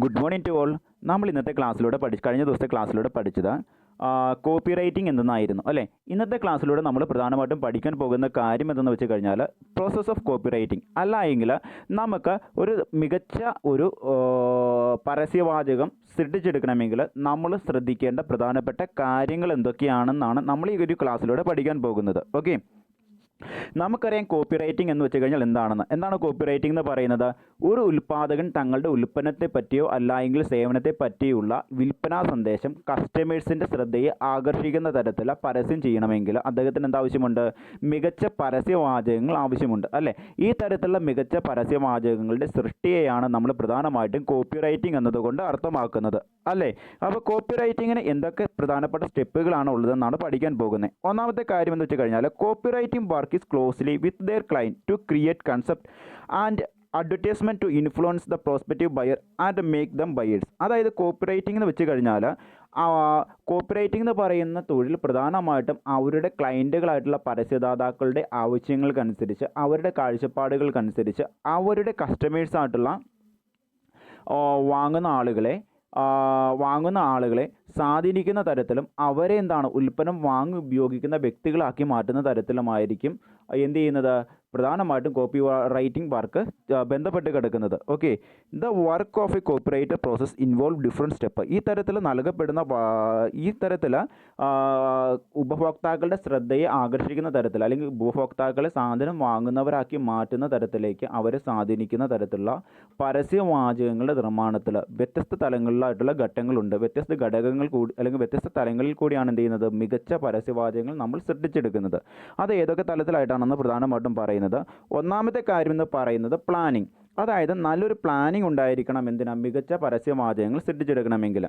Good morning to all. നമ്മൾ ഇന്നത്തെ ക്ലാസ്സിലൂടെ കഴിഞ്ഞ ദിവസത്തെ ക്ലാസ്സിലൂടെ പഠിച്ചത് കോപ്പി റൈറ്റിംഗ് എന്തെന്നായിരുന്നു അല്ലേ. ഇന്നത്തെ ക്ലാസ്സിലൂടെ നമ്മൾ പ്രധാനമായിട്ടും പഠിക്കാൻ പോകുന്ന കാര്യം എന്തെന്ന് വെച്ച് കഴിഞ്ഞാൽ പ്രോസസ്സ് ഓഫ് കോപ്പി റൈറ്റിംഗ്. അല്ല എങ്കിൽ നമുക്ക് ഒരു മികച്ച ഒരു പരസ്യവാചകം സൃഷ്ടിച്ചെടുക്കണമെങ്കിൽ നമ്മൾ ശ്രദ്ധിക്കേണ്ട പ്രധാനപ്പെട്ട കാര്യങ്ങൾ എന്തൊക്കെയാണെന്നാണ് നമ്മൾ ഈ ഒരു ക്ലാസ്സിലൂടെ പഠിക്കാൻ പോകുന്നത്. ഓക്കെ, നമുക്കറിയാം കോപ്പി റൈറ്റിംഗ് എന്ന് വെച്ച് കഴിഞ്ഞാൽ എന്താണ് കോപ്പി റൈറ്റിംഗ് എന്ന് പറയുന്നത്? ഒരു ഉൽപ്പാദകൻ തങ്ങളുടെ ഉൽപ്പന്നത്തെ പറ്റിയോ അല്ലായെങ്കിൽ സേവനത്തെ പറ്റിയുള്ള വിൽപ്പനാ സന്ദേശം കസ്റ്റമേഴ്സിൻ്റെ ശ്രദ്ധയെ ആകർഷിക്കുന്ന തരത്തിലുള്ള പരസ്യം ചെയ്യണമെങ്കിൽ അദ്ദേഹത്തിന് എന്താവശ്യമുണ്ട്? മികച്ച പരസ്യവാചകങ്ങൾ ആവശ്യമുണ്ട് അല്ലേ. ഈ തരത്തിലുള്ള മികച്ച പരസ്യവാചകങ്ങളുടെ സൃഷ്ടിയെയാണ് നമ്മൾ പ്രധാനമായിട്ടും കോപ്പി റൈറ്റിംഗ് എന്നതുകൊണ്ട് അർത്ഥമാക്കുന്നത് അല്ലേ. അപ്പോൾ കോപ്പി റൈറ്റിങ്ങിന് എന്തൊക്കെ പ്രധാനപ്പെട്ട സ്റ്റെപ്പുകളാണ് ഉള്ളതെന്നാണ് പഠിക്കാൻ പോകുന്നത്. ഒന്നാമത്തെ കാര്യം എന്ന് വെച്ച് കഴിഞ്ഞാൽ copy writing work is closely with their client to create concept and advertisement to influence the prospective buyer and make them buyers. അതായത് കോപ്പി റൈറ്റിംഗ് എന്ന് വെച്ച് കഴിഞ്ഞാൽ കോപ്പി റൈറ്റിംഗ് എന്ന് പറയുന്ന തൊഴിൽ പ്രധാനമായിട്ടും അവരുടെ ക്ലയൻറ്റുകളായിട്ടുള്ള പരസ്യദാതാക്കളുടെ ആവശ്യങ്ങൾക്കനുസരിച്ച് അവരുടെ കാഴ്ചപ്പാടുകൾക്കനുസരിച്ച് അവരുടെ കസ്റ്റമേഴ്സായിട്ടുള്ള വാങ്ങുന്ന ആളുകളെ സ്വാധീനിക്കുന്ന തരത്തിലും അവരെ ഉൽപ്പന്നം വാങ്ങി ഉപയോഗിക്കുന്ന വ്യക്തികളാക്കി മാറ്റുന്ന തരത്തിലുമായിരിക്കും എന്ത് ചെയ്യുന്നത്? പ്രധാനമായിട്ടും കോപ്പി റൈറ്റിംഗ് വർക്ക് ബന്ധപ്പെട്ട് കിടക്കുന്നത്. Okay, the work of A copy writer process involve different step. ഈ തരത്തിൽ ഉപഭോക്താക്കളുടെ ശ്രദ്ധയെ ആകർഷിക്കുന്ന തരത്തിൽ അല്ലെങ്കിൽ ഉപഭോക്താക്കളെ സാധനം വാങ്ങുന്നവരാക്കി മാറ്റുന്ന തരത്തിലേക്ക് അവരെ സ്വാധീനിക്കുന്ന തരത്തിലുള്ള പരസ്യവാചകങ്ങളുടെ നിർമ്മാണത്തിൽ വ്യത്യസ്ത തലങ്ങളിലായിട്ടുള്ള ഘട്ടങ്ങളുണ്ട്. വ്യത്യസ്ത ഘടകങ്ങൾ കൂടി അല്ലെങ്കിൽ വ്യത്യസ്ത തലങ്ങളിൽ കൂടിയാണ് എന്ത് ചെയ്യുന്നത്? മികച്ച പരസ്യവാചകങ്ങൾ നമ്മൾ സൃഷ്ടിച്ചെടുക്കുന്നത്. അത് ഏതൊക്കെ തലത്തിലായിട്ടാണെന്ന് പ്രധാനമായിട്ടും പറയുന്നത്. ഒന്നാമത്തെ കാര്യം എന്ന് പറയുന്നത് പ്ലാനിങ്. അതായത് നല്ലൊരു പ്ലാനിങ് ഉണ്ടായിരിക്കണം. മികച്ച പരസ്യവാചകങ്ങൾ സൃഷ്ടിച്ചെടുക്കണമെങ്കിൽ.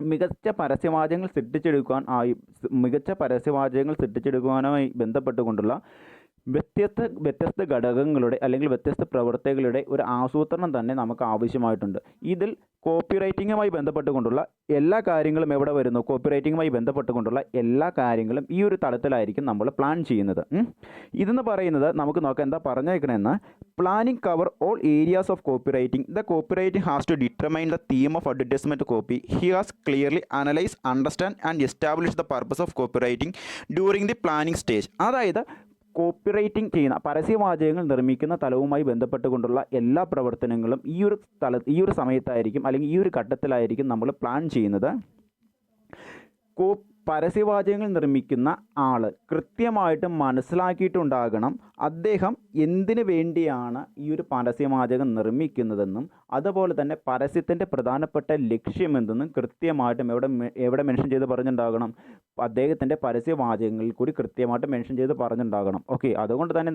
മികച്ച പരസ്യവാചകങ്ങൾ സൃഷ്ടിച്ചെടുക്കുവാനുമായി ബന്ധപ്പെട്ടുകൊണ്ടുള്ള വ്യത്യസ്ത ഘടകങ്ങളുടെ അല്ലെങ്കിൽ വ്യത്യസ്ത പ്രവർത്തകരുടെ ഒരു ആസൂത്രണം തന്നെ നമുക്ക് ആവശ്യമായിട്ടുണ്ട്. ഇതിൽ കോപ്പി റൈറ്റിങ്ങുമായി ബന്ധപ്പെട്ടുകൊണ്ടുള്ള എല്ലാ കാര്യങ്ങളും എവിടെ വരുന്നു? കോപ്പി റൈറ്റിങ്ങുമായി ബന്ധപ്പെട്ടുകൊണ്ടുള്ള എല്ലാ കാര്യങ്ങളും ഈ ഒരു തലത്തിലായിരിക്കും നമ്മൾ പ്ലാൻ ചെയ്യുന്നത്. ഇതെന്ന് പറയുന്നത് നമുക്ക് നോക്കാം എന്താ പറഞ്ഞേക്കണമെന്ന്. Planning cover all areas of copy writing. The copy writing has to determine the theme of advertisement copy. He has clearly analyse, understand and establish the purpose of copy writing during the planning stage. അതായത് copy writing ചെയ്യുന്ന പരസ്യവാചകങ്ങൾ നിർമ്മിക്കുന്ന തലവുമായി ബന്ധപ്പെട്ടുകൊണ്ടുള്ള എല്ലാ പ്രവർത്തനങ്ങളും ഈ ഒരു സമയത്തായിരിക്കും അല്ലെങ്കിൽ ഈ ഒരു ഘട്ടത്തിലായിരിക്കും നമ്മൾ പ്ലാൻ ചെയ്യുന്നത്. പരസ്യവാചകങ്ങൾ നിർമ്മിക്കുന്ന ആൾ കൃത്യമായിട്ട് മനസ്സിലാക്കിയിട്ടുണ്ടാകണം അദ്ദേഹം എന്തിനു വേണ്ടിയാണ് ഈ ഒരു പരസ്യവാചകം നിർമ്മിക്കുന്നതെന്നും അതുപോലെ തന്നെ പരസ്യത്തിൻ്റെ പ്രധാനപ്പെട്ട ലക്ഷ്യമെന്തെന്നും കൃത്യമായിട്ടും എവിടെ മെൻഷൻ ചെയ്ത് പറഞ്ഞിട്ടുണ്ടാകണം? അദ്ദേഹത്തിൻ്റെ പരസ്യവാചകങ്ങളിൽ കൂടി കൃത്യമായിട്ട് മെൻഷൻ ചെയ്ത് പറഞ്ഞിട്ടുണ്ടാകണം. ഓക്കെ, അതുകൊണ്ട് തന്നെ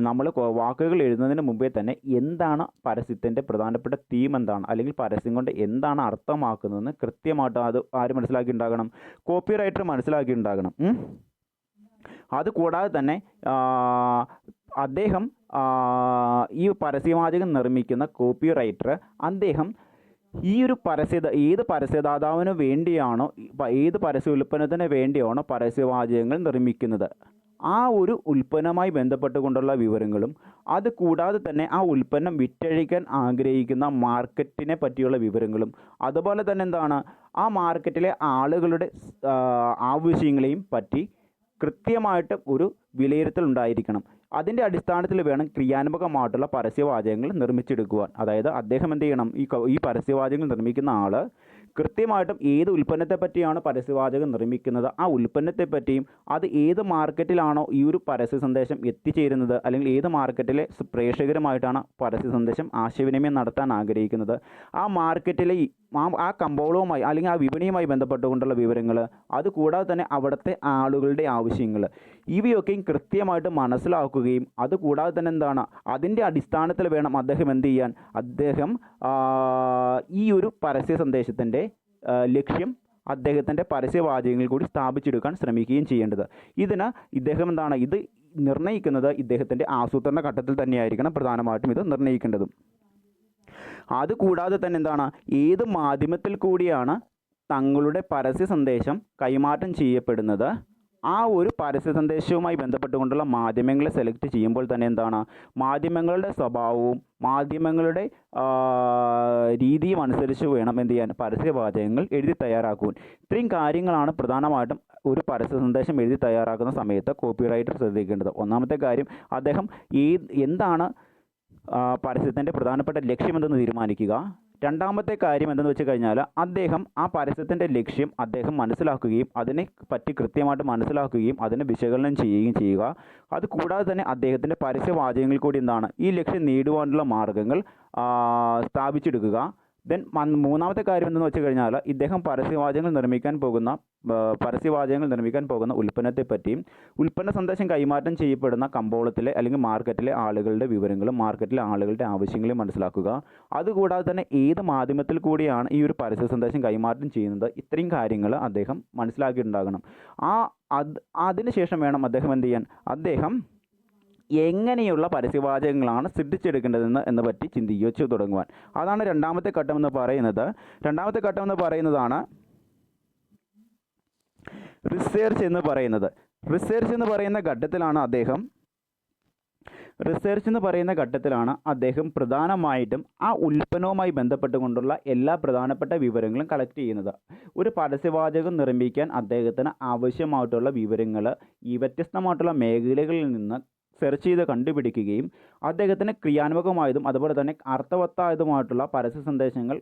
നമ്മൾ വാക്കുകൾ എഴുതുന്നതിന് മുമ്പേ തന്നെ എന്താണ് പരസ്യത്തിൻ്റെ പ്രധാനപ്പെട്ട തീം എന്താണ് അല്ലെങ്കിൽ പരസ്യം കൊണ്ട് എന്താണ് അർത്ഥമാക്കുന്നതെന്ന് കൃത്യമായിട്ട് അത് ആര് മനസ്സിലാക്കിയിട്ടുണ്ടാകണം? Copy writer മനസ്സിലാക്കിയിട്ടുണ്ടാകണം. അതുകൂടാതെ തന്നെ അദ്ദേഹം ഈ പരസ്യവാചകം നിർമ്മിക്കുന്ന കോപ്പി റൈറ്റർ അദ്ദേഹം ഈ ഒരു ഏത് പരസ്യദാതാവിന് വേണ്ടിയാണോ ഏത് പരസ്യ ഉൽപ്പന്നത്തിന് വേണ്ടിയാണോ പരസ്യവാചകങ്ങൾ നിർമ്മിക്കുന്നത് ആ ഒരു ഉൽപ്പന്നവുമായി ബന്ധപ്പെട്ടുകൊണ്ടുള്ള വിവരങ്ങളും അതുകൂടാതെ തന്നെ ആ ഉൽപ്പന്നം വിറ്റഴിക്കാൻ ആഗ്രഹിക്കുന്ന മാർക്കറ്റിനെ പറ്റിയുള്ള വിവരങ്ങളും അതുപോലെ തന്നെ ആ മാർക്കറ്റിലെ ആളുകളുടെ ആവശ്യങ്ങളെയും പറ്റി കൃത്യമായിട്ട് ഒരു വിലയിരുത്തൽ ഉണ്ടായിരിക്കണം. അതിൻ്റെ അടിസ്ഥാനത്തിൽ വേണം ക്രിയാത്മകമായിട്ടുള്ള പരസ്യവാചകങ്ങൾ നിർമ്മിച്ചെടുക്കുവാൻ. അതായത് അദ്ദേഹം എന്ത് ചെയ്യണം? ഈ പരസ്യവാചകങ്ങൾ നിർമ്മിക്കുന്ന ആൾ കൃത്യമായിട്ടും ഏത് ഉൽപ്പന്നത്തെ പറ്റിയാണ് പരസ്യവാചകം നിർമ്മിക്കുന്നത് ആ ഉൽപ്പന്നത്തെ പറ്റിയും അത് ഏത് മാർക്കറ്റിലാണോ ഈ ഒരു പരസ്യ സന്ദേശം എത്തിച്ചേരുന്നത് അല്ലെങ്കിൽ ഏത് മാർക്കറ്റിലെ പ്രേക്ഷകരുമായിട്ടാണ് പരസ്യ സന്ദേശം ആശയവിനിമയം നടത്താൻ ആഗ്രഹിക്കുന്നത് ആ മാർക്കറ്റിലെ ആ കമ്പോളവുമായി അല്ലെങ്കിൽ ആ വിപണിയുമായി ബന്ധപ്പെട്ടുകൊണ്ടുള്ള വിവരങ്ങൾ അതുകൂടാതെ തന്നെ അവിടുത്തെ ആളുകളുടെ ആവശ്യങ്ങൾ ഇവയൊക്കെയും കൃത്യമായിട്ട് മനസ്സിലാക്കുകയും അതുകൂടാതെ തന്നെ അതിൻ്റെ അടിസ്ഥാനത്തിൽ വേണം അദ്ദേഹം എന്ത് ചെയ്യാൻ? അദ്ദേഹം ഈ ഒരു പരസ്യ സന്ദേശത്തിൻ്റെ ലക്ഷ്യം അദ്ദേഹത്തിൻ്റെ പരസ്യവാചകങ്ങളിൽ കൂടി സ്ഥാപിച്ചെടുക്കാൻ ശ്രമിക്കുകയും ചെയ്യേണ്ടത്. ഇദ്ദേഹം ഇത് നിർണ്ണയിക്കുന്നത് ഇദ്ദേഹത്തിൻ്റെ ആസൂത്രണ ഘട്ടത്തിൽ തന്നെയായിരിക്കണം പ്രധാനമായിട്ടും ഇത് നിർണ്ണയിക്കേണ്ടതും. അതുകൂടാതെ തന്നെ ഏത് മാധ്യമത്തിൽ കൂടിയാണ് തങ്ങളുടെ പരസ്യ സന്ദേശം കൈമാറ്റം ചെയ്യപ്പെടുന്നത് ആ ഒരു പരസ്യ സന്ദേശവുമായി ബന്ധപ്പെട്ടുകൊണ്ടുള്ള മാധ്യമങ്ങളെ സെലക്ട് ചെയ്യുമ്പോൾ തന്നെ മാധ്യമങ്ങളുടെ സ്വഭാവവും മാധ്യമങ്ങളുടെ രീതിയും അനുസരിച്ച് വേണം എന്ത് ചെയ്യാൻ പരസ്യവാചകങ്ങൾ എഴുതി തയ്യാറാക്കുവാൻ. ഇത്രയും കാര്യങ്ങളാണ് പ്രധാനമായിട്ടും ഒരു പരസ്യ സന്ദേശം എഴുതി തയ്യാറാക്കുന്ന സമയത്ത് കോപ്പി റൈറ്റർ ശ്രദ്ധിക്കേണ്ടത്. ഒന്നാമത്തെ കാര്യം, അദ്ദേഹം എന്താണ് പരസ്യത്തിൻ്റെ പ്രധാനപ്പെട്ട ലക്ഷ്യമെന്തെന്ന് തീരുമാനിക്കുക. രണ്ടാമത്തെ കാര്യം എന്തെന്ന് വെച്ച് കഴിഞ്ഞാൽ, അദ്ദേഹം ആ പരസ്യത്തിൻ്റെ ലക്ഷ്യം അദ്ദേഹം മനസ്സിലാക്കുകയും അതിനെ പറ്റി കൃത്യമായിട്ട് മനസ്സിലാക്കുകയും അതിനെ വിശകലനം ചെയ്യുകയും ചെയ്യുക. അതുകൂടാതെ തന്നെ അദ്ദേഹത്തിൻ്റെ പരസ്യവാചകങ്ങൾ കൂടി എന്താണ് ഈ ലക്ഷ്യം നേടുവാനുള്ള മാർഗ്ഗങ്ങൾ സ്ഥാപിച്ചെടുക്കുക. ദെൻ മൂന്നാമത്തെ കാര്യം എന്തെന്ന് വെച്ച് കഴിഞ്ഞാൽ, ഇദ്ദേഹം പരസ്യവാചകങ്ങൾ നിർമ്മിക്കാൻ പോകുന്ന ഉൽപ്പന്നത്തെപ്പറ്റിയും ഉൽപ്പന്ന സന്ദേശം കൈമാറ്റം ചെയ്യപ്പെടുന്ന കമ്പോളത്തിലെ അല്ലെങ്കിൽ മാർക്കറ്റിലെ ആളുകളുടെ വിവരങ്ങളും മാർക്കറ്റിലെ ആളുകളുടെ ആവശ്യങ്ങളും മനസ്സിലാക്കുക. അതുകൂടാതെ തന്നെ ഏത് മാധ്യമത്തിൽ കൂടിയാണ് ഈ ഒരു പരസ്യ സന്ദേശം കൈമാറ്റം ചെയ്യുന്നത്, ഇത്രയും കാര്യങ്ങൾ അദ്ദേഹം മനസ്സിലാക്കിയിട്ടുണ്ടാകണം. അതിനുശേഷം വേണം അദ്ദേഹം എന്ത് ചെയ്യാൻ, അദ്ദേഹം എങ്ങനെയുള്ള പരസ്യവാചകങ്ങളാണ് സൃഷ്ടിച്ചെടുക്കേണ്ടതെന്ന് പറ്റി ചിന്തിച്ചു തുടങ്ങുവാൻ. അതാണ് രണ്ടാമത്തെ ഘട്ടം എന്ന് പറയുന്നത്. രണ്ടാമത്തെ ഘട്ടം എന്ന് പറയുന്നതാണ് റിസർച്ച് എന്ന് പറയുന്നത്. റിസർച്ച് എന്ന് പറയുന്ന ഘട്ടത്തിലാണ് അദ്ദേഹം പ്രധാനമായിട്ടും ആ ഉൽപ്പന്നവുമായി ബന്ധപ്പെട്ടുകൊണ്ടുള്ള എല്ലാ പ്രധാനപ്പെട്ട വിവരങ്ങളും കളക്ട് ചെയ്യുന്നത്. ഒരു പരസ്യവാചകം നിർമ്മിക്കാൻ അദ്ദേഹത്തിന് ആവശ്യമായിട്ടുള്ള വിവരങ്ങൾ ഈ വ്യത്യസ്തമായിട്ടുള്ള മേഖലകളിൽ നിന്ന് സെർച്ച് ചെയ്ത് കണ്ടുപിടിക്കുകയും അദ്ദേഹത്തിന് ക്രിയാത്മകമായതും അതുപോലെ തന്നെ അർത്ഥവത്തായതുമായിട്ടുള്ള പരസ്യ സന്ദേശങ്ങൾ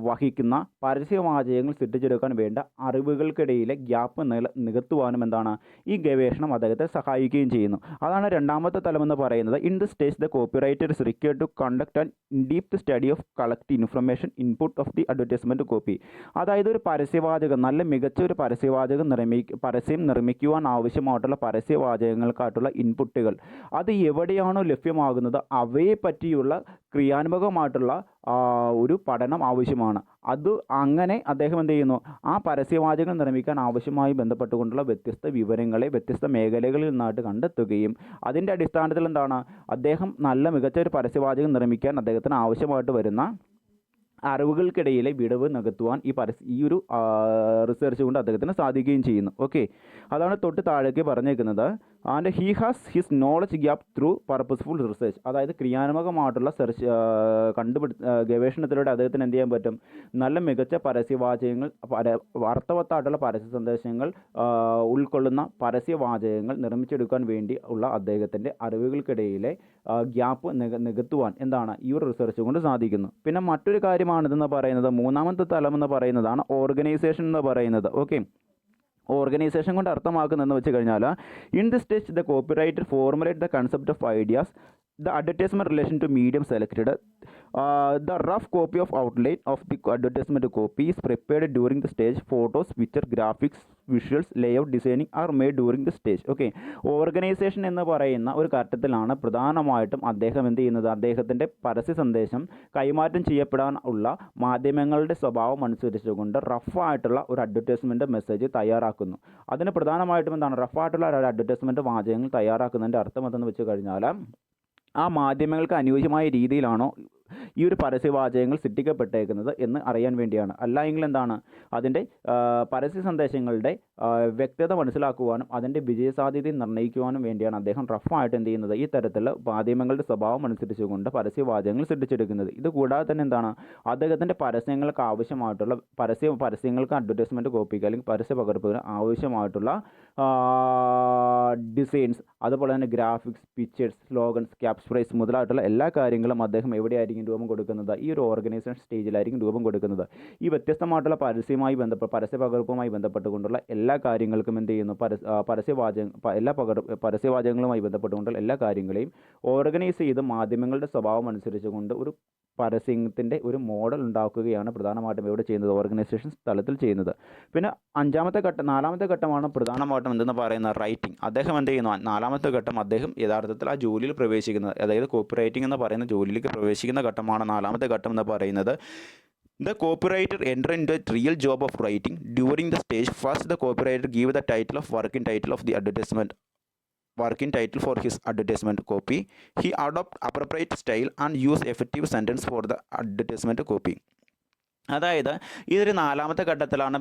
വഹിക്കുന്ന പരസ്യവാചകങ്ങൾ സൃഷ്ടിച്ചെടുക്കാൻ വേണ്ട അറിവുകൾക്കിടയിലെ ഗ്യാപ്പ് നികത്തുവാനും എന്താണ് ഈ ഗവേഷണം അദ്ദേഹത്തെ സഹായിക്കുകയും ചെയ്യുന്നു. അതാണ് രണ്ടാമത്തെ തലമെന്ന് പറയുന്നത്. In the stage the copy writer is required to conduct an in depth study of collect information input of the advertisement copy. അതായത് ഒരു പരസ്യവാചകം, നല്ല മികച്ച ഒരു പരസ്യവാചകം പരസ്യം നിർമ്മിക്കുവാൻ ആവശ്യമായിട്ടുള്ള പരസ്യവാചകങ്ങൾക്കായിട്ടുള്ള ഇൻപുട്ടുകൾ അത് എവിടെയാണോ ലഭ്യമാകുന്നത് അവയെ പറ്റിയുള്ള ക്രിയാത്മകമായിട്ടുള്ള ഒരു പഠനം ആവശ്യമാണ്. അങ്ങനെ അദ്ദേഹം എന്ത് ചെയ്യുന്നു, ആ പരസ്യവാചകം നിർമ്മിക്കാൻ ആവശ്യമായി ബന്ധപ്പെട്ടുകൊണ്ടുള്ള വ്യത്യസ്ത വിവരങ്ങളെ വ്യത്യസ്ത മേഖലകളിൽ നിന്നായിട്ട് കണ്ടെത്തുകയും അതിൻ്റെ അടിസ്ഥാനത്തിൽ എന്താണ് അദ്ദേഹം നല്ല മികച്ച ഒരു പരസ്യവാചകം നിർമ്മിക്കാൻ അദ്ദേഹത്തിന് ആവശ്യമായിട്ട് വരുന്ന അറിവുകൾക്കിടയിലെ വിടവ് നികത്തുവാൻ ഈ ഒരു റിസർച്ച് കൊണ്ട് അദ്ദേഹത്തിന് സാധിക്കുകയും ചെയ്യുന്നു. ഓക്കെ, അതാണ് തൊട്ട് താഴേക്ക് പറഞ്ഞേക്കുന്നത്. And he has his knowledge gap through purposeful research. അതായത് ക്രിയാത്മകമായിട്ടുള്ള ഗവേഷണത്തിലൂടെ അദ്ദേഹത്തിന് എന്ത് ചെയ്യാൻ പറ്റും, നല്ല മികച്ച പരസ്യവാചകങ്ങൾ അർത്ഥവത്തായിട്ടുള്ള പരസ്യ സന്ദേശങ്ങൾ ഉൾക്കൊള്ളുന്ന പരസ്യവാചകങ്ങൾ നിർമ്മിച്ചെടുക്കാൻ വേണ്ടി ഉള്ള അദ്ദേഹത്തിൻ്റെ അറിവുകൾക്കിടയിലെ ഗ്യാപ്പ് നികത്തുവാൻ എന്താണ് ഈ ഒരു റിസർച്ച് കൊണ്ട് സാധിക്കുന്നു. പിന്നെ മറ്റൊരു കാര്യമാണിതെന്ന് പറയുന്നത്, മൂന്നാമത്തെ തലം എന്ന് പറയുന്നതാണ് ഓർഗനൈസേഷൻ എന്ന് പറയുന്നത്. ഓക്കെ, ഓർഗനൈസേഷൻ കൊണ്ട് അർത്ഥമാക്കുന്നതെന്ന് വെച്ച് കഴിഞ്ഞാൽ, in the stage the copy writer formulate the concept of ideas, the advertisement relation to medium selected, the rough copy of outline of the advertisement copy is prepared during the stage. Photos, picture, graphics, visuals, layout, designing are made during the stage. Okay, organisation എന്ന് പറയുന്ന ഒരു ഘട്ടത്തിലാണ് പ്രധാനമായിട്ടും അദ്ദേഹം എന്ത് ചെയ്യുന്നത്, അദ്ദേഹത്തിൻ്റെ പരസ്യ സന്ദേശം കൈമാറ്റം ചെയ്യപ്പെടാൻ ഉള്ള മാധ്യമങ്ങളുടെ സ്വഭാവം അനുസരിച്ചുകൊണ്ട് റഫായിട്ടുള്ള ഒരു അഡ്വർടൈസ്മെൻറ്റ് മെസ്സേജ് തയ്യാറാക്കുന്നു. അതിന് പ്രധാനമായിട്ടും എന്താണ് റഫായിട്ടുള്ള ഒരു അഡ്വർടൈസ്മെൻറ്റ് വാചകങ്ങൾ തയ്യാറാക്കുന്നതിൻ്റെ അർത്ഥം എന്തെന്ന് വെച്ച് കഴിഞ്ഞാൽ, ആ മാധ്യമങ്ങൾക്ക് അനുയോജ്യമായ രീതിയിലാണോ ഈ ഒരു പരസ്യവാചകങ്ങൾ സൃഷ്ടിക്കപ്പെട്ടേക്കുന്നത് എന്ന് അറിയാൻ വേണ്ടിയാണ്. അല്ല എങ്കിൽ എന്താണ് അതിൻ്റെ പരസ്യ സന്ദേശങ്ങളുടെ വ്യക്തത മനസ്സിലാക്കുവാനും അതിൻ്റെ വിജയസാധ്യത നിർണ്ണയിക്കുവാനും വേണ്ടിയാണ് അദ്ദേഹം റഫായിട്ട് എന്ത് ചെയ്യുന്നത്, ഈ തരത്തിൽ മാധ്യമങ്ങളുടെ സ്വഭാവം അനുസരിച്ചുകൊണ്ട് പരസ്യവാചകങ്ങൾ സൃഷ്ടിച്ചെടുക്കുന്നത്. ഇതുകൂടാതെ തന്നെ എന്താണ് അദ്ദേഹത്തിൻ്റെ പരസ്യങ്ങൾക്ക് ആവശ്യമായിട്ടുള്ള പരസ്യങ്ങൾക്ക് അഡ്വർടൈസ്മെൻറ്റ് കോപ്പിക്ക് അല്ലെങ്കിൽ പരസ്യ പകർപ്പിന് ആവശ്യമായിട്ടുള്ള ഡിസൈൻസ്, അതുപോലെ തന്നെ graphics, pictures, slogans, caps price മുതലായിട്ടുള്ള എല്ലാ കാര്യങ്ങളും അദ്ദേഹം എവിടെയായിരിക്കും രൂപം കൊടുക്കുന്നത്, ഈ ഒരു ഓർഗനൈസേഷൻ സ്റ്റേജിലായിരിക്കും രൂപം കൊടുക്കുന്നത്. ഈ വ്യത്യസ്തമായിട്ടുള്ള പരസ്യ പകർപ്പുമായി ബന്ധപ്പെട്ടുകൊണ്ടുള്ള എല്ലാ കാര്യങ്ങൾക്കും എന്ത് ചെയ്യുന്നു, പരസ്യവാചകങ്ങളുമായി ബന്ധപ്പെട്ടുകൊണ്ടുള്ള എല്ലാ കാര്യങ്ങളെയും ഓർഗനൈസ് ചെയ്ത് മാധ്യമങ്ങളുടെ സ്വഭാവം അനുസരിച്ചുകൊണ്ട് ഒരു പരസ്യത്തിൻ്റെ ഒരു മോഡൽ ഉണ്ടാക്കുകയാണ് പ്രധാനമായിട്ടും ഇവിടെ ചെയ്യുന്നത്, ഓർഗനൈസേഷൻ തലത്തിൽ ചെയ്യുന്നത്. പിന്നെ നാലാമത്തെ ഘട്ടമാണ് പ്രധാനമായിട്ടും എന്തെന്ന് പറയുന്നത് റൈറ്റിംഗ്. അദ്ദേഹം എന്ത് ചെയ്യുന്നു, നാലാമത്തെ ഘട്ടം അദ്ദേഹം യഥാർത്ഥത്തിൽ ആ ജോലിയിൽ പ്രവേശിക്കുന്നത്, അതായത് കോപ്പി റൈറ്റിംഗ് എന്ന് പറയുന്ന ജോലിയിലേക്ക് പ്രവേശിക്കുന്ന ഘട്ടമാണ് നാലാമത്തെ ഘട്ടം എന്ന് പറയുന്നത്. The copywriter enter into a real job of writing. During the stage, first the copywriter give the title of working title for his advertisement copy. He adopt appropriate style and use effective sentence for the advertisement copy. അതായത് ഇതൊരു നാലാമത്തെ ഘട്ടത്തിലാണ്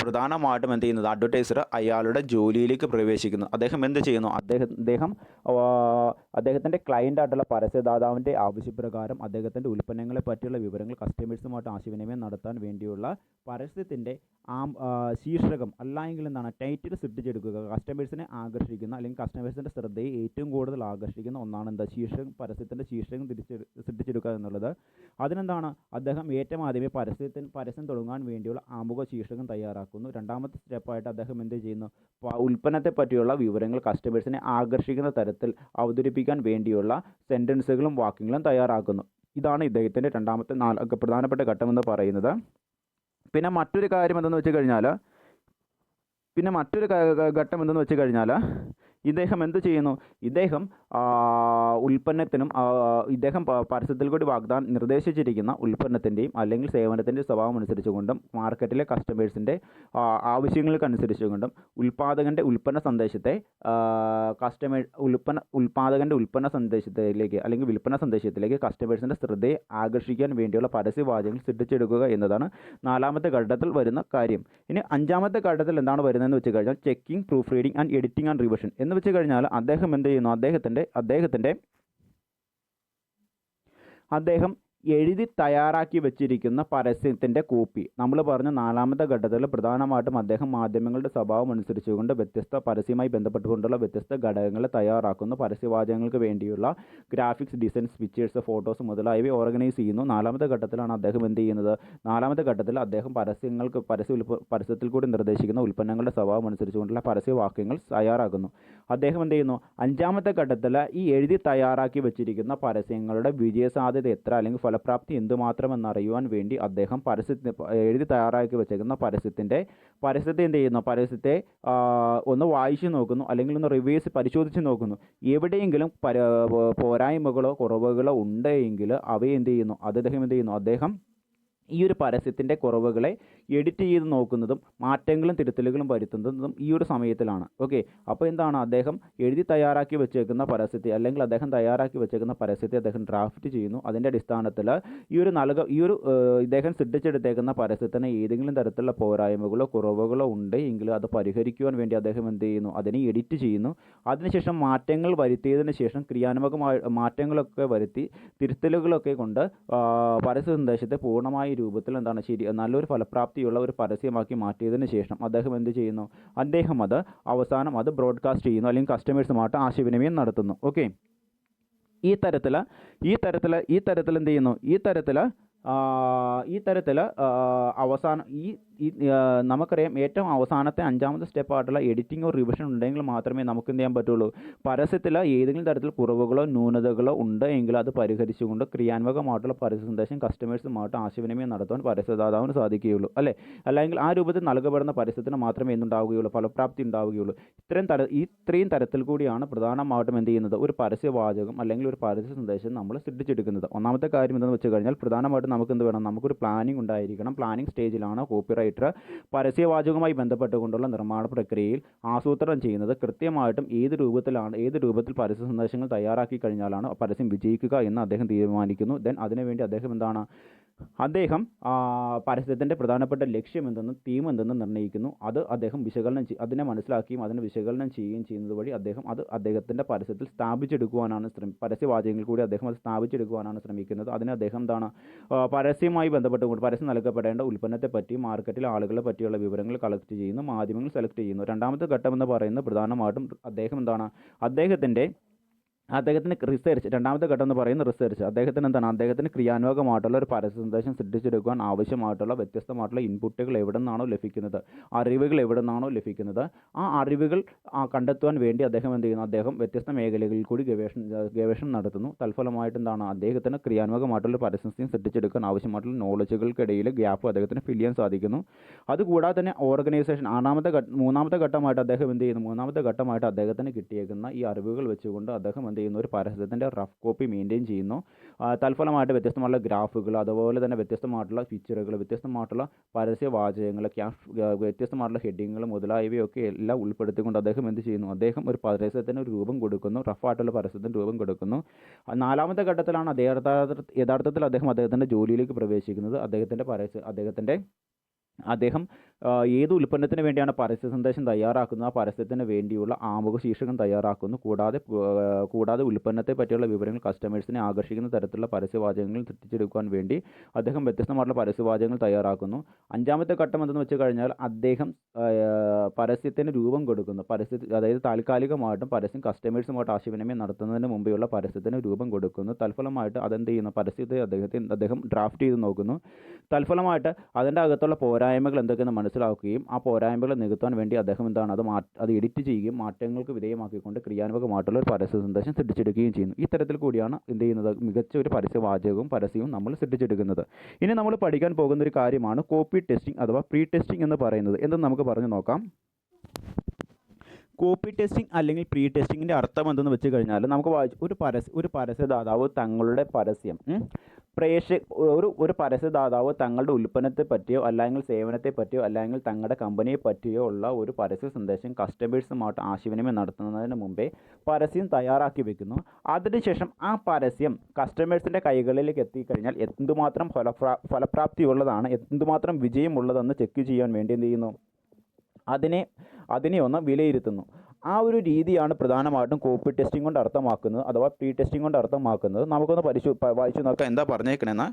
പ്രധാനമായിട്ടും എന്ത് ചെയ്യുന്നത്, advertiser അയാളുടെ ജോലിയിലേക്ക് പ്രവേശിക്കുന്നത്. അദ്ദേഹം എന്ത് ചെയ്യുന്നു, അദ്ദേഹത്തിൻ്റെ ക്ലയൻ്റായിട്ടുള്ള പരസ്യദാതാവിൻ്റെ ആവശ്യപ്രകാരം അദ്ദേഹത്തിൻ്റെ ഉൽപ്പന്നങ്ങളെ പറ്റിയുള്ള വിവരങ്ങൾ കസ്റ്റമേഴ്സുമായിട്ട് ആശയവിനിമയം നടത്താൻ വേണ്ടിയുള്ള പരസ്യത്തിൻ്റെ ശീർഷകം അല്ലെങ്കിൽ എന്താണ് ടൈറ്റിൽ സൃഷ്ടിച്ചെടുക്കുക. കസ്റ്റമേഴ്സിനെ ആകർഷിക്കുന്ന അല്ലെങ്കിൽ കസ്റ്റമേഴ്സിൻ്റെ ശ്രദ്ധയെ ഏറ്റവും കൂടുതൽ ആകർഷിക്കുന്ന ഒന്നാണ് എന്താ, ശീർഷകം, പരസ്യത്തിൻ്റെ ശീർഷകം സൃഷ്ടിച്ചെടുക്കുക എന്നുള്ളത്. അതിനെന്താണ്, അദ്ദേഹം ഏറ്റവും ആദ്യമേ പരസ്യം തുടങ്ങാൻ വേണ്ടിയുള്ള ആമുഖ ശീർഷകം തയ്യാറാക്കുന്നു. രണ്ടാമത്തെ സ്റ്റെപ്പായിട്ട് അദ്ദേഹം എന്ത് ചെയ്യുന്നു, ഉൽപ്പന്നത്തെ പറ്റിയുള്ള വിവരങ്ങൾ കസ്റ്റമേഴ്സിനെ ആകർഷിക്കുന്ന തരത്തിൽ അവതരിപ്പിക്കാൻ വേണ്ടിയുള്ള സെൻറ്റൻസുകളും വാക്യങ്ങളും തയ്യാറാക്കുന്നു. ഇതാണ് ഇദ്ദേഹത്തിൻ്റെ രണ്ടാമത്തെ പ്രധാനപ്പെട്ട ഘട്ടമെന്ന് പറയുന്നത്. പിന്നെ മറ്റൊരു കാര്യം എന്തെന്ന് വെച്ച് കഴിഞ്ഞാൽ ഇദ്ദേഹം എന്ത് ചെയ്യുന്നു, ഇദ്ദേഹം ഉൽപ്പന്നത്തിനും ഇദ്ദേഹം പരസ്യത്തിൽ കൂടി നിർദ്ദേശിച്ചിരിക്കുന്ന ഉൽപ്പന്നത്തിൻ്റെയും അല്ലെങ്കിൽ സേവനത്തിൻ്റെ സ്വഭാവം അനുസരിച്ചുകൊണ്ടും മാർക്കറ്റിലെ കസ്റ്റമേഴ്സിൻ്റെ ആവശ്യങ്ങൾക്കനുസരിച്ചുകൊണ്ടും ഉൽപ്പാദകൻ്റെ ഉൽപ്പന്ന സന്ദേശത്തെ ഉൽപ്പാദകൻ്റെ ഉൽപ്പന്ന സന്ദേശത്തിലേക്ക് അല്ലെങ്കിൽ വിൽപ്പന സന്ദേശത്തിലേക്ക് കസ്റ്റമേഴ്സിൻ്റെ ശ്രദ്ധയെ ആകർഷിക്കാൻ വേണ്ടിയുള്ള പരസ്യവാചകങ്ങൾ സൃഷ്ടിച്ചെടുക്കുക എന്നതാണ് നാലാമത്തെ ഘട്ടത്തിൽ വരുന്ന കാര്യം. ഇനി അഞ്ചാമത്തെ ഘട്ടത്തിൽ എന്താണ് വരുന്നതെന്ന് വെച്ച് കഴിഞ്ഞാൽ checking, proof reading and editing and revision എന്ന് വെച്ച് കഴിഞ്ഞാൽ അദ്ദേഹം എന്ത് ചെയ്യുന്നു, അദ്ദേഹം എഴുതി തയ്യാറാക്കി വെച്ചിരിക്കുന്ന പരസ്യത്തിൻ്റെ കോപ്പി. നമ്മൾ പറഞ്ഞ നാലാമത്തെ ഘട്ടത്തിൽ പ്രധാനമായിട്ടും അദ്ദേഹം മാധ്യമങ്ങളുടെ സ്വഭാവം അനുസരിച്ചുകൊണ്ട് പരസ്യമായി ബന്ധപ്പെട്ടുകൊണ്ടുള്ള വ്യത്യസ്ത ഘടകങ്ങൾ തയ്യാറാക്കുന്നു. പരസ്യവാചകങ്ങൾക്ക് വേണ്ടിയുള്ള ഗ്രാഫിക്സ്, ഡിസൈൻസ്, പിക്ചേഴ്സ്, ഫോട്ടോസ് മുതലായവ ഓർഗനൈസ് ചെയ്യുന്നു. നാലാമത്തെ ഘട്ടത്തിലാണ് അദ്ദേഹം എന്ത് ചെയ്യുന്നത്, നാലാമത്തെ ഘട്ടത്തിൽ അദ്ദേഹം പരസ്യത്തിൽ കൂടി നിർദ്ദേശിക്കുന്ന ഉൽപ്പന്നങ്ങളുടെ സ്വഭാവം അനുസരിച്ചുകൊണ്ടുള്ള പരസ്യവാക്യങ്ങൾ തയ്യാറാക്കുന്നു. അദ്ദേഹം എന്ത് ചെയ്യുന്നു, അഞ്ചാമത്തെ ഘട്ടത്തിൽ ഈ എഴുതി തയ്യാറാക്കി വെച്ചിരിക്കുന്ന പരസ്യങ്ങളുടെ വിജയസാധ്യത എത്ര അല്ലെങ്കിൽ ഫലപ്രാപ്തി എന്തുമാത്രമെന്നറിയുവാൻ വേണ്ടി അദ്ദേഹം എഴുതി തയ്യാറാക്കി വെച്ചേക്കുന്ന പരസ്യത്തെ എന്ത് ചെയ്യുന്നു, പരസ്യത്തെ ഒന്ന് വായിച്ചു നോക്കുന്നു അല്ലെങ്കിൽ ഒന്ന് പരിശോധിച്ച് നോക്കുന്നു. എവിടെയെങ്കിലും പോരായ്മകളോ കുറവുകളോ ഉണ്ടെങ്കിൽ അവയെ എന്ത് ചെയ്യുന്നു, അദ്ദേഹം ഈ ഒരു പരസ്യത്തിൻ്റെ കുറവുകളെ എഡിറ്റ് ചെയ്ത് നോക്കുന്നതും മാറ്റങ്ങളും തിരുത്തലുകളും വരുത്തുന്നതും ഈ ഒരു സമയത്തിലാണ്. ഓക്കെ, അപ്പോൾ എന്താണ്, അദ്ദേഹം എഴുതി തയ്യാറാക്കി വെച്ചേക്കുന്ന പരസ്യത്തെ അല്ലെങ്കിൽ അദ്ദേഹം തയ്യാറാക്കി വെച്ചേക്കുന്ന പരസ്യത്തെ അദ്ദേഹം ഡ്രാഫ്റ്റ് ചെയ്യുന്നു. അതിൻ്റെ അടിസ്ഥാനത്തിൽ ഇദ്ദേഹം സൃഷ്ടിച്ചെടുത്തേക്കുന്ന പരസ്യത്തിന് ഏതെങ്കിലും തരത്തിലുള്ള പോരായ്മകളോ കുറവുകളോ ഉണ്ടെങ്കിൽ അത് പരിഹരിക്കുവാൻ വേണ്ടി അദ്ദേഹം എന്ത് ചെയ്യുന്നു, അതിനെ എഡിറ്റ് ചെയ്യുന്നു. അതിനുശേഷം മാറ്റങ്ങൾ വരുത്തിയതിന് ശേഷം ക്രിയാത്മകമായ മാറ്റങ്ങളൊക്കെ വരുത്തി തിരുത്തലുകളൊക്കെ കൊണ്ട് പരസ്യ സന്ദേശത്തെ പൂർണ്ണമായ രൂപത്തിൽ എന്താണ് നല്ലൊരു ഫലപ്രാപ്തിയുള്ള ഒരു പരസ്യമാക്കി മാറ്റിയതിന് ശേഷം അദ്ദേഹം എന്ത് ചെയ്യുന്നു, അദ്ദേഹം അവസാനം ബ്രോഡ്കാസ്റ്റ് ചെയ്യുന്നു അല്ലെങ്കിൽ കസ്റ്റമേഴ്സുമായിട്ട് ആശയവിനിമയം നടത്തുന്നു. ഓക്കെ, ഈ തരത്തിൽ എന്ത് ചെയ്യുന്നു, അവസാനം നമുക്കറിയാം ഏറ്റവും അവസാനത്തെ അഞ്ചാമത്തെ സ്റ്റെപ്പായിട്ടുള്ള എഡിറ്റിങ്ങോ റിവിഷൻ ഉണ്ടെങ്കിൽ മാത്രമേ നമുക്ക് എന്ത് ചെയ്യാൻ പറ്റുള്ളൂ, പരസ്യത്തിൽ ഏതെങ്കിലും തരത്തിൽ കുറവുകളോ ന്യൂനതകളോ ഉണ്ടെങ്കിൽ അത് പരിഹരിച്ചുകൊണ്ട് ക്രിയാത്മകമായിട്ടുള്ള പരസ്യ സന്ദേശം കസ്റ്റമേഴ്സുമായിട്ട് ആശയവിനിമയം നടത്താൻ പരസ്യദാതാവിന് സാധിക്കുകയുള്ളൂ അല്ലേ. അല്ലെങ്കിൽ ആ രൂപത്തിൽ നൽകപ്പെടുന്ന പരസ്യത്തിന് മാത്രമേ എന്തുണ്ടാവുകയുള്ളൂ, ഫലപ്രാപ്തി ഉണ്ടാവുകയുള്ളൂ. ഇത്രയും തരത്തിൽ കൂടിയാണ് പ്രധാനമായിട്ടും എന്ത് ചെയ്യുന്നത്, ഒരു പരസ്യവാചകം അല്ലെങ്കിൽ ഒരു പരസ്യ സന്ദേശം നമ്മൾ സൃഷ്ടിച്ചെടുക്കുന്നത്. ഒന്നാമത്തെ കാര്യം എന്തെന്ന് വെച്ച് കഴിഞ്ഞാൽ പ്രധാനമായിട്ടും നമുക്ക് എന്ത് വേണം, നമുക്കൊരു പ്ലാനിംഗ് ഉണ്ടായിരിക്കണം. പ്ലാനിംഗ് സ്റ്റേജിലാണ് കോപ്പിറൈറ്റർ പരസ്യവാചകവുമായി ബന്ധപ്പെട്ടുകൊണ്ടുള്ള നിർമ്മാണ പ്രക്രിയയിൽ ആസൂത്രണം ചെയ്യുന്നത്. കൃത്യമായിട്ടും ഏത് രൂപത്തിൽ പരസ്യ സന്ദേശങ്ങൾ തയ്യാറാക്കി കഴിഞ്ഞാലാണ് പരസ്യം വിജയിക്കുക എന്ന് അദ്ദേഹം തീരുമാനിക്കുന്നു. അതിനുവേണ്ടി അദ്ദേഹം പരസ്യത്തിൻ്റെ പ്രധാനപ്പെട്ട ലക്ഷ്യം എന്തെന്നും തീം എന്തെന്നും നിർണ്ണയിക്കുന്നു. അദ്ദേഹം അതിനെ മനസ്സിലാക്കുകയും അതിനെ വിശകലനം ചെയ്യുകയും ചെയ്യുന്നത് വഴി അദ്ദേഹത്തിൻ്റെ പരസ്യത്തിൽ പരസ്യവാചകങ്ങൾ കൂടി അദ്ദേഹം അത് സ്ഥാപിച്ചെടുക്കുവാനാണ് ശ്രമിക്കുന്നത്. അതിന് അദ്ദേഹം പരസ്യവുമായി ബന്ധപ്പെട്ടുകൊണ്ട് പരസ്യം നൽകപ്പെടേണ്ട ഉൽപ്പന്നത്തെ പറ്റി മാർക്കറ്റിലെ ആളുകളെ പറ്റിയുള്ള വിവരങ്ങൾ കളക്ട് ചെയ്യുന്നു, മാധ്യമങ്ങൾ സെലക്ട് ചെയ്യുന്നു. രണ്ടാമത്തെ ഘട്ടം എന്ന് പറയുന്നത് പ്രധാനമായിട്ടും അദ്ദേഹത്തിന് റിസർച്ച്, രണ്ടാമത്തെ ഘട്ടം എന്ന് പറയുന്ന റിസർച്ച്. അദ്ദേഹത്തിന് ക്രിയാത്മകമായിട്ടുള്ള ഒരു പരസ്യ സന്ദേശം സൃഷ്ടിച്ചെടുക്കുവാൻ ആവശ്യമായിട്ടുള്ള വ്യത്യസ്തമായിട്ടുള്ള ഇൻപുട്ടുകൾ എവിടെ നിന്നാണോ ലഭിക്കുന്നത്, അറിവുകൾ എവിടെ നിന്നാണോ ലഭിക്കുന്നത്, ആ അറിവുകൾ കണ്ടെത്തുവാൻ വേണ്ടി അദ്ദേഹം എന്ത് ചെയ്യുന്നു, അദ്ദേഹം വ്യത്യസ്ത മേഖലകളിൽ കൂടി ഗവേഷണം നടത്തുന്നു. തൽഫലമായിട്ട് അദ്ദേഹത്തിന് ക്രിയാത്മകമായിട്ടുള്ള പരസ്യം സൃഷ്ടിച്ചെടുക്കാൻ ആവശ്യമായിട്ടുള്ള നോളജുകൾക്കിടയിൽ ഗ്യാപ്പ് അദ്ദേഹത്തിന് ഫില്ല് ചെയ്യാൻ സാധിക്കുന്നു. അതുകൂടാതെ തന്നെ ഓർഗനൈസേഷൻ മൂന്നാമത്തെ ഘട്ടമായിട്ട് അദ്ദേഹം എന്ത് ചെയ്യുന്നു, മൂന്നാമത്തെ ഘട്ടമായിട്ട് അദ്ദേഹത്തിന് കിട്ടിയേക്കുന്ന ഈ അറിവുകൾ വെച്ചുകൊണ്ട് അദ്ദേഹം എന്ത് ചെയ്യുന്നു, ഒരു പരസ്യത്തിൻ്റെ റഫ് കോപ്പി മെയിൻറ്റെയിൻ ചെയ്യുന്നു. തൽഫലമായിട്ട് വ്യത്യസ്തമായിട്ടുള്ള ഗ്രാഫുകൾ, അതുപോലെ തന്നെ വ്യത്യസ്തമായിട്ടുള്ള ഫീച്ചറുകൾ, വ്യത്യസ്തമായിട്ടുള്ള പരസ്യവാചകങ്ങൾ, വ്യത്യസ്തമായിട്ടുള്ള ഹെഡിങ്ങുകൾ മുതലായവയൊക്കെ എല്ലാം ഉൾപ്പെടുത്തിക്കൊണ്ട് അദ്ദേഹം എന്ത് ചെയ്യുന്നു, അദ്ദേഹം ഒരു പരസ്യത്തിന് ഒരു രൂപം കൊടുക്കുന്നു, റഫായിട്ടുള്ള പരസ്യത്തിന് രൂപം കൊടുക്കുന്നു. നാലാമത്തെ ഘട്ടത്തിലാണ് യഥാർത്ഥത്തിൽ അദ്ദേഹത്തിൻ്റെ ജോലിയിലേക്ക് പ്രവേശിക്കുന്നത്. അദ്ദേഹം ഏത് ഉൽപ്പന്നത്തിന് വേണ്ടിയാണ് പരസ്യ സന്ദേശം തയ്യാറാക്കുന്നത്, ആ പരസ്യത്തിന് വേണ്ടിയുള്ള ആമുഖ ശീർഷകം തയ്യാറാക്കുന്നു. കൂടാതെ ഉൽപ്പന്നത്തെ പറ്റിയുള്ള വിവരങ്ങൾ കസ്റ്റമേഴ്സിനെ ആകർഷിക്കുന്ന തരത്തിലുള്ള പരസ്യവാചകങ്ങൾ സൃഷ്ടിച്ചെടുക്കാൻ വേണ്ടി അദ്ദേഹം വ്യത്യസ്തമായിട്ടുള്ള പരസ്യവാചകങ്ങൾ തയ്യാറാക്കുന്നു. അഞ്ചാമത്തെ ഘട്ടം എന്തെന്ന് വെച്ച് കഴിഞ്ഞാൽ അദ്ദേഹം പരസ്യത്തിന് രൂപം കൊടുക്കുന്നു. അതായത് താൽക്കാലികമായിട്ടും പരസ്യം കസ്റ്റമേഴ്സുമായിട്ട് ആശയവിനിമയം നടത്തുന്നതിന് മുമ്പെയുള്ള പരസ്യത്തിന് രൂപം കൊടുക്കുന്നു. തൽഫലമായിട്ട് അതെന്ത് ചെയ്യുന്നു, പരസ്യത്തെ അദ്ദേഹം ഡ്രാഫ്റ്റ് ചെയ്ത് നോക്കുന്നു. തൽഫലമായിട്ട് അതിൻ്റെ അകത്തുള്ള പോരായ്മകൾ എന്തൊക്കെയെന്ന് മനസ്സിലാക്കുകയും ആ പോരായ്മകൾ നികത്താൻ വേണ്ടി അദ്ദേഹം എന്താണ് അത് എഡിറ്റ് ചെയ്യുകയും മാറ്റങ്ങൾക്ക് വിധേയമാക്കിക്കൊണ്ട് ക്രിയാത്മകമായിട്ടുള്ള ഒരു പരസ്യ സന്ദേശം സൃഷ്ടിച്ചെടുക്കുകയും ചെയ്യുന്നു. ഈ തരത്തിൽ കൂടിയാണ് എന്ത് ചെയ്യുന്നത്, മികച്ച ഒരു പരസ്യവും നമ്മൾ സൃഷ്ടിച്ചെടുക്കുന്നത്. ഇനി നമ്മൾ പഠിക്കാൻ പോകുന്ന ഒരു കാര്യമാണ് കോപ്പി ടെസ്റ്റിംഗ് അഥവാ പ്രീ ടെസ്റ്റിംഗ് എന്ന് പറയുന്നത്. എന്തെന്ന് നമുക്ക് പറഞ്ഞു നോക്കാം. കോപ്പി ടെസ്റ്റിംഗ് അല്ലെങ്കിൽ പ്രീ ടെസ്റ്റിങ്ങിൻ്റെ അർത്ഥം എന്തെന്ന് വെച്ച് കഴിഞ്ഞാൽ, നമുക്ക് ഒരു പരസ്യദാതാവ് തങ്ങളുടെ പരസ്യം ഒരു പരസ്യദാതാവ് തങ്ങളുടെ ഉൽപ്പന്നത്തെ പറ്റിയോ അല്ലെങ്കിൽ സേവനത്തെ പറ്റിയോ അല്ലെങ്കിൽ തങ്ങളുടെ കമ്പനിയെ പറ്റിയോ ഉള്ള ഒരു പരസ്യ സന്ദേശം കസ്റ്റമേഴ്സുമായിട്ട് ആശയവിനിമയം നടത്തുന്നതിന് മുമ്പേ പരസ്യം തയ്യാറാക്കി വെക്കുന്നു. അതിനുശേഷം ആ പരസ്യം കസ്റ്റമേഴ്സിൻ്റെ കൈകളിലേക്ക് എത്തിക്കഴിഞ്ഞാൽ എന്തുമാത്രം ഫലപ്രാപ്തിയുള്ളതാണ്, എന്തുമാത്രം വിജയമുള്ളതെന്ന് ചെക്ക് ചെയ്യാൻ വേണ്ടി എന്ത് ചെയ്യുന്നു, അതിനെ ഒന്ന് വിലയിരുത്തുന്നു. ആ ഒരു രീതിയാണ് പ്രധാനമായിട്ടും കോപ്പി ടെസ്റ്റിംഗ് കൊണ്ട് അർത്ഥമാക്കുന്നത് അഥവാ പ്രീ ടെസ്റ്റിംഗ് കൊണ്ട് അർത്ഥമാക്കുന്നത്. നമുക്കൊന്ന് വായിച്ചു നോക്കാം എന്താ പറഞ്ഞേക്കണെന്ന്.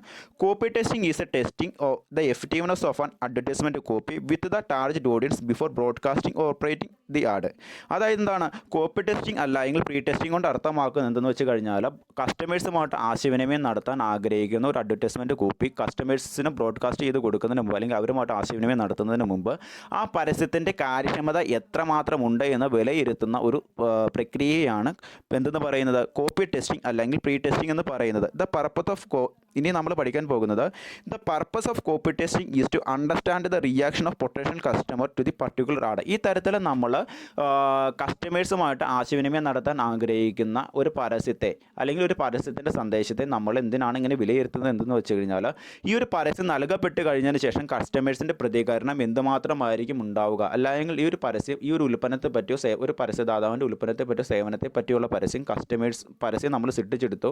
Copy testing is a testing of the effectiveness of an advertisement copy with the target audience before broadcasting operating the ad. അതായത് എന്താണ് കോപ്പി ടെസ്റ്റിംഗ് അല്ലെങ്കിൽ പ്രീ ടെസ്റ്റിംഗ് കൊണ്ട് അർത്ഥമാക്കുന്നത് എന്തെന്ന് വെച്ച് കഴിഞ്ഞാൽ, കസ്റ്റമേഴ്സുമായിട്ട് ആശയവിനിമയം നടത്താൻ ആഗ്രഹിക്കുന്ന ഒരു അഡ്വർടൈസ്മെൻറ്റ് കോപ്പി കസ്റ്റമേഴ്സിന് ബ്രോഡ്കാസ്റ്റ് ചെയ്ത് കൊടുക്കുന്നതിന് മുമ്പ് അല്ലെങ്കിൽ അവരുമായിട്ട് ആശയവിനിമയം നടത്തുന്നതിന് മുമ്പ് ആ പരസ്യത്തിൻ്റെ കാര്യക്ഷമത എത്രമാത്രം ഉണ്ട് എന്ന് വിലയിരുത്തുന്ന ഒരു പ്രക്രിയയാണ് എന്തെന്ന് പറയുന്നത്, കോപ്പി ടെസ്റ്റിംഗ് അല്ലെങ്കിൽ പ്രീ ടെസ്റ്റിംഗ് എന്ന് പറയുന്നത്. ഇനി നമ്മൾ പഠിക്കാൻ പോകുന്നത് the purpose of copy testing is to understand the reaction of potential customer to the particular ad. ഈ തരത്തിൽ നമ്മൾ കസ്റ്റമേഴ്സുമായിട്ട് ആശയവിനിമയം നടത്താൻ ആഗ്രഹിക്കുന്ന ഒരു പരസ്യത്തെ അല്ലെങ്കിൽ ഒരു പരസ്യത്തിൻ്റെ സന്ദേശത്തെ നമ്മൾ എന്തിനാണ് ഇങ്ങനെ വിലയിരുത്തുന്നത് എന്തെന്ന് വെച്ച് കഴിഞ്ഞാൽ, ഈ ഒരു പരസ്യം നൽകപ്പെട്ട് കഴിഞ്ഞതിന് ശേഷം കസ്റ്റമേഴ്സിൻ്റെ പ്രതികരണം എന്തുമാത്രമായിരിക്കും ഉണ്ടാവുക, അല്ലെങ്കിൽ ഈ ഒരു ഉൽപ്പന്നത്തെ പറ്റിയോ ഒരു പരസ്യദാതാവിൻ്റെ ഉൽപ്പന്നത്തെ പറ്റിയോ സേവനത്തെ പറ്റിയുള്ള പരസ്യം നമ്മൾ സൃഷ്ടിച്ചെടുത്തു.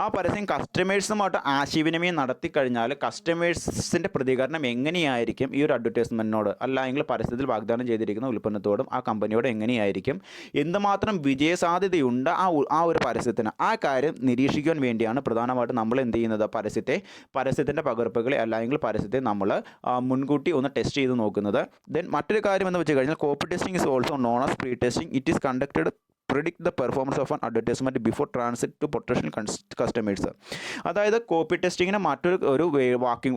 ആ പരസ്യം കസ്റ്റമേഴ്സുമായിട്ട് ആശയവിനിമയം നടത്തിക്കഴിഞ്ഞാൽ കസ്റ്റമേഴ്സിൻ്റെ പ്രതികരണം എങ്ങനെയായിരിക്കും ഈ ഒരു അഡ്വർടൈസ്മെൻറ്റിനോട് അല്ലെങ്കിൽ പരസ്യത്തിൽ വാഗ്ദാനം ചെയ്തിരിക്കുന്ന ഉൽപ്പന്നത്തോടും ആ കമ്പനിയോട് എങ്ങനെയായിരിക്കും, എന്തുമാത്രം വിജയസാധ്യതയുണ്ട് ആ ഒരു പരസ്യത്തിന്, ആ കാര്യം നിരീക്ഷിക്കാൻ വേണ്ടിയാണ് പ്രധാനമായിട്ടും നമ്മൾ എന്ത് ചെയ്യുന്നത്, പരസ്യത്തിൻ്റെ പകർപ്പുകളെ അല്ലെങ്കിൽ പരസ്യത്തെ നമ്മൾ മുൻകൂട്ടി ഒന്ന് ടെസ്റ്റ് ചെയ്ത് നോക്കുന്നത്. ദെൻ മറ്റൊരു കാര്യം എന്ന് വെച്ച് കഴിഞ്ഞാൽ copy testing is also known as pre testing. It is conducted predict the performance of an advertisement before transit to potential customers. അതായത് കോപ്പി ടെസ്റ്റിങ്ങിന്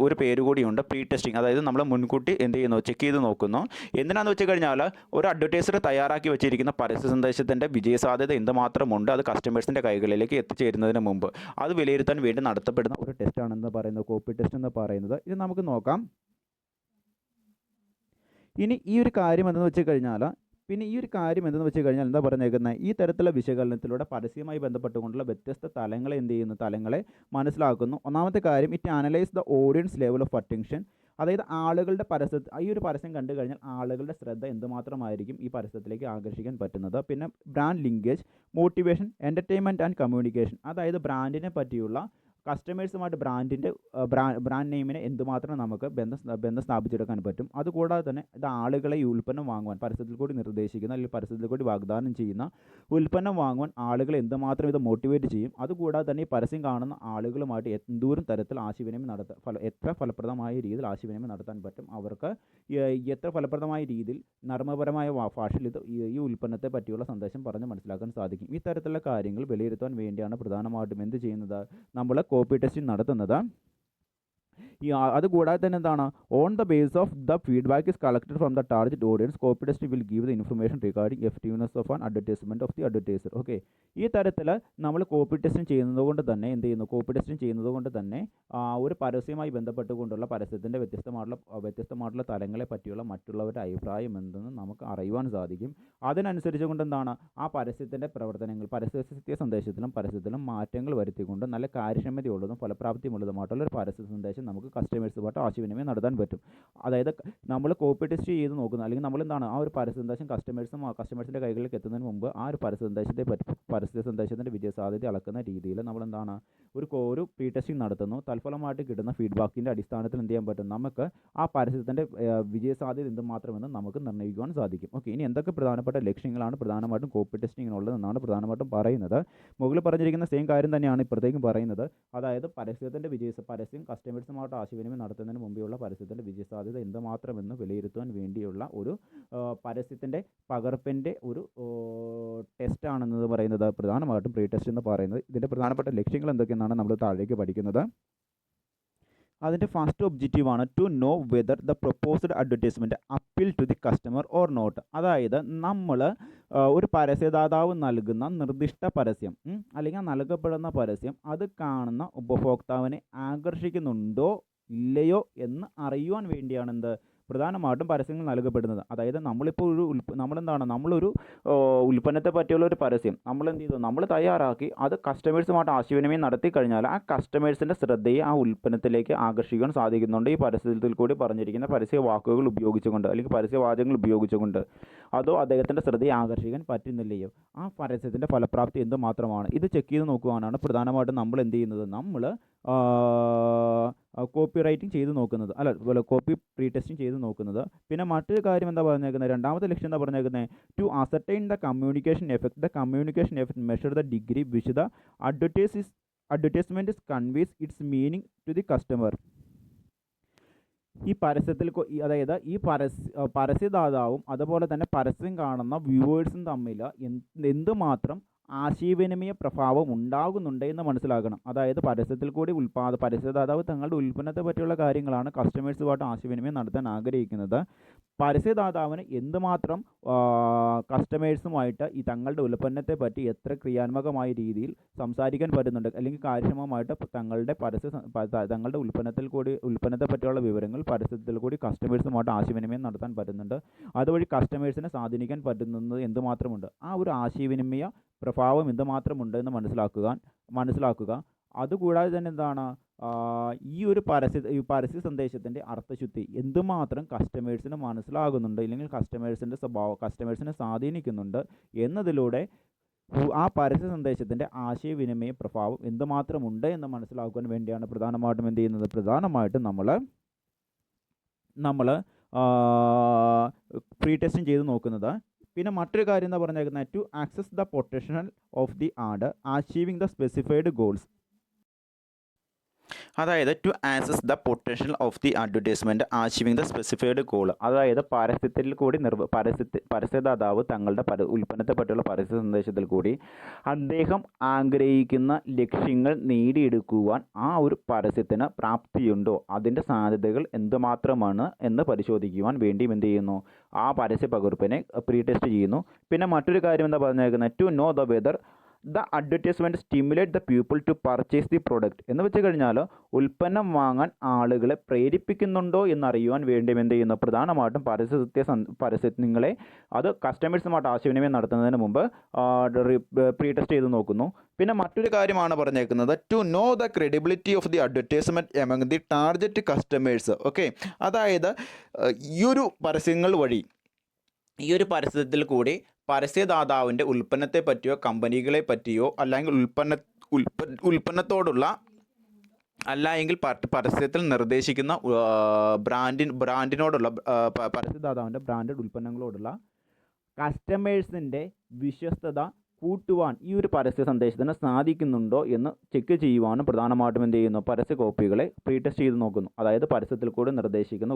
ഒരു പേര് കൂടിയുണ്ട്, പ്രീ ടെസ്റ്റിംഗ്. അതായത് നമ്മൾ മുൻകൂട്ടി എന്ത് ചെയ്യുന്നു, ചെക്ക് ചെയ്ത് നോക്കുന്നു. എന്തിനാണെന്ന് വെച്ച് കഴിഞ്ഞാൽ, ഒരു അഡ്വർടൈസർ തയ്യാറാക്കി വെച്ചിരിക്കുന്ന പരസ്യ സന്ദേശത്തിൻ്റെ വിജയസാധ്യത എന്തുമാത്രമുണ്ട് അത് കസ്റ്റമേഴ്സിൻ്റെ കൈകളിലേക്ക് എത്തിച്ചേരുന്നതിന് മുമ്പ് അത് വിലയിരുത്താൻ വേണ്ടി നടത്തപ്പെടുന്ന ഒരു ടെസ്റ്റാണെന്ന് പറയുന്നത് കോപ്പി ടെസ്റ്റ് എന്ന് പറയുന്നത്. ഇത് നമുക്ക് നോക്കാം. ഇനി ഈ ഒരു കാര്യം എന്തെന്ന് വെച്ച് കഴിഞ്ഞാൽ എന്താ പറഞ്ഞേക്കുന്നത്, ഈ തരത്തിലുള്ള വിശകലനത്തിലൂടെ പരസ്യമായി ബന്ധപ്പെട്ടുകൊണ്ടുള്ള വ്യത്യസ്ത തലങ്ങളെ മനസ്സിലാക്കുന്നു. ഒന്നാമത്തെ കാര്യം, it analyse the audience level of attention. അതായത് ഈ ഒരു പരസ്യം കണ്ടു കഴിഞ്ഞാൽ ആളുകളുടെ ശ്രദ്ധ എന്തുമാത്രമായിരിക്കും ഈ പരസ്യത്തിലേക്ക് ആകർഷിക്കാൻ പറ്റുന്നത്. പിന്നെ brand linkage, motivation, entertainment and communication. അതായത് ബ്രാൻഡിനെ പറ്റിയുള്ള കസ്റ്റമേഴ്സുമായിട്ട് ബ്രാൻഡ് നെയിമിനെ എന്തുമാത്രം നമുക്ക് ബന്ധം സ്ഥാപിച്ചെടുക്കാൻ പറ്റും. അതുകൂടാതെ തന്നെ ഇത് ആളുകളെ ഈ ഉൽപ്പന്നം വാങ്ങുവാൻ പരസ്യത്തിൽ കൂടി നിർദ്ദേശിക്കുന്ന അല്ലെങ്കിൽ പരസ്യത്തിൽ കൂടി വാഗ്ദാനം ചെയ്യുന്ന ഉൽപ്പന്നം വാങ്ങുവാൻ ആളുകളെ എന്തുമാത്രം ഇത് മോട്ടിവേറ്റ് ചെയ്യും. അതുകൂടാതെ തന്നെ ഈ പരസ്യം കാണുന്ന ആളുകളുമായിട്ട് എന്തോരം തരത്തിൽ ആശയവിനിമയം എത്ര ഫലപ്രദമായ രീതിയിൽ ആശയവിനിമയം നടത്താൻ പറ്റും, അവർക്ക് എത്ര ഫലപ്രദമായ രീതിയിൽ നർമ്മപരമായ ഭാഷയിൽ ഈ ഉൽപ്പന്നത്തെ പറ്റിയുള്ള സന്ദേശം പറഞ്ഞ് മനസ്സിലാക്കാൻ സാധിക്കും. ഈ തരത്തിലുള്ള കാര്യങ്ങൾ വിലയിരുത്താൻ വേണ്ടിയാണ് പ്രധാനമായിട്ടും എന്ത് ചെയ്യുന്നത്, നമ്മൾ കോപ്പി ടെസ്റ്റിംഗ് നടത്തുന്നത്. അതുകൂടാതെ തന്നെ എന്താണ്, on the base of the feedback is collected from the target audience copy test will give the information regarding effectiveness of an advertisement of the advertiser. Okay, ഈ തരത്തിൽ നമ്മൾ കോപ്പി ടെസ്റ്റിംഗ് ചെയ്യുന്നത് കൊണ്ട് തന്നെ എന്ത് ചെയ്യുന്നു, കോപ്പി ടെസ്റ്റിംഗ് ചെയ്യുന്നത് കൊണ്ട് തന്നെ ഒരു പരസ്യവുമായി ബന്ധപ്പെട്ടുകൊണ്ടുള്ള പരസ്യത്തിൻ്റെ വ്യത്യസ്തമായിട്ടുള്ള തലങ്ങളെ പറ്റിയുള്ള മറ്റുള്ളവരുടെ അഭിപ്രായം എന്തെന്ന് നമുക്ക് അറിയുവാൻ സാധിക്കും. അതിനനുസരിച്ച് കൊണ്ട് എന്താണ്, ആ പരസ്യത്തിൻ്റെ പ്രവർത്തനങ്ങൾ പരസ്യ സന്ദേശത്തിലും മാറ്റങ്ങൾ വരുത്തിക്കൊണ്ട് നല്ല കാര്യക്ഷമതയുള്ളതും ഫലപ്രാപ്തിയുള്ളതുമായിട്ടുള്ള ഒരു പരസ്യ സന്ദേശം നമുക്ക് കസ്റ്റമേഴ്സുമായിട്ട് ആശയവിനിമയം നടത്താൻ പറ്റും. അതായത് നമ്മൾ കോപ്പി ടെസ്റ്റ് ചെയ്ത് നോക്കുന്നത്, അല്ലെങ്കിൽ നമ്മൾ എന്താണ് ആ ഒരു പരസ്യ സന്ദേശം കസ്റ്റമേഴ്സിൻ്റെ കൈകളിലേക്ക് എത്തുന്നതിന് മുമ്പ് ആ ഒരു പരസ്യ സന്ദേശത്തിൻ്റെ വിജയസാധ്യത അളക്കുന്ന രീതിയിൽ നമ്മളെന്താണ് ഒരു പ്രീ ടെസ്റ്റിംഗ് നടത്തുന്നു. തൽഫലമായിട്ട് കിട്ടുന്ന ഫീഡ്ബാക്കിൻ്റെ അടിസ്ഥാനത്തിൽ എന്ത് ചെയ്യാൻ പറ്റും, നമുക്ക് ആ പരസ്യത്തിൻ്റെ വിജയസാധ്യത എന്തുമാത്രമെന്ന് നമുക്ക് നിർണ്ണയിക്കുവാൻ സാധിക്കും. ഓക്കെ, ഇനി എന്തൊക്കെ പ്രധാനപ്പെട്ട ലക്ഷ്യങ്ങളാണ് പ്രധാനമായിട്ടും കോപ്പി ടെസ്റ്റിങ്ങിനുള്ളതെന്നാണ് പ്രധാനമായിട്ടും പറയുന്നത്. മുകളിൽ പറഞ്ഞിരിക്കുന്ന സെയിം കാര്യം തന്നെയാണ് ഇപ്പോഴത്തേക്കും പറയുന്നത്. അതായത് പരസ്യം കസ്റ്റമേഴ്സുമായിട്ട് ആശയവിനിമയം നടത്തുന്നതിന് മുമ്പെയുള്ള പരസ്യത്തിൻ്റെ വിജയസാധ്യത എന്തുമാത്രമെന്ന് വിലയിരുത്തുവാൻ വേണ്ടിയുള്ള ഒരു പരസ്യത്തിൻ്റെ പകർപ്പിൻ്റെ ഒരു ടെസ്റ്റാണെന്നത് പറയുന്നത് പ്രധാനമായിട്ടും പ്രീ ടെസ്റ്റ് എന്ന് പറയുന്നത്. ഇതിൻ്റെ പ്രധാനപ്പെട്ട ലക്ഷ്യങ്ങൾ എന്തൊക്കെയെന്നാണ് നമ്മൾ താഴേക്ക് പഠിക്കുന്നത്. അതിൻ്റെ ഫസ്റ്റ് ഒബ്ജക്റ്റീവാണ് to know whether the proposed advertisement appeal to the customer or not. അതായത് നമ്മൾ ഒരു പരസ്യദാതാവ് നൽകുന്ന നിർദ്ദിഷ്ട പരസ്യം അല്ലെങ്കിൽ നൽകപ്പെടുന്ന പരസ്യം അത് കാണുന്ന ഉപഭോക്താവിനെ ആകർഷിക്കുന്നുണ്ടോ ഇല്ലയോ എന്ന് അറിയുവാൻ വേണ്ടിയാണ് എന്ത് പ്രധാനമായിട്ടും പരസ്യങ്ങൾ നൽകപ്പെടുന്നത്. അതായത് നമ്മളിപ്പോൾ നമ്മളൊരു ഉൽപ്പന്നത്തെ പറ്റിയുള്ള ഒരു പരസ്യം നമ്മൾ എന്ത് ചെയ്തു, നമ്മൾ തയ്യാറാക്കി അത് കസ്റ്റമേഴ്സുമായിട്ട് ആശയവിനിമയം നടത്തി കഴിഞ്ഞാൽ ആ കസ്റ്റമേഴ്സിൻ്റെ ശ്രദ്ധയെ ആ ഉൽപ്പന്നത്തിലേക്ക് ആകർഷിക്കാൻ സാധിക്കുന്നുണ്ട് ഈ പരസ്യത്തിൽ കൂടി പറഞ്ഞിരിക്കുന്ന പരസ്യ വാക്കുകൾ ഉപയോഗിച്ചുകൊണ്ട് അല്ലെങ്കിൽ പരസ്യവാചകങ്ങൾ ഉപയോഗിച്ചുകൊണ്ട്. അതോ അദ്ദേഹത്തിൻ്റെ ശ്രദ്ധയെ ആകർഷിക്കാൻ പറ്റുന്നില്ലയോ, ആ പരസ്യത്തിൻ്റെ ഫലപ്രാപ്തി എന്തുമാത്രമാണ്, ഇത് ചെക്ക് ചെയ്ത് നോക്കുവാനാണ് പ്രധാനമായിട്ടും നമ്മൾ എന്ത് ചെയ്യുന്നത്, നമ്മൾ കോപ്പി റൈറ്റിംഗ് ചെയ്ത് നോക്കുന്നത്, കോപ്പി പ്രീ ടെസ്റ്റിംഗ് ചെയ്ത് നോക്കുന്നത്. പിന്നെ മറ്റൊരു കാര്യം എന്താ പറഞ്ഞേക്കുന്നത്, രണ്ടാമത്തെ ലക്ഷ്യം എന്താ പറഞ്ഞേക്കുന്നത്, to ascertain the communication effect measure the degree which the advertisement conveys its meaning to the customer. ഈ പരസ്യത്തിൽ അതായത് ഈ പരസ്യദാതാവും അതുപോലെ തന്നെ പരസ്യം കാണുന്ന വ്യൂവേഴ്സും തമ്മിൽ എന്തുമാത്രം ആശയവിനിമയ പ്രഭാവം ഉണ്ടാകുന്നുണ്ട് എന്ന് മനസ്സിലാക്കണം. അതായത് പരസ്യത്തിൽ കൂടി പരസ്യദാതാവ് തങ്ങളുടെ ഉൽപ്പന്നത്തെ പറ്റിയുള്ള കാര്യങ്ങളാണ് കസ്റ്റമേഴ്സുമായിട്ട് ആശയവിനിമയം നടത്താൻ ആഗ്രഹിക്കുന്നത്. പരസ്യദാതാവിന് എന്തുമാത്രം കസ്റ്റമേഴ്സുമായിട്ട് ഈ തങ്ങളുടെ ഉൽപ്പന്നത്തെ പറ്റി എത്ര ക്രിയാത്മകമായ രീതിയിൽ സംസാരിക്കാൻ പറ്റുന്നുണ്ട്, അല്ലെങ്കിൽ കാര്യക്ഷമമായിട്ട് തങ്ങളുടെ ഉൽപ്പന്നത്തെ പറ്റിയുള്ള വിവരങ്ങൾ പരസ്യത്തിൽ കൂടി കസ്റ്റമേഴ്സുമായിട്ട് ആശയവിനിമയം നടത്താൻ പറ്റുന്നുണ്ട്. അതുവഴി കസ്റ്റമേഴ്സിനെ സ്വാധീനിക്കാൻ പറ്റുന്നത് എന്തുമാത്രമുണ്ട്, ആ ഒരു ആശയവിനിമയ പ്രഭാവം എന്തുമാത്രമുണ്ട് എന്ന് മനസ്സിലാക്കുക. അതുകൂടാതെ തന്നെ എന്താണ്, ഈ ഒരു പരസ്യ സന്ദേശത്തിൻ്റെ അർത്ഥശുദ്ധി എന്തുമാത്രം കസ്റ്റമേഴ്സിന് മനസ്സിലാകുന്നുണ്ട്, ഇല്ലെങ്കിൽ കസ്റ്റമേഴ്സിനെ സ്വാധീനിക്കുന്നുണ്ട് എന്നതിലൂടെ ആ പരസ്യ സന്ദേശത്തിൻ്റെ ആശയവിനിമയ പ്രഭാവം എന്തുമാത്രമുണ്ട് എന്ന് മനസ്സിലാക്കുവാൻ വേണ്ടിയാണ് പ്രധാനമായിട്ടും എന്ത് ചെയ്യുന്നത്, പ്രധാനമായിട്ടും നമ്മൾ പ്രീ ടെസ്റ്റിംഗ് ചെയ്ത് നോക്കുന്നത്. പിന്നെ മറ്റൊരു കാര്യം എന്താ പറഞ്ഞേക്കുന്നത്, to access the potential of the ad achieving the specified goals. അതായത് to access the potential of the advertisement achieving the specified goal. അതായത് പരസ്യത്തിൽ കൂടി പരസ്യദാതാവ് തങ്ങളുടെ ഉൽപ്പന്നത്തെ പറ്റിയുള്ള പരസ്യ സന്ദേശത്തിൽ കൂടി അദ്ദേഹം ആഗ്രഹിക്കുന്ന ലക്ഷ്യങ്ങൾ നേടിയെടുക്കുവാൻ ആ ഒരു പരസ്യത്തിന് പ്രാപ്തിയുണ്ടോ, അതിൻ്റെ സാധ്യതകൾ എന്തുമാത്രമാണ് എന്ന് പരിശോധിക്കുവാൻ വേണ്ടിയും എന്ത് ചെയ്യുന്നു, ആ പരസ്യ പകർപ്പിനെ പ്രീ ടെസ്റ്റ് ചെയ്യുന്നു. പിന്നെ മറ്റൊരു കാര്യം എന്താ പറഞ്ഞേക്കുന്നത്, to know the whether the advertisement stimulate the people to purchase the product. എന്ന് വെച്ച് കഴിഞ്ഞാൽ ഉൽപ്പന്നം വാങ്ങാൻ ആളുകളെ പ്രേരിപ്പിക്കുന്നുണ്ടോ എന്നറിയുവാൻ വേണ്ടി എന്ത് ചെയ്യുന്നു, പ്രധാനമായിട്ടും പരസ്യങ്ങളെ അത് കസ്റ്റമേഴ്സുമായിട്ട് ആശയവിനിമയം നടത്തുന്നതിന് മുമ്പ് പ്രീ ടെസ്റ്റ് ചെയ്ത് നോക്കുന്നു. പിന്നെ മറ്റൊരു കാര്യമാണ് പറഞ്ഞേക്കുന്നത്, to know the credibility of the advertisement among the target customers. Okay, അതായത് ഈ ഒരു പരസ്യത്തിൽ കൂടി പരസ്യദാതാവിൻ്റെ ഉൽപ്പന്നത്തെ പറ്റിയോ കമ്പനികളെ പറ്റിയോ അല്ലെങ്കിൽ ഉൽപ്പന്നത്തോടുള്ള അല്ലെങ്കിൽ പരസ്യത്തിൽ നിർദ്ദേശിക്കുന്ന ബ്രാൻഡിനോടുള്ള പരസ്യദാതാവിൻ്റെ ബ്രാൻഡഡ് ഉൽപ്പന്നങ്ങളോടുള്ള കസ്റ്റമേഴ്സിൻ്റെ വിശ്വസ്തത കൂട്ടുവാൻ ഈ ഒരു പരസ്യ സന്ദേശത്തിന് സാധിക്കുന്നുണ്ടോ എന്ന് ചെക്ക് ചെയ്യുവാനും പ്രധാനമായിട്ടും എന്ത് ചെയ്യുന്നു, പരസ്യ കോപ്പികളെ പ്രീ ടെസ്റ്റ് ചെയ്ത് നോക്കുന്നു. അതായത് പരസ്യത്തിൽ കൂടി നിർദ്ദേശിക്കുന്ന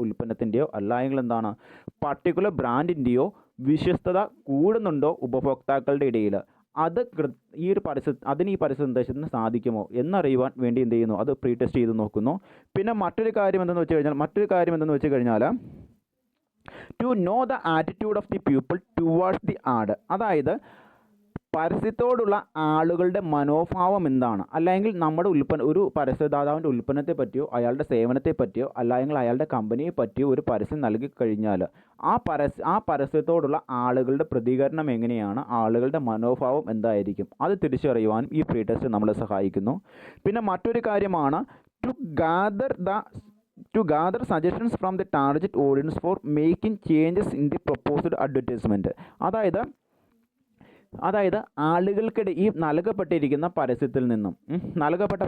ഉൽപ്പന്നത്തിൻ്റെയോ അല്ലെങ്കിൽ എന്താണ് പർട്ടിക്കുലർ ബ്രാൻഡിൻ്റെയോ വിശ്വസ്തത കൂടുന്നുണ്ടോ ഉപഭോക്താക്കളുടെ ഇടയിൽ, അത് ഈ പരസ്യ സന്ദേശത്തിന് സാധിക്കുമോ എന്നറിയുവാൻ വേണ്ടി എന്ത് ചെയ്യുന്നു, അത് പ്രീ ടെസ്റ്റ് ചെയ്ത് നോക്കുന്നു. പിന്നെ മറ്റൊരു കാര്യം എന്തെന്ന് വെച്ച് കഴിഞ്ഞാൽ to know the attitude of the people towards the ad. അതായത് പരസ്യത്തോടുള്ള ആളുകളുടെ മനോഭാവം എന്താണ്, അല്ലെങ്കിൽ നമ്മുടെ ഒരു പരസ്യദാതാവിൻ്റെ ഉൽപ്പന്നത്തെ പറ്റിയോ അയാളുടെ സേവനത്തെ പറ്റിയോ അല്ലെങ്കിൽ അയാളുടെ കമ്പനിയെ പറ്റിയോ ഒരു പരസ്യം നൽകി കഴിഞ്ഞാൽ ആ പരസ്യത്തോടുള്ള ആളുകളുടെ പ്രതികരണം എങ്ങനെയാണ്, ആളുകളുടെ മനോഭാവം എന്തായിരിക്കും, അത് തിരിച്ചറിയുവാനും ഈ പ്രീ ടെസ്റ്റ് നമ്മളെ സഹായിക്കുന്നു. പിന്നെ മറ്റൊരു കാര്യമാണ് to gather suggestions from the target audience for making changes in the proposed advertisement. അതായത് ആളുകൾക്കിടെ ഈ നൽകപ്പെട്ടിരിക്കുന്ന പരസ്യത്തിൽ നിന്നും നൽകപ്പെട്ട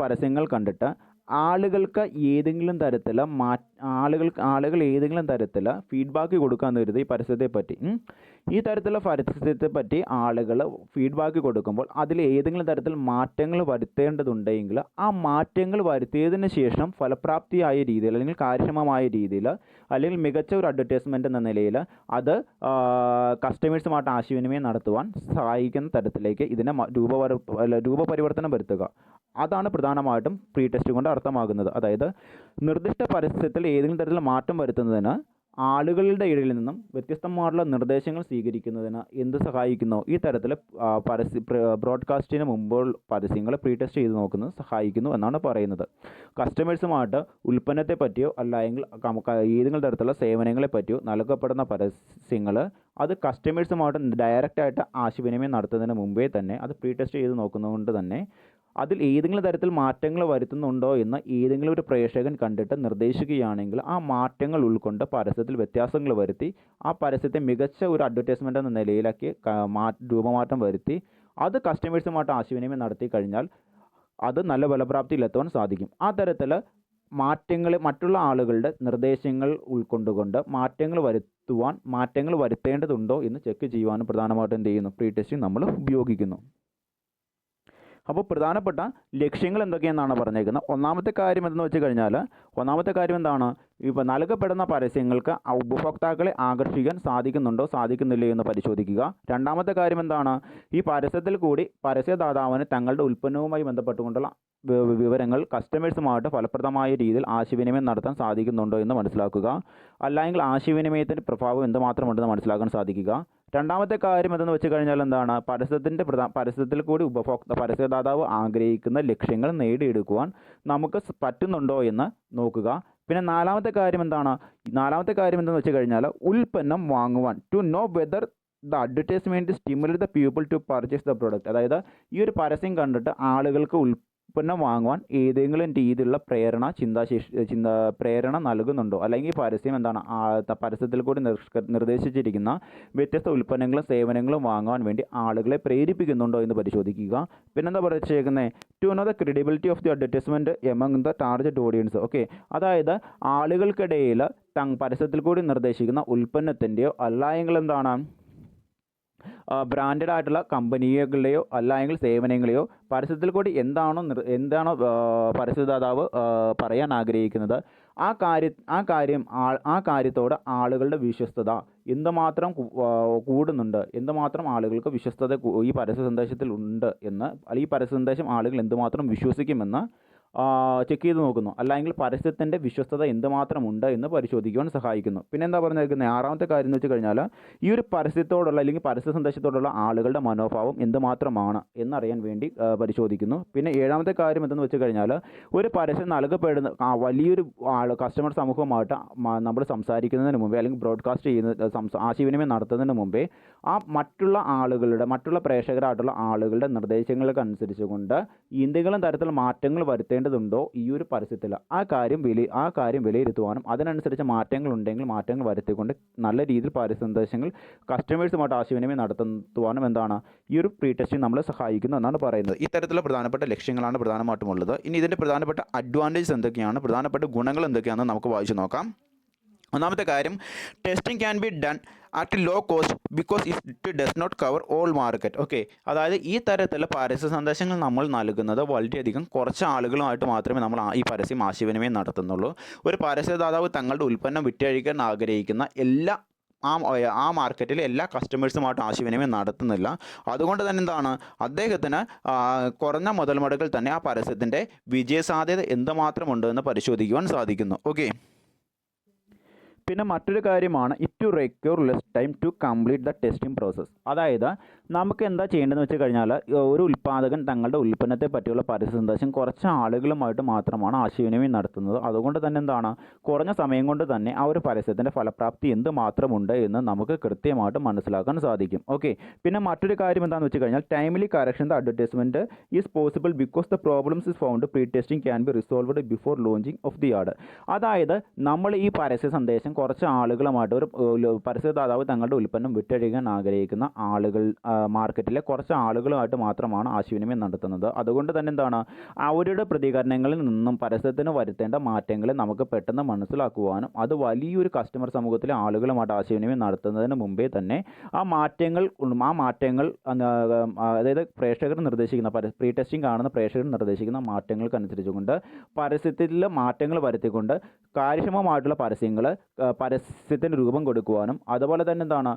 പരസ്യങ്ങൾ കണ്ടിട്ട് ആളുകൾ ഏതെങ്കിലും തരത്തിൽ ഫീഡ്ബാക്ക് കൊടുക്കാമെന്ന് കരുതി ഈ പരസ്യത്തെപ്പറ്റി ഈ തരത്തിലുള്ള പരസ്യത്തെപ്പറ്റി ആളുകൾ ഫീഡ്ബാക്ക് കൊടുക്കുമ്പോൾ അതിൽ ഏതെങ്കിലും തരത്തിൽ മാറ്റങ്ങൾ വരുത്തേണ്ടതുണ്ടെങ്കിൽ ആ മാറ്റങ്ങൾ വരുത്തിയതിന് ശേഷം ഫലപ്രാപ്തിയായ രീതിയിൽ അല്ലെങ്കിൽ കാര്യക്ഷമമായ രീതിയിൽ അല്ലെങ്കിൽ മികച്ച ഒരു അഡ്വർടൈസ്മെൻ്റ് എന്ന നിലയിൽ അത് കസ്റ്റമേഴ്സുമായിട്ട് ആശയവിനിമയം നടത്തുവാൻ സഹായിക്കുന്ന തരത്തിലേക്ക് ഇതിനെ രൂപപരിവർത്തനം വരുത്തുക. അതാണ് പ്രധാനമായിട്ടും പ്രീ ടെസ്റ്റ് കൊണ്ട് അർത്ഥമാകുന്നത്. അതായത് നിർദ്ദിഷ്ട പരസ്യത്തിൽ ഏതെങ്കിലും തരത്തിൽ മാറ്റം വരുത്തുന്നതിന് ആളുകളുടെ ഇടയിൽ നിന്നും വ്യത്യസ്തമായിട്ടുള്ള നിർദ്ദേശങ്ങൾ സ്വീകരിക്കുന്നതിന് എന്ത് സഹായിക്കുന്നു, ഈ തരത്തിൽ ബ്രോഡ്കാസ്റ്റിന് മുമ്പ് പരസ്യങ്ങൾ പ്രീ ടെസ്റ്റ് ചെയ്ത് നോക്കുന്നത് സഹായിക്കുന്നു എന്നാണ് പറയുന്നത്. കസ്റ്റമേഴ്സുമായിട്ട് ഉൽപ്പന്നത്തെ പറ്റിയോ അല്ലെങ്കിൽ ഏതെങ്കിലും തരത്തിലുള്ള സേവനങ്ങളെ പറ്റിയോ നൽകപ്പെടുന്ന പരസ്യങ്ങൾ അത് കസ്റ്റമേഴ്സുമായിട്ട് ഡയറക്റ്റായിട്ട് ആശയവിനിമയം നടത്തുന്നതിന് മുമ്പേ തന്നെ അത് പ്രീ ടെസ്റ്റ് ചെയ്ത് നോക്കുന്നതുകൊണ്ട് തന്നെ അതിൽ ഏതെങ്കിലും തരത്തിൽ മാറ്റങ്ങൾ വരുത്തുന്നുണ്ടോ എന്ന് ഏതെങ്കിലും ഒരു പ്രേക്ഷകൻ കണ്ടിട്ട് നിർദ്ദേശിക്കുകയാണെങ്കിൽ ആ മാറ്റങ്ങൾ ഉൾക്കൊണ്ട് പരസ്യത്തിൽ വ്യത്യാസങ്ങൾ വരുത്തി ആ പരസ്യത്തെ മികച്ച ഒരു അഡ്വർടൈസ്മെൻ്റ് എന്ന നിലയിലാക്കി രൂപമാറ്റം വരുത്തി അത് കസ്റ്റമേഴ്സുമായിട്ട് ആശയവിനിമയം നടത്തി കഴിഞ്ഞാൽ അത് നല്ല ഫലപ്രാപ്തിയിലെത്തുവാൻ സാധിക്കും. ആ തരത്തിൽ മറ്റുള്ള ആളുകളുടെ നിർദ്ദേശങ്ങൾ ഉൾക്കൊണ്ടുകൊണ്ട് മാറ്റങ്ങൾ വരുത്തേണ്ടതുണ്ടോ എന്ന് ചെക്ക് ചെയ്യുവാനും പ്രധാനമായിട്ടും എന്ത് ചെയ്യുന്നു, പ്രീ ടെസ്റ്റിംഗ് നമ്മൾ ഉപയോഗിക്കുന്നു. അപ്പോൾ പ്രധാനപ്പെട്ട ലക്ഷ്യങ്ങൾ എന്തൊക്കെയെന്നാണ് പറഞ്ഞേക്കുന്നത്. ഒന്നാമത്തെ കാര്യം എന്താണ്, ഇപ്പോൾ നൽകപ്പെടുന്ന പരസ്യങ്ങൾക്ക് ഉപഭോക്താക്കളെ ആകർഷിക്കാൻ സാധിക്കുന്നില്ലേ എന്ന് പരിശോധിക്കുക. രണ്ടാമത്തെ കാര്യം എന്താണ്, ഈ പരസ്യത്തിൽ കൂടി പരസ്യദാതാവിന് തങ്ങളുടെ ഉൽപ്പന്നവുമായി ബന്ധപ്പെട്ടുകൊണ്ടുള്ള വിവരങ്ങൾ കസ്റ്റമേഴ്സുമായിട്ട് ഫലപ്രദമായ രീതിയിൽ ആശയവിനിമയം നടത്താൻ സാധിക്കുന്നുണ്ടോ എന്ന് മനസ്സിലാക്കുക. അല്ലെങ്കിൽ ആശയവിനിമയത്തിൻ്റെ പ്രഭാവം എന്തുമാത്രമുണ്ടെന്ന് മനസ്സിലാക്കാൻ സാധിക്കുക. രണ്ടാമത്തെ കാര്യം എന്തെന്ന് വെച്ച് കഴിഞ്ഞാൽ എന്താണ്, പരസ്യത്തിൽ കൂടി പരസ്യദാതാവ് ആഗ്രഹിക്കുന്ന ലക്ഷ്യങ്ങൾ നേടിയെടുക്കുവാൻ നമുക്ക് പറ്റുന്നുണ്ടോ എന്ന് നോക്കുക. പിന്നെ നാലാമത്തെ കാര്യം എന്തെന്ന് വെച്ച് കഴിഞ്ഞാൽ ഉൽപ്പന്നം വാങ്ങുവാൻ, to know whether the advertisement stimulate the people to purchase the product. അതായത് ഈ ഒരു പരസ്യം കണ്ടിട്ട് ആളുകൾക്ക് ഉൽപ്പന്നം വാങ്ങുവാൻ ഏതെങ്കിലും രീതിയിലുള്ള പ്രേരണ നൽകുന്നുണ്ടോ, അല്ലെങ്കിൽ പരസ്യം എന്താണ് പരസ്യത്തിൽ കൂടി നിർദ്ദേശിച്ചിരിക്കുന്ന വ്യത്യസ്ത ഉൽപ്പന്നങ്ങളും സേവനങ്ങളും വാങ്ങുവാൻ വേണ്ടി ആളുകളെ പ്രേരിപ്പിക്കുന്നുണ്ടോ എന്ന് പരിശോധിക്കുക. പിന്നെന്താ പറയുന്നത്, to know the credibility of the advertisement among the target audience. Okay, അതായത് ആളുകൾക്കിടയിൽ പരസ്യത്തിൽ കൂടി നിർദ്ദേശിക്കുന്ന ഉൽപ്പന്നത്തിൻ്റെയോ അല്ലെങ്കിൽ എന്താണ് ബ്രാൻഡഡ് ആയിട്ടുള്ള കമ്പനികളുടെയോ അല്ലെങ്കിൽ സേവനങ്ങളെയോ പരസ്യത്തിൽ കൂടി എന്താണോ പരസ്യദാതാവ് പറയാൻ ആഗ്രഹിക്കുന്നത് ആ കാര്യത്തോട് ആളുകളുടെ വിശ്വസ്തത എന്തുമാത്രം കൂടുന്നുണ്ട്, എന്തുമാത്രം ആളുകൾക്ക് വിശ്വസ്തത ഈ പരസ്യ സന്ദേശത്തിൽ ഉണ്ട് എന്ന്, അല്ലെങ്കിൽ ഈ പരസ്യ സന്ദേശം ആളുകൾ എന്തുമാത്രം വിശ്വസിക്കുമെന്ന് ചെക്ക് ചെയ്ത് നോക്കുന്നു. അല്ലെങ്കിൽ പരസ്യത്തിൻ്റെ വിശ്വസ്തത എന്തുമാത്രം ഉണ്ട് എന്ന് പരിശോധിക്കുവാൻ സഹായിക്കുന്നു. പിന്നെ എന്താ പറഞ്ഞിരിക്കുന്നത്, ആറാമത്തെ കാര്യം എന്ന് വെച്ച് കഴിഞ്ഞാൽ ഈ ഒരു പരസ്യത്തോടുള്ള അല്ലെങ്കിൽ പരസ്യ സന്ദേശത്തോടുള്ള ആളുകളുടെ മനോഭാവം എന്തുമാത്രമാണ് എന്നറിയാൻ വേണ്ടി പരിശോധിക്കുന്നു. പിന്നെ ഏഴാമത്തെ കാര്യം എന്തെന്ന് വെച്ച് കഴിഞ്ഞാൽ ഒരു പരസ്യം നൽകപ്പെടുന്ന വലിയൊരു കസ്റ്റമർ സമൂഹമായിട്ട് നമ്മൾ സംസാരിക്കുന്നതിന് മുമ്പേ അല്ലെങ്കിൽ ബ്രോഡ്കാസ്റ്റ് ആശയവിനിമയം നടത്തുന്നതിന് മുമ്പേ മറ്റുള്ള പ്രേക്ഷകരായിട്ടുള്ള ആളുകളുടെ നിർദ്ദേശങ്ങൾക്ക് അനുസരിച്ചുകൊണ്ട് എന്തെങ്കിലും തരത്തിലുള്ള മാറ്റങ്ങൾ വരുത്തേണ്ടതുണ്ടോ ഈ ഒരു പരസ്യത്തിൽ, ആ കാര്യം വിലയിരുത്തുവാനും അതിനനുസരിച്ച് മാറ്റങ്ങൾ ഉണ്ടെങ്കിൽ മാറ്റങ്ങൾ വരുത്തിക്കൊണ്ട് നല്ല രീതിയിൽ പരസ്യ സന്ദേശങ്ങൾ കസ്റ്റമേഴ്സുമായിട്ട് ആശയവിനിമയം നടത്തുവാനും എന്താണ് ഈ ഒരു പ്രീ ടെസ്റ്റിംഗ് നമ്മളെ സഹായിക്കുന്നു എന്നാണ് പറയുന്നത്. ഇത്തരത്തിലുള്ള പ്രധാനപ്പെട്ട ലക്ഷ്യങ്ങളാണ് പ്രധാനമായിട്ടും ഉള്ളത്. ഇനി ഇതിൻ്റെ പ്രധാനപ്പെട്ട അഡ്വാൻറ്റേജസ് എന്തൊക്കെയാണ്, പ്രധാനപ്പെട്ട ഗുണങ്ങൾ എന്തൊക്കെയാണെന്ന് നമുക്ക് വായിച്ചു നോക്കാം. ഒന്നാമത്തെ കാര്യം, testing can be done at low cost because it does not cover all market. Okay, അതായത് ഈ തരത്തിലുള്ള പരസ്യ സന്ദേശങ്ങൾ നമ്മൾ നൽകുന്നത് വളരെയധികം കുറച്ച് ആളുകളുമായിട്ട് മാത്രമേ നമ്മൾ ഈ പരസ്യം ആശയവിനിമയം നടത്തുന്നുള്ളൂ. ഒരു പരസ്യദാതാവ് തങ്ങളുടെ ഉൽപ്പന്നം വിറ്റഴിക്കാൻ ആഗ്രഹിക്കുന്ന എല്ലാ ആ മാർക്കറ്റിൽ എല്ലാ കസ്റ്റമേഴ്സുമായിട്ട് ആശയവിനിമയം നടത്തുന്നില്ല. അതുകൊണ്ട് തന്നെ എന്താണ്, അദ്ദേഹത്തിന് കുറഞ്ഞ മുതൽ മുടക്കിൽ തന്നെ ആ പരസ്യത്തിൻ്റെ വിജയസാധ്യത എന്തുമാത്രമുണ്ട് എന്ന് പരിശോധിക്കുവാൻ സാധിക്കുന്നു. ഓക്കെ. പിന്നെ മറ്റൊരു കാര്യമാണ് it to require less time to complete the testing process. അതായത് നമുക്ക് എന്താ ചെയ്യേണ്ടതെന്ന് വെച്ച് കഴിഞ്ഞാൽ, ഒരു ഉൽപ്പാദകൻ തങ്ങളുടെ ഉൽപ്പന്നത്തെ പറ്റിയുള്ള പരസ്യ സന്ദേശം കുറച്ച് ആളുകളുമായിട്ട് മാത്രമാണ് ആശയവിനിമയം നടത്തുന്നത്. അതുകൊണ്ട് തന്നെ എന്താണ്, കുറഞ്ഞ സമയം കൊണ്ട് തന്നെ ആ ഒരു പരസ്യത്തിൻ്റെ ഫലപ്രാപ്തി എന്ത് മാത്രമുണ്ട് എന്ന് നമുക്ക് കൃത്യമായിട്ട് മനസ്സിലാക്കാൻ സാധിക്കും. ഓക്കെ. പിന്നെ മറ്റൊരു കാര്യം എന്താണെന്ന് വെച്ച് കഴിഞ്ഞാൽ, timely correction the advertisement is possible because the problems is found pre testing can B resolved before launching of the ad. അതായത് നമ്മൾ ഈ പരസ്യ സന്ദേശം കുറച്ച് ആളുകളുമായിട്ട്, ഒരു പരസ്യദാതാവ് തങ്ങളുടെ ഉൽപ്പന്നം വിറ്റഴിക്കാൻ ആഗ്രഹിക്കുന്ന ആളുകൾ, മാർക്കറ്റിലെ കുറച്ച് ആളുകളുമായിട്ട് മാത്രമാണ് ആശയവിനിമയം നടത്തുന്നത്. അതുകൊണ്ട് തന്നെ എന്താണ്, അവരുടെ പ്രതികരണങ്ങളിൽ നിന്നും പരസ്യത്തിന് വരുത്തേണ്ട മാറ്റങ്ങളെ നമുക്ക് പെട്ടെന്ന് മനസ്സിലാക്കുവാനും അത് വലിയൊരു കസ്റ്റമർ സമൂഹത്തിലെ ആളുകളുമായിട്ട് ആശയവിനിമയം നടത്തുന്നതിന് മുമ്പേ തന്നെ ആ മാറ്റങ്ങൾ അതായത് പ്രേക്ഷകർ നിർദ്ദേശിക്കുന്ന പ്രീ ടെസ്റ്റിംഗ് കാണുന്ന പ്രേക്ഷകർ നിർദ്ദേശിക്കുന്ന മാറ്റങ്ങൾക്കനുസരിച്ചുകൊണ്ട് പരസ്യത്തിൽ മാറ്റങ്ങൾ വരുത്തിക്കൊണ്ട് കാര്യക്ഷമമായിട്ടുള്ള പരസ്യത്തിന് രൂപം കൊടുക്കുവാനും അതുപോലെ തന്നെ എന്താണ്,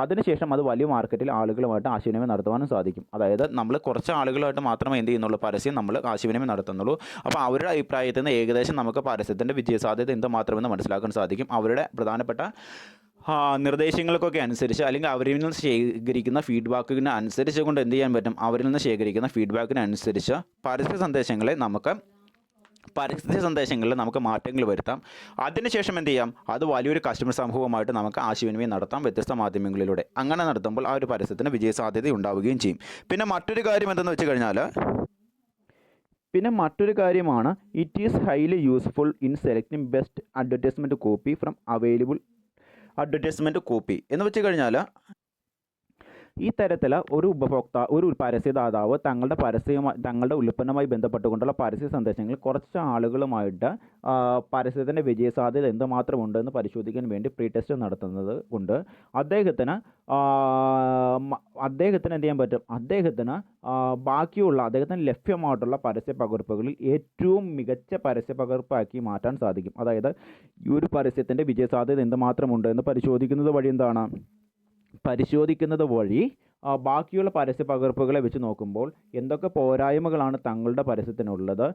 അതിനുശേഷം അത് വലിയ മാർക്കറ്റിൽ ആളുകളുമായിട്ട് ആശയവിനിമയം നടത്തുവാനും സാധിക്കും. അതായത് നമ്മൾ കുറച്ച് ആളുകളുമായിട്ട് മാത്രമേ എന്ത് ചെയ്യുന്നുള്ളൂ, പരസ്യം നമ്മൾ ആശയവിനിമയം നടത്തുന്നുള്ളൂ. അപ്പോൾ അവരുടെ അഭിപ്രായത്തിൽ നിന്ന് ഏകദേശം നമുക്ക് പരസ്യത്തിൻ്റെ വിജയസാധ്യത എന്തുമാത്രമെന്ന് മനസ്സിലാക്കാൻ സാധിക്കും. അവരുടെ പ്രധാനപ്പെട്ട നിർദ്ദേശങ്ങൾക്കൊക്കെ അനുസരിച്ച്, അല്ലെങ്കിൽ അവരിൽ നിന്ന് ശേഖരിക്കുന്ന ഫീഡ്ബാക്കിന് അനുസരിച്ച് കൊണ്ട് എന്ത് ചെയ്യാൻ പറ്റും, അവരിൽ നിന്ന് ശേഖരിക്കുന്ന ഫീഡ്ബാക്കിനനുസരിച്ച് പരസ്യ സന്ദേശങ്ങളിൽ നമുക്ക് മാറ്റങ്ങൾ വരുത്താം. അതിനുശേഷം എന്ത് ചെയ്യാം, അത് വലിയൊരു കസ്റ്റമർ സമൂഹവുമായിട്ട് നമുക്ക് ആശയവിനിമയം നടത്താം വ്യത്യസ്ത മാധ്യമങ്ങളിലൂടെ. അങ്ങനെ നടത്തുമ്പോൾ ആ ഒരു പരസ്യത്തിന് വിജയസാധ്യത ഉണ്ടാവുകയും ചെയ്യും. പിന്നെ മറ്റൊരു കാര്യം എന്തെന്ന് വെച്ച് കഴിഞ്ഞാൽ, it is highly useful in selecting best advertisement copy from available advertisement copy എന്ന് വെച്ച് കഴിഞ്ഞാൽ, ഈ തരത്തിൽ ഒരു പരസ്യദാതാവ് തങ്ങളുടെ ഉൽപ്പന്നവുമായി ബന്ധപ്പെട്ടുകൊണ്ടുള്ള പരസ്യ സന്ദേശങ്ങൾ കുറച്ച് ആളുകളുമായിട്ട് പരസ്യത്തിൻ്റെ വിജയസാധ്യത എന്തുമാത്രമുണ്ടെന്ന് പരിശോധിക്കാൻ വേണ്ടി പ്രീ ടെസ്റ്റ് നടത്തുന്നത് കൊണ്ട് അദ്ദേഹത്തിന് എന്ത് ചെയ്യാൻ പറ്റും, അദ്ദേഹത്തിന് ലഭ്യമായിട്ടുള്ള പരസ്യ പകർപ്പുകളിൽ ഏറ്റവും മികച്ച പരസ്യ പകർപ്പാക്കി മാറ്റാൻ സാധിക്കും. അതായത് ഈ ഒരു പരസ്യത്തിൻ്റെ വിജയസാധ്യത എന്തുമാത്രമുണ്ട് എന്ന് പരിശോധിക്കുന്നത് വഴി ബാക്കിയുള്ള പരസ്യ പകർപ്പുകളെ വെച്ച് നോക്കുമ്പോൾ എന്തൊക്കെ പോരായ്മകളാണ് തങ്ങളുടെ പരസ്യത്തിനുള്ളത്,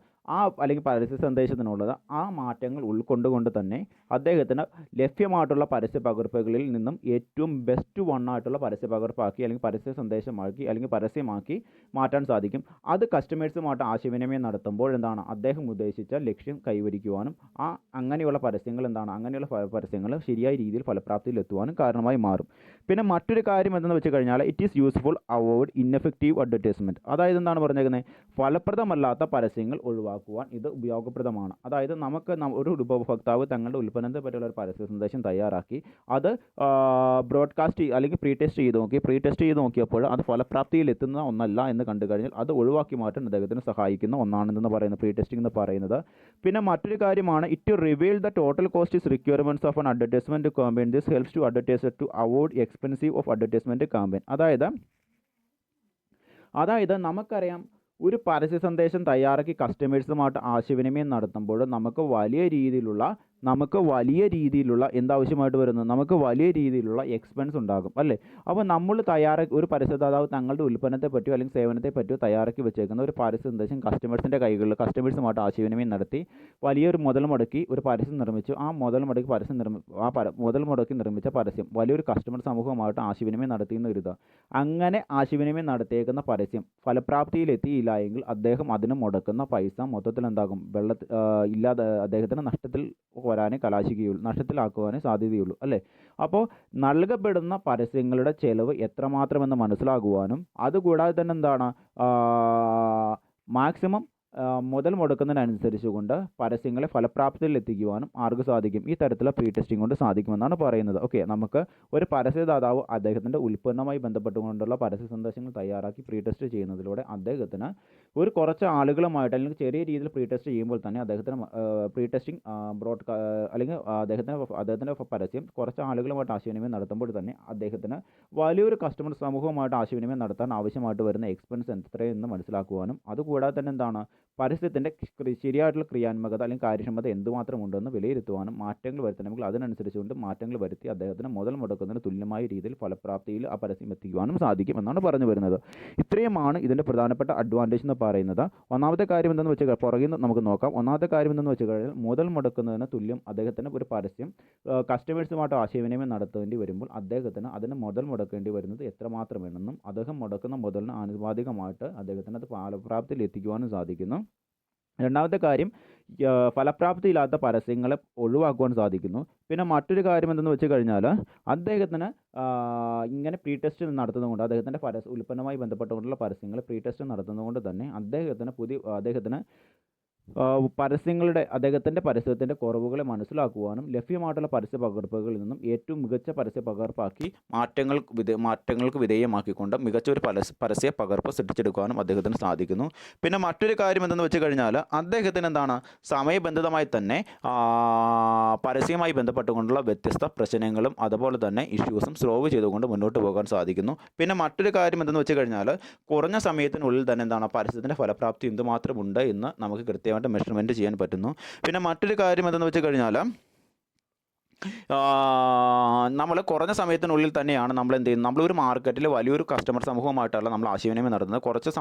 അല്ലെങ്കിൽ പരസ്യ സന്ദേശത്തിനുള്ളത്, ആ മാറ്റങ്ങൾ ഉൾക്കൊണ്ടുകൊണ്ട് തന്നെ അദ്ദേഹത്തിന് ലഭ്യമായിട്ടുള്ള പരസ്യ പകർപ്പുകളിൽ നിന്നും ഏറ്റവും ബെസ്റ്റ് ആയിട്ടുള്ള പരസ്യ പകർപ്പാക്കി, അല്ലെങ്കിൽ പരസ്യ സന്ദേശമാക്കി, അല്ലെങ്കിൽ പരസ്യമാക്കി മാറ്റാൻ സാധിക്കും. അത് കസ്റ്റമേഴ്സുമായിട്ട് ആശയവിനിമയം നടത്തുമ്പോൾ എന്താണ്, അദ്ദേഹം ഉദ്ദേശിച്ച ലക്ഷ്യം കൈവരിക്കുവാനും അങ്ങനെയുള്ള പരസ്യങ്ങൾ ശരിയായ രീതിയിൽ ഫലപ്രാപ്തിയിലെത്തുവാനും കാരണമായി മാറും. പിന്നെ മറ്റൊരു കാര്യം എന്തെന്ന് വെച്ച് കഴിഞ്ഞാൽ, it is useful avoid ineffective advertisement. അതായത് എന്താണ് പറഞ്ഞേക്കുന്നത്, ഫലപ്രദമല്ലാത്ത പരസ്യങ്ങൾ ഒഴിവാക്കുവാൻ ഇത് ഉപയോഗപ്രദമാണ്. അതായത് നമുക്ക് ഒരു ഉപഭോക്താവ് തങ്ങളുടെ ഉൽപ്പന്നത്തെ പറ്റിയുള്ള ഒരു പരസ്യ സന്ദേശം തയ്യാറാക്കി അത് ബ്രോഡ്കാസ്റ്റ് അല്ലെങ്കിൽ പ്രീ ടെസ്റ്റ് ചെയ്ത് നോക്കിയപ്പോൾ അത് ഫലപ്രാപ്തിയിൽ എത്തുന്ന ഒന്നല്ല എന്ന് കണ്ടു കഴിഞ്ഞാൽ അത് ഒഴിവാക്കി മാറ്റാൻ അദ്ദേഹത്തിന് സഹായിക്കുന്ന ഒന്നാണെന്ന് പറയുന്നത് പ്രീ ടെസ്റ്റിംഗ് എന്ന് പറയുന്നത്. പിന്നെ മറ്റൊരു കാര്യമാണ്, it reveal the total cost is requirements of an advertisement campaign. This helps to advertiser to avoid expensive of advertisement campaign. അതായത് നമുക്കറിയാം, ഒരു പരസ്യ സന്ദേശം തയ്യാറാക്കി കസ്റ്റമേഴ്സുമായിട്ട് ആശയവിനിമയം നടത്തുമ്പോൾ നമുക്ക് വലിയ രീതിയിലുള്ള എന്താവശ്യമായിട്ട് വരുന്നത്, നമുക്ക് വലിയ രീതിയിലുള്ള എക്സ്പെൻസ് ഉണ്ടാകും അല്ലേ. അപ്പോൾ നമ്മൾ ഒരു പരസ്യദാതാവ് തങ്ങളുടെ ഉൽപ്പന്നത്തെ പറ്റിയോ അല്ലെങ്കിൽ സേവനത്തെ പറ്റിയോ തയ്യാറാക്കി വെച്ചേക്കുന്ന ഒരു പരസ്യ സന്ദേശം കസ്റ്റമേഴ്സുമായിട്ട് ആശയവിനിമയം നടത്തി വലിയൊരു മുതൽ മുടക്കി ഒരു പരസ്യം നിർമ്മിച്ചു. ആ മുതൽ മുടക്കി നിർമ്മിച്ച പരസ്യം വലിയൊരു കസ്റ്റമർ സമൂഹമായിട്ട് ആശയവിനിമയം നടത്തിയെന്ന് കരുതുക. അങ്ങനെ ആശയവിനിമയം നടത്തിയേക്കുന്ന പരസ്യം ഫലപ്രാപ്തിയിലെത്തിയില്ല എങ്കിൽ അദ്ദേഹം അതിന് മുടക്കുന്ന പൈസ മൊത്തത്തിൽ എന്താകും, ഇല്ലാതെ അദ്ദേഹത്തിന് നഷ്ടത്തിലാക്കുവാനേ സാധ്യതയുള്ളൂ അല്ലേ. അപ്പോൾ നൽകപ്പെടുന്ന പരസ്യങ്ങളുടെ ചെലവ് എത്രമാത്രമെന്ന് മനസ്സിലാകുവാനും അതുകൂടാതെ തന്നെ എന്താണ്, മാക്സിമം മുതൽ മുടക്കുന്നതിനനുസരിച്ച് കൊണ്ട് പരസ്യങ്ങളെ ഫലപ്രാപ്തിയിൽ എത്തിക്കുവാനും ആർക്ക് സാധിക്കും, ഈ തരത്തിലുള്ള പ്രീ ടെസ്റ്റിംഗ് കൊണ്ട് സാധിക്കുമെന്നാണ് പറയുന്നത്. ഓക്കെ, നമുക്ക് ഒരു പരസ്യദാതാവ് അദ്ദേഹത്തിൻ്റെ ഉൽപ്പന്നവുമായി ബന്ധപ്പെട്ടുകൊണ്ടുള്ള പരസ്യ സന്ദേശങ്ങൾ തയ്യാറാക്കി പ്രീ ടെസ്റ്റ് ചെയ്യുന്നതിലൂടെ അദ്ദേഹത്തിന് ഒരു കുറച്ച് ആളുകളുമായിട്ട് അല്ലെങ്കിൽ ചെറിയ രീതിയിൽ പ്രീ ടെസ്റ്റ് ചെയ്യുമ്പോൾ തന്നെ അദ്ദേഹത്തിന് പ്രീ ടെസ്റ്റിംഗ് അല്ലെങ്കിൽ അദ്ദേഹത്തിൻ്റെ പരസ്യം കുറച്ച് ആളുകളുമായിട്ട് ആശയവിനിമയം നടത്തുമ്പോൾ തന്നെ അദ്ദേഹത്തിന് വലിയൊരു കസ്റ്റമർ സമൂഹവുമായിട്ട് ആശയവിനിമയം നടത്താൻ ആവശ്യമായിട്ട് വരുന്ന എക്സ്പെൻസ് എത്രയെന്ന് മനസ്സിലാക്കുവാനും അതുകൂടാതെ തന്നെ എന്താണ്, പരസ്യത്തിൻ്റെ ശരിയായിട്ടുള്ള ക്രിയാത്മകത അല്ലെങ്കിൽ കാര്യക്ഷമത എന്തുമാത്രം ഉണ്ടെന്ന് വിലയിരുത്തുവാനും മാറ്റങ്ങൾ വരുത്തണമെങ്കിൽ അതിനനുസരിച്ചുകൊണ്ട് മാറ്റങ്ങൾ വരുത്തി അദ്ദേഹത്തിന് മുതൽ മുടക്കുന്നതിന് തുല്യമായ രീതിയിൽ ഫലപ്രാപ്തിയിൽ ആ പരസ്യം എത്തിക്കുവാനും സാധിക്കും എന്നാണ് പറഞ്ഞു വരുന്നത്. ഇത്രയുമാണ് ഇതിൻ്റെ പ്രധാനപ്പെട്ട അഡ്വാൻറ്റേജ് എന്ന് പറയുന്നത്. ഒന്നാമത്തെ കാര്യം എന്തെന്ന് വെച്ചാൽ പുറകിൽ നിന്ന് നമുക്ക് നോക്കാം. ഒന്നാമത്തെ കാര്യം എന്തെന്ന് വെച്ച് കഴിഞ്ഞാൽ മുതൽ മുടക്കുന്നതിന് തുല്യം അദ്ദേഹത്തിന് ഒരു പരസ്യം കസ്റ്റമേഴ്സുമായിട്ട് ആശയവിനിമയം നടത്തേണ്ടി വരുമ്പോൾ അദ്ദേഹത്തിന് അതിന് മുതൽ മുടക്കേണ്ടി വരുന്നത് എത്രമാത്രമാണെന്നും അദ്ദേഹം മുടക്കുന്ന മുതലിന് ആനുപാതികമായിട്ട് അദ്ദേഹത്തിന് അത് ഫലപ്രാപ്തിയിൽ എത്തിക്കുവാനും സാധിക്കുന്നു. രണ്ടാമത്തെ കാര്യം ഫലപ്രാപ്തിയില്ലാത്ത പരസ്യങ്ങളെ ഒഴിവാക്കുവാൻ സാധിക്കുന്നു. പിന്നെ മറ്റൊരു കാര്യം എന്തെന്ന് വെച്ച് കഴിഞ്ഞാൽ അദ്ദേഹത്തിന് ഇങ്ങനെ പ്രീ ടെസ്റ്റ് നടത്തുന്നതുകൊണ്ട് അദ്ദേഹത്തിൻ്റെ ഉൽപ്പന്നവുമായി ബന്ധപ്പെട്ടുകൊണ്ടുള്ള പരസ്യങ്ങൾ പ്രീ ടെസ്റ്റ് നടത്തുന്നതുകൊണ്ട് തന്നെ അദ്ദേഹത്തിന് അദ്ദേഹത്തിൻ്റെ പരസ്യത്തിൻ്റെ കുറവുകളെ മനസ്സിലാക്കുവാനും ലഭ്യമായിട്ടുള്ള പരസ്യ പകർപ്പുകളിൽ നിന്നും ഏറ്റവും മികച്ച പരസ്യ പകർപ്പാക്കി മാറ്റങ്ങൾക്ക് വിധേയമാക്കിക്കൊണ്ട് മികച്ച ഒരു പരസ്യ പകർപ്പ് സൃഷ്ടിച്ചെടുക്കുവാനും അദ്ദേഹത്തിന് സാധിക്കുന്നു. പിന്നെ മറ്റൊരു കാര്യം എന്തെന്ന് വെച്ച് കഴിഞ്ഞാൽ അദ്ദേഹത്തിന് എന്താണ് സമയബന്ധിതമായി തന്നെ പരസ്യവുമായി ബന്ധപ്പെട്ടുകൊണ്ടുള്ള വ്യത്യസ്ത പ്രശ്നങ്ങളും അതുപോലെ തന്നെ ഇഷ്യൂസും സോൾവ് ചെയ്തുകൊണ്ട് മുന്നോട്ട് പോകാൻ സാധിക്കുന്നു. പിന്നെ മറ്റൊരു കാര്യം എന്തെന്ന് വെച്ച് കഴിഞ്ഞാൽ കുറഞ്ഞ സമയത്തിനുള്ളിൽ തന്നെ എന്താണ് പരസ്യത്തിൻ്റെ ഫലപ്രാപ്തി എന്തുമാത്രമുണ്ട് എന്ന് നമുക്ക് കൃത്യമായിട്ട് മെഷർമെൻറ്റ് ചെയ്യാൻ പറ്റുന്നു. പിന്നെ മറ്റൊരു കാര്യം എന്തെന്ന് വെച്ച് കഴിഞ്ഞാൽ നമ്മൾ കുറഞ്ഞ സമയത്തിനുള്ളിൽ തന്നെയാണ് നമ്മൾ എന്ത് ചെയ്യുന്നത്, നമ്മളൊരു മാർക്കറ്റിൽ വലിയൊരു കസ്റ്റമർ സമൂഹമായിട്ടല്ല നമ്മൾ ആശയവിനിമയം നടത്തുന്നത്.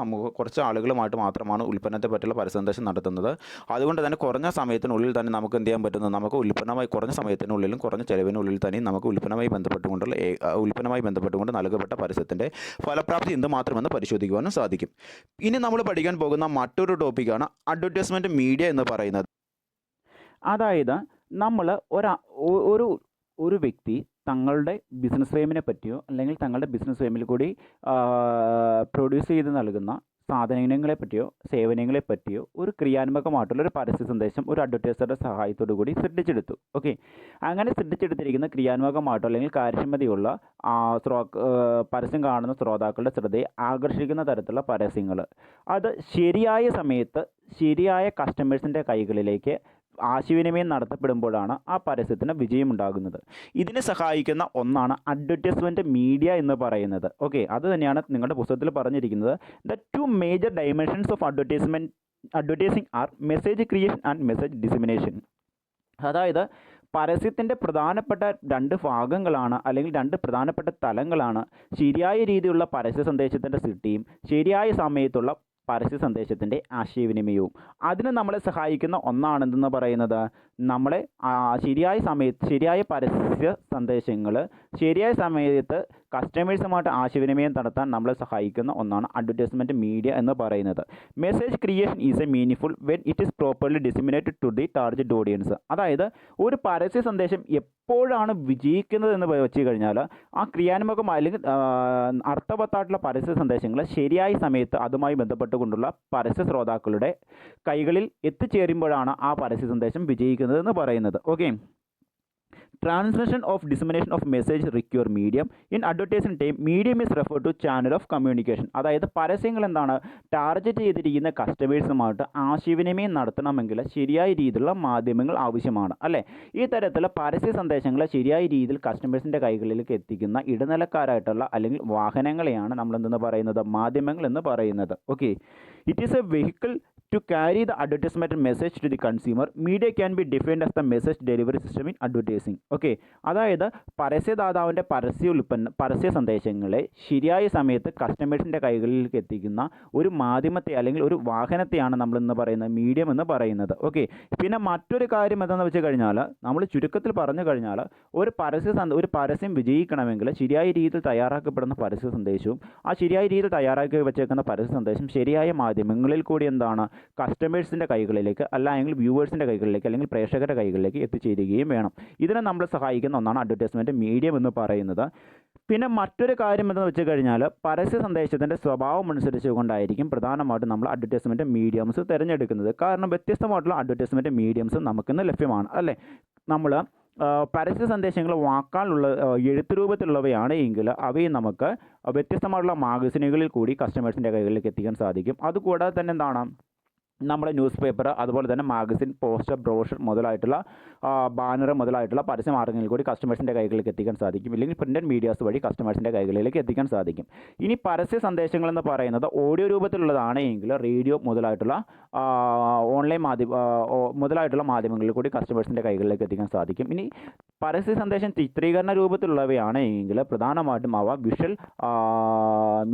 കുറച്ച് ആളുകളുമായിട്ട് മാത്രമാണ് ഉൽപ്പന്നത്തെ പറ്റിയുള്ള പരസ്യസന്ദേശം നടത്തുന്നത്. അതുകൊണ്ട് തന്നെ കുറഞ്ഞ സമയത്തിനുള്ളിൽ തന്നെ നമുക്ക് എന്ത് ചെയ്യാൻ പറ്റുന്നത്, നമുക്ക് ഉൽപ്പന്നമായി കുറഞ്ഞ സമയത്തിനുള്ളിലും കുറഞ്ഞ ചെലവിനുള്ളിൽ തന്നെ നമുക്ക് ഉൽപ്പന്നമായി ബന്ധപ്പെട്ടുകൊണ്ട് നൽകപ്പെട്ട പരസ്യത്തിൻ്റെ ഫലപ്രാപ്തി എന്തുമാത്രമെന്ന് പരിശോധിക്കുവാനും സാധിക്കും. ഇനി നമ്മൾ പഠിക്കാൻ പോകുന്ന മറ്റൊരു ടോപ്പിക്കാണ് അഡ്വർടൈസ്മെൻറ്റ് മീഡിയ എന്ന് പറയുന്നത്. അതായത് നമ്മൾ ഒരു വ്യക്തി തങ്ങളുടെ ബിസിനസ് ഫ്രെയിമിനെ പറ്റിയോ അല്ലെങ്കിൽ തങ്ങളുടെ ബിസിനസ് ഫ്രെയിമിൽ കൂടി പ്രൊഡ്യൂസ് ചെയ്ത് നൽകുന്ന സാധനങ്ങളെ പറ്റിയോ സേവനങ്ങളെ പറ്റിയോ ഒരു ക്രിയാത്മകമായിട്ടുള്ളൊരു പരസ്യ സന്ദേശം ഒരു അഡ്വർടൈസറുടെ സഹായത്തോടു കൂടി സൃഷ്ടിച്ചെടുത്തു. ഓക്കെ, അങ്ങനെ സൃഷ്ടിച്ചെടുത്തിരിക്കുന്ന ക്രിയാത്മകമായിട്ടോ അല്ലെങ്കിൽ കാര്യക്ഷമതയുള്ള പരസ്യം കാണുന്ന ശ്രോതാക്കളുടെ ശ്രദ്ധയെ ആകർഷിക്കുന്ന തരത്തിലുള്ള പരസ്യങ്ങൾ അത് ശരിയായ സമയത്ത് ശരിയായ കസ്റ്റമേഴ്സിൻ്റെ കൈകളിലേക്ക് ആശയവിനിമയം നടത്തപ്പെടുമ്പോഴാണ് ആ പരസ്യത്തിന് വിജയമുണ്ടാകുന്നത്. ഇതിനെ സഹായിക്കുന്ന ഒന്നാണ് അഡ്വർടൈസ്മെൻറ്റ് മീഡിയ എന്ന് പറയുന്നത്. ഓക്കെ, അത് തന്നെയാണ് നിങ്ങളുടെ പുസ്തകത്തിൽ പറഞ്ഞിരിക്കുന്നത്. The two major dimensions of advertising are message creation and message dissemination. അതായത് പരസ്യത്തിൻ്റെ പ്രധാനപ്പെട്ട രണ്ട് ഭാഗങ്ങളാണ് അല്ലെങ്കിൽ രണ്ട് പ്രധാനപ്പെട്ട തലങ്ങളാണ് ശരിയായ രീതിയിലുള്ള പരസ്യ സന്ദേശത്തിൻ്റെ സൃഷ്ടിയും ശരിയായ സമയത്തുള്ള പരസ്യ സന്ദേശത്തിൻ്റെ ആശയവിനിമയവും. അതിന് നമ്മളെ സഹായിക്കുന്ന ഒന്നാണെന്ന് പറയുന്നത് നമ്മളെ ശരിയായ സമയത്ത് ശരിയായ പരസ്യ സന്ദേശങ്ങൾ ശരിയായ സമയത്ത് കസ്റ്റമേഴ്സുമായിട്ട് ആശയവിനിമയം നടത്താൻ നമ്മളെ സഹായിക്കുന്ന ഒന്നാണ് അഡ്വർടൈസ്മെൻറ്റ് മീഡിയ എന്ന് പറയുന്നത്. Message creation is a meaning when it is properly disseminated to the target audience. അതായത് ഒരു പരസ്യ സന്ദേശം എപ്പോഴാണ് വിജയിക്കുന്നത് എന്ന് വെച്ച് കഴിഞ്ഞാൽ ആ ക്രിയാത്മകമായ അല്ലെങ്കിൽ അർത്ഥവത്തായിട്ടുള്ള പരസ്യ സന്ദേശങ്ങൾ ശരിയായ സമയത്ത് അതുമായി ബന്ധപ്പെട്ടുകൊണ്ടുള്ള പരസ്യ ശ്രോതാക്കളുടെ കൈകളിൽ എത്തിച്ചേരുമ്പോഴാണ് ആ പരസ്യ സന്ദേശം വിജയിക്കുന്നത് എന്ന് പറയുന്നത്. Okay, transmission of dissemination of message require medium in advertising time medium is refer to channel of communication. അതായത് പരസ്യങ്ങൾ എന്താണ് ടാർഗറ്റ് ചെയ്തിരിക്കുന്ന കസ്റ്റമേഴ്സുമായിട്ട് ആശയവിനിമയം നടത്തണമെങ്കിൽ ശരിയായ രീതിയിലുള്ള മാധ്യമങ്ങൾ ആവശ്യമാണ് അല്ലേ. ഈ തരത്തിലുള്ള പരസ്യ സന്ദേശങ്ങളെ ശരിയായ രീതിയിൽ കസ്റ്റമേഴ്സിൻ്റെ കൈകളിലേക്ക് എത്തിക്കുന്ന ഇടനിലക്കാരായിട്ടുള്ള അല്ലെങ്കിൽ വാഹനങ്ങളെയാണ് നമ്മൾ എന്തെന്ന് പറയുന്നത്, മാധ്യമങ്ങൾ എന്ന് പറയുന്നത്. Okay, it is A vehicle to carry the advertisement message to the consumer. Media can be defined as the message delivery system in advertising. Okay, അതായത് പരസ്യദാതാവിൻ്റെ പരസ്യ സന്ദേശങ്ങളെ ശരിയായ സമയത്ത് കസ്റ്റമേഴ്സിൻ്റെ കൈകളിലേക്ക് എത്തിക്കുന്ന ഒരു മാധ്യമത്തെ അല്ലെങ്കിൽ ഒരു വാഹനത്തെയാണ് നമ്മളിന്ന് പറയുന്നത് മീഡിയം എന്ന് പറയുന്നത്. ഓക്കെ, പിന്നെ മറ്റൊരു കാര്യം എന്താണെന്ന് വെച്ച് കഴിഞ്ഞാൽ നമ്മൾ ചുരുക്കത്തിൽ പറഞ്ഞു കഴിഞ്ഞാൽ ഒരു പരസ്യം വിജയിക്കണമെങ്കിൽ ശരിയായ രീതിയിൽ തയ്യാറാക്കപ്പെടുന്ന പരസ്യ സന്ദേശവും ആ ശരിയായ രീതിയിൽ തയ്യാറാക്കി വെച്ചേക്കുന്ന പരസ്യ സന്ദേശം ശരിയായ മാധ്യമങ്ങളിൽ കൂടി എന്താണ് കസ്റ്റമേഴ്സിൻ്റെ കൈകളിലേക്ക് അല്ലെങ്കിൽ വ്യൂവേഴ്സിൻ്റെ കൈകളിലേക്ക് അല്ലെങ്കിൽ പ്രേക്ഷകരുടെ കൈകളിലേക്ക് എത്തിച്ചേരുകയും വേണം. ഇതിനെ നമ്മളെ സഹായിക്കുന്ന ഒന്നാണ് അഡ്വർടൈസ്മെൻറ്റ് മീഡിയം എന്ന് പറയുന്നത്. പിന്നെ മറ്റൊരു കാര്യം എന്ന് വെച്ച് കഴിഞ്ഞാൽ പരസ്യ സന്ദേശത്തിൻ്റെ സ്വഭാവം അനുസരിച്ച് കൊണ്ടായിരിക്കും പ്രധാനമായിട്ടും നമ്മൾ അഡ്വർടൈസ്മെൻറ്റ് മീഡിയംസ് തിരഞ്ഞെടുക്കുന്നത്. കാരണം വ്യത്യസ്തമായിട്ടുള്ള അഡ്വർടൈസ്മെൻറ്റ് മീഡിയംസ് നമുക്കിന്ന് ലഭ്യമാണ് അല്ലേ. നമ്മൾ പരസ്യ സന്ദേശങ്ങൾ വാക്കാലുള്ള എഴുത്ത് രൂപത്തിലുള്ളവയാണ് എങ്കിൽ അവയെ നമുക്ക് വ്യത്യസ്തമായിട്ടുള്ള മാഗസിനുകളിൽ കൂടി കസ്റ്റമേഴ്സിൻ്റെ കൈകളിലേക്ക് എത്തിക്കാൻ സാധിക്കും. അതുകൂടാതെ തന്നെ എന്താണ് നമ്മുടെ ന്യൂസ് പേപ്പർ, അതുപോലെ തന്നെ മാഗസിൻ, പോസ്റ്റർ, ബ്രോഷർ മുതലായിട്ടുള്ള ബാനർ മുതലായിട്ടുള്ള പരസ്യമാർഗ്ഗങ്ങളിൽ കൂടി കസ്റ്റമേഴ്സിൻ്റെ കൈകളിലേക്ക് എത്തിക്കാൻ സാധിക്കും. ഇല്ലെങ്കിൽ പ്രിൻ്റഡ് മീഡിയാസ് വഴി കസ്റ്റമേഴ്സിൻ്റെ കൈകളിലേക്ക് എത്തിക്കാൻ സാധിക്കും. ഇനി പരസ്യ സന്ദേശങ്ങളെന്ന് പറയുന്നത് ഓഡിയോ രൂപത്തിലുള്ളതാണ് എങ്കിൽ റേഡിയോ മുതലായിട്ടുള്ള ഓൺലൈൻ മുതലായിട്ടുള്ള മാധ്യമങ്ങളിൽ കൂടി കസ്റ്റമേഴ്സിൻ്റെ കൈകളിലേക്ക് എത്തിക്കാൻ സാധിക്കും. ഇനി പരസ്യ സന്ദേശം ചിത്രീകരണ രൂപത്തിലുള്ളവയാണ് എങ്കിൽ പ്രധാനമായിട്ടും അവ വിഷ്വൽ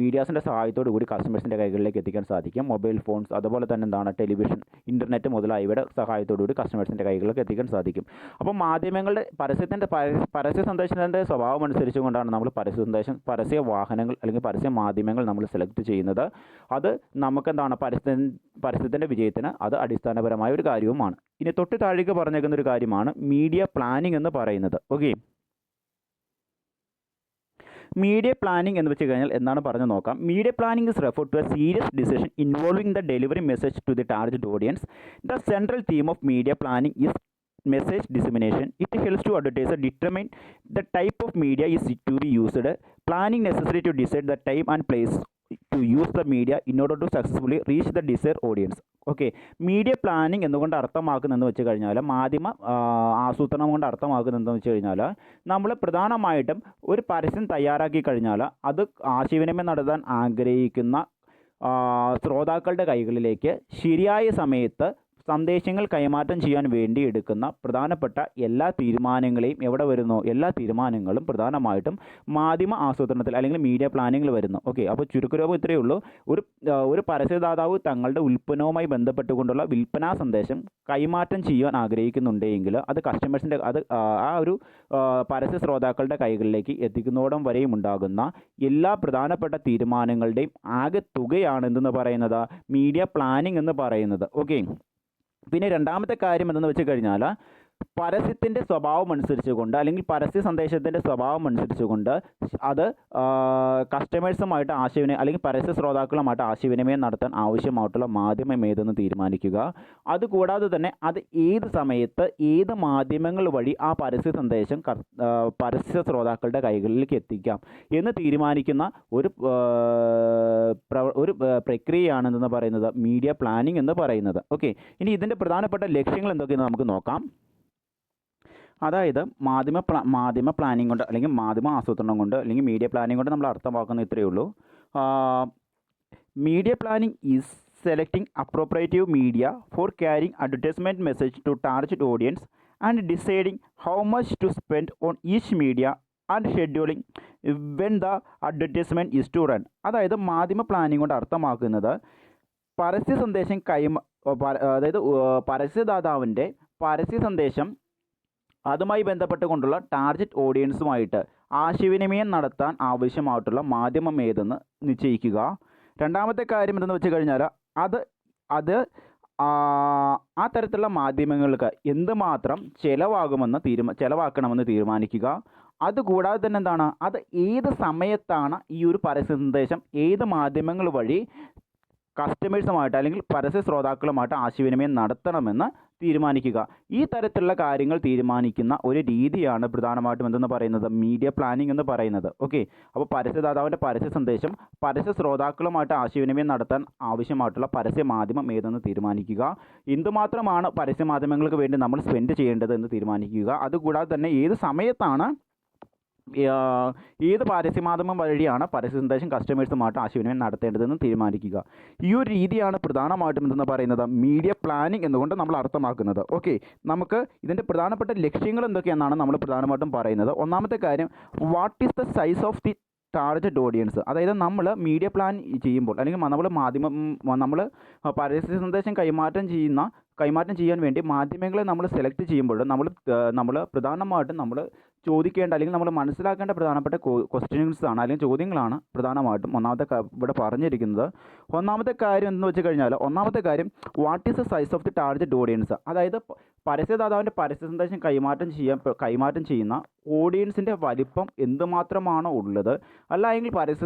മീഡിയാസിൻ്റെ സഹായത്തോടു കൂടി കസ്റ്റമേഴ്സിൻ്റെ കൈകളിലേക്ക് എത്തിക്കാൻ സാധിക്കും. മൊബൈൽ ഫോൺസ്, അതുപോലെ തന്നെ എന്താണ് ടെലിവിഷൻ, ഇൻ്റർനെറ്റ് മുതലായവയുടെ സഹായത്തോടു കൂടി കസ്റ്റമേഴ്സിൻ്റെ കൈകളിലേക്ക് എത്തിക്കാൻ സാധിക്കും. അപ്പോൾ മാധ്യമങ്ങളുടെ പരസ്യ സന്ദേശത്തിൻ്റെ സ്വഭാവം അനുസരിച്ചുകൊണ്ടാണ് നമ്മൾ പരസ്യ വാഹനങ്ങൾ അല്ലെങ്കിൽ പരസ്യ മാധ്യമങ്ങൾ നമ്മൾ സെലക്ട് ചെയ്യുന്നത്. അത് നമുക്കെന്താണ് പരസ്യത്തിൻ്റെ വിജയത്തിന് അത് അടിസ്ഥാനപരമായ ഒരു കാര്യവുമാണ്. ഇനി തൊട്ട് താഴേക്ക് പറഞ്ഞേക്കുന്ന ഒരു കാര്യമാണ് മീഡിയ പ്ലാനിംഗ് എന്ന് പറയുന്നത്. ഓക്കെ, മീഡിയ പ്ലാനിംഗ് എന്ന് വെച്ച് കഴിഞ്ഞാൽ എന്താണ് പറഞ്ഞു നോക്കാം. Media planning is refer to a serious decision involving the delivery message to the target audience. The central theme of media planning is message dissemination. It helps to advertiser determine the type of media is to be used. Planning necessary to decide the time and place to use the media in order to successfully reach the desired audience. Okay, media planning എന്നുകൊണ്ട് അർത്ഥമാക്കുന്നതെന്ന് വെച്ച് കഴിഞ്ഞാൽ, മാധ്യമ ആസൂത്രണം കൊണ്ട് അർത്ഥമാക്കുന്നതെന്ന് വെച്ച് കഴിഞ്ഞാൽ, നമ്മൾ പ്രധാനമായിട്ടും ഒരു പരസ്യം തയ്യാറാക്കി കഴിഞ്ഞാൽ അത് ആശയവിനിമയം നടത്താൻ ആഗ്രഹിക്കുന്ന ശ്രോതാക്കളുടെ കൈകളിലേക്ക് ശരിയായ സമയത്ത് സന്ദേശങ്ങൾ കൈമാറ്റം ചെയ്യാൻ വേണ്ടി എടുക്കുന്ന പ്രധാനപ്പെട്ട എല്ലാ തീരുമാനങ്ങളെയും എവിടെ വരുന്നു? എല്ലാ തീരുമാനങ്ങളും പ്രധാനമായിട്ടും മാധ്യമ ആസൂത്രണത്തിൽ അല്ലെങ്കിൽ മീഡിയ പ്ലാനിങ്ങിൽ വരുന്നു. ഓക്കെ, അപ്പോൾ ചുരുക്കരൂപം ഇത്രയേ ഉള്ളൂ. ഒരു പരസ്യദാതാവ് തങ്ങളുടെ ഉൽപ്പന്നവുമായി ബന്ധപ്പെട്ടുകൊണ്ടുള്ള വിൽപ്പനാ സന്ദേശം കൈമാറ്റം ചെയ്യാൻ ആഗ്രഹിക്കുന്നുണ്ടെങ്കിൽ അത് കസ്റ്റമേഴ്സിൻ്റെ ആ ഒരു പരസ്യ ശ്രോതാക്കളുടെ കൈകളിലേക്ക് എത്തിക്കുന്നതോടം വരെയും ഉണ്ടാകുന്ന എല്ലാ പ്രധാനപ്പെട്ട തീരുമാനങ്ങളുടെയും ആകെ തുകയാണ് എന്തെന്ന് പറയുന്നത്? മീഡിയ പ്ലാനിംഗ് എന്ന് പറയുന്നത്. ഓക്കെ, പിന്നെ രണ്ടാമത്തെ കാര്യം എന്തെന്ന് വെച്ച് കഴിഞ്ഞാൽ, പരസ്യത്തിൻ്റെ സ്വഭാവം അനുസരിച്ചുകൊണ്ട് അല്ലെങ്കിൽ പരസ്യ സന്ദേശത്തിൻ്റെ സ്വഭാവം അനുസരിച്ചുകൊണ്ട് അത് കസ്റ്റമേഴ്സുമായിട്ട് അല്ലെങ്കിൽ പരസ്യ ശ്രോതാക്കളുമായിട്ട് ആശയവിനിമയം നടത്താൻ ആവശ്യമായിട്ടുള്ള മാധ്യമം ഏതെന്ന് തീരുമാനിക്കുക. അതുകൂടാതെ തന്നെ അത് ഏത് സമയത്ത് ഏത് മാധ്യമങ്ങൾ വഴി ആ പരസ്യ സന്ദേശം പരസ്യ ശ്രോതാക്കളുടെ കൈകളിലേക്ക് എത്തിക്കാം എന്ന് തീരുമാനിക്കുന്ന ഒരു പ്രക്രിയയാണെന്ന് പറയുന്നത് മീഡിയ പ്ലാനിംഗ് എന്ന് പറയുന്നത്. ഓക്കെ, ഇനി ഇതിൻ്റെ പ്രധാനപ്പെട്ട ലക്ഷ്യങ്ങൾ എന്തൊക്കെയെന്ന് നമുക്ക് നോക്കാം. അതായത് മാധ്യമ പ്ലാനിംഗ് കൊണ്ട് അല്ലെങ്കിൽ മാധ്യമ ആസൂത്രണം കൊണ്ട് അല്ലെങ്കിൽ മീഡിയ പ്ലാനിംഗ് കൊണ്ട് നമ്മൾ അർത്ഥമാക്കുന്ന ഇത്രയേ ഉള്ളൂ. Media planning is selecting appropriative media for carrying advertisement message to target audience and deciding how much to spend on each media and scheduling when the advertisement is to run. അതായത് മാധ്യമ planning കൊണ്ട് അർത്ഥമാക്കുന്നത് പരസ്യ സന്ദേശം അതായത് പരസ്യദാതാവിൻ്റെ പരസ്യ സന്ദേശം അതുമായി ബന്ധപ്പെട്ടുകൊണ്ടുള്ള ടാർഗറ്റ് ഓഡിയൻസുമായിട്ട് ആശയവിനിമയം നടത്താൻ ആവശ്യമായിട്ടുള്ള മാധ്യമം ഏതെന്ന് നിശ്ചയിക്കുക. രണ്ടാമത്തെ കാര്യം എന്തെന്ന് വെച്ച് കഴിഞ്ഞാൽ അത് ആ തരത്തിലുള്ള മാധ്യമങ്ങൾക്ക് എന്തുമാത്രം ചെലവാക്കണമെന്ന് തീരുമാനിക്കുക. അതുകൂടാതെ തന്നെ എന്താണ്, അത് ഏത് സമയത്താണ് ഈ ഒരു പരസ്യ സന്ദേശം ഏത് മാധ്യമങ്ങൾ വഴി കസ്റ്റമേഴ്സുമായിട്ട് അല്ലെങ്കിൽ പരസ്യ ശ്രോതാക്കളുമായിട്ട് ആശയവിനിമയം നടത്തണമെന്ന് തീരുമാനിക്കുക. ഈ തരത്തിലുള്ള കാര്യങ്ങൾ തീരുമാനിക്കുന്ന ഒരു രീതിയാണ് പ്രധാനമായിട്ടും എന്തെന്ന് പറയുന്നത് മീഡിയ പ്ലാനിംഗ് എന്ന് പറയുന്നത്. ഓക്കെ, അപ്പോൾ പരസ്യദാതാവിൻ്റെ പരസ്യ സന്ദേശം പരസ്യ ശ്രോതാക്കളുമായിട്ട് ആശയവിനിമയം നടത്താൻ ആവശ്യമായിട്ടുള്ള പരസ്യ മാധ്യമം ഏതെന്ന് തീരുമാനിക്കുക. എന്തുമാത്രമാണ് പരസ്യ മാധ്യമങ്ങൾക്ക് വേണ്ടി നമ്മൾ സ്പെൻഡ് ചെയ്യേണ്ടത് എന്ന് തീരുമാനിക്കുക. അതുകൂടാതെ തന്നെ ഏത് സമയത്താണ് ഏത് പരസ്യമാധ്യമം വഴിയാണ് പരസ്യ സന്ദേശം കസ്റ്റമേഴ്സുമായിട്ട് ആശയവിനിമയം നടത്തേണ്ടതെന്ന് തീരുമാനിക്കുക. ഈ ഒരു രീതിയാണ് പ്രധാനമായിട്ടും എന്തെന്ന് പറയുന്നത് മീഡിയ പ്ലാനിംഗ് എന്നുകൊണ്ട് നമ്മൾ അർത്ഥമാക്കുന്നത്. ഓക്കെ, നമുക്ക് ഇതിൻ്റെ പ്രധാനപ്പെട്ട ലക്ഷ്യങ്ങൾ എന്തൊക്കെയാണെന്നാണ് നമ്മൾ പ്രധാനമായിട്ടും പറയുന്നത്. ഒന്നാമത്തെ കാര്യം, what is the size of the target audience. അതായത് നമ്മൾ മീഡിയ പ്ലാൻ ചെയ്യുമ്പോൾ അല്ലെങ്കിൽ നമ്മൾ പരസ്യ സന്ദേശം കൈമാറ്റം ചെയ്യാൻ വേണ്ടി മാധ്യമങ്ങളെ നമ്മൾ സെലക്ട് ചെയ്യുമ്പോൾ നമ്മൾ പ്രധാനമായിട്ടും നമ്മൾ ചോദിക്കേണ്ട അല്ലെങ്കിൽ നമ്മൾ മനസ്സിലാക്കേണ്ട പ്രധാനപ്പെട്ട ക്വസ്റ്റ്യൻസാണ് അല്ലെങ്കിൽ ചോദ്യങ്ങളാണ് പ്രധാനമായിട്ടും ഇവിടെ പറഞ്ഞിരിക്കുന്നത്. ഒന്നാമത്തെ കാര്യം എന്ന് വെച്ച് കഴിഞ്ഞാൽ, what is the size of the target audience. അതായത് പരസ്യദാതാവിൻ്റെ പരസ്യ സന്ദേശം കൈമാറ്റം ചെയ്യുന്ന ഓഡിയൻസിൻ്റെ വലിപ്പം എന്തുമാത്രമാണോ ഉള്ളത്, അല്ലെങ്കിൽ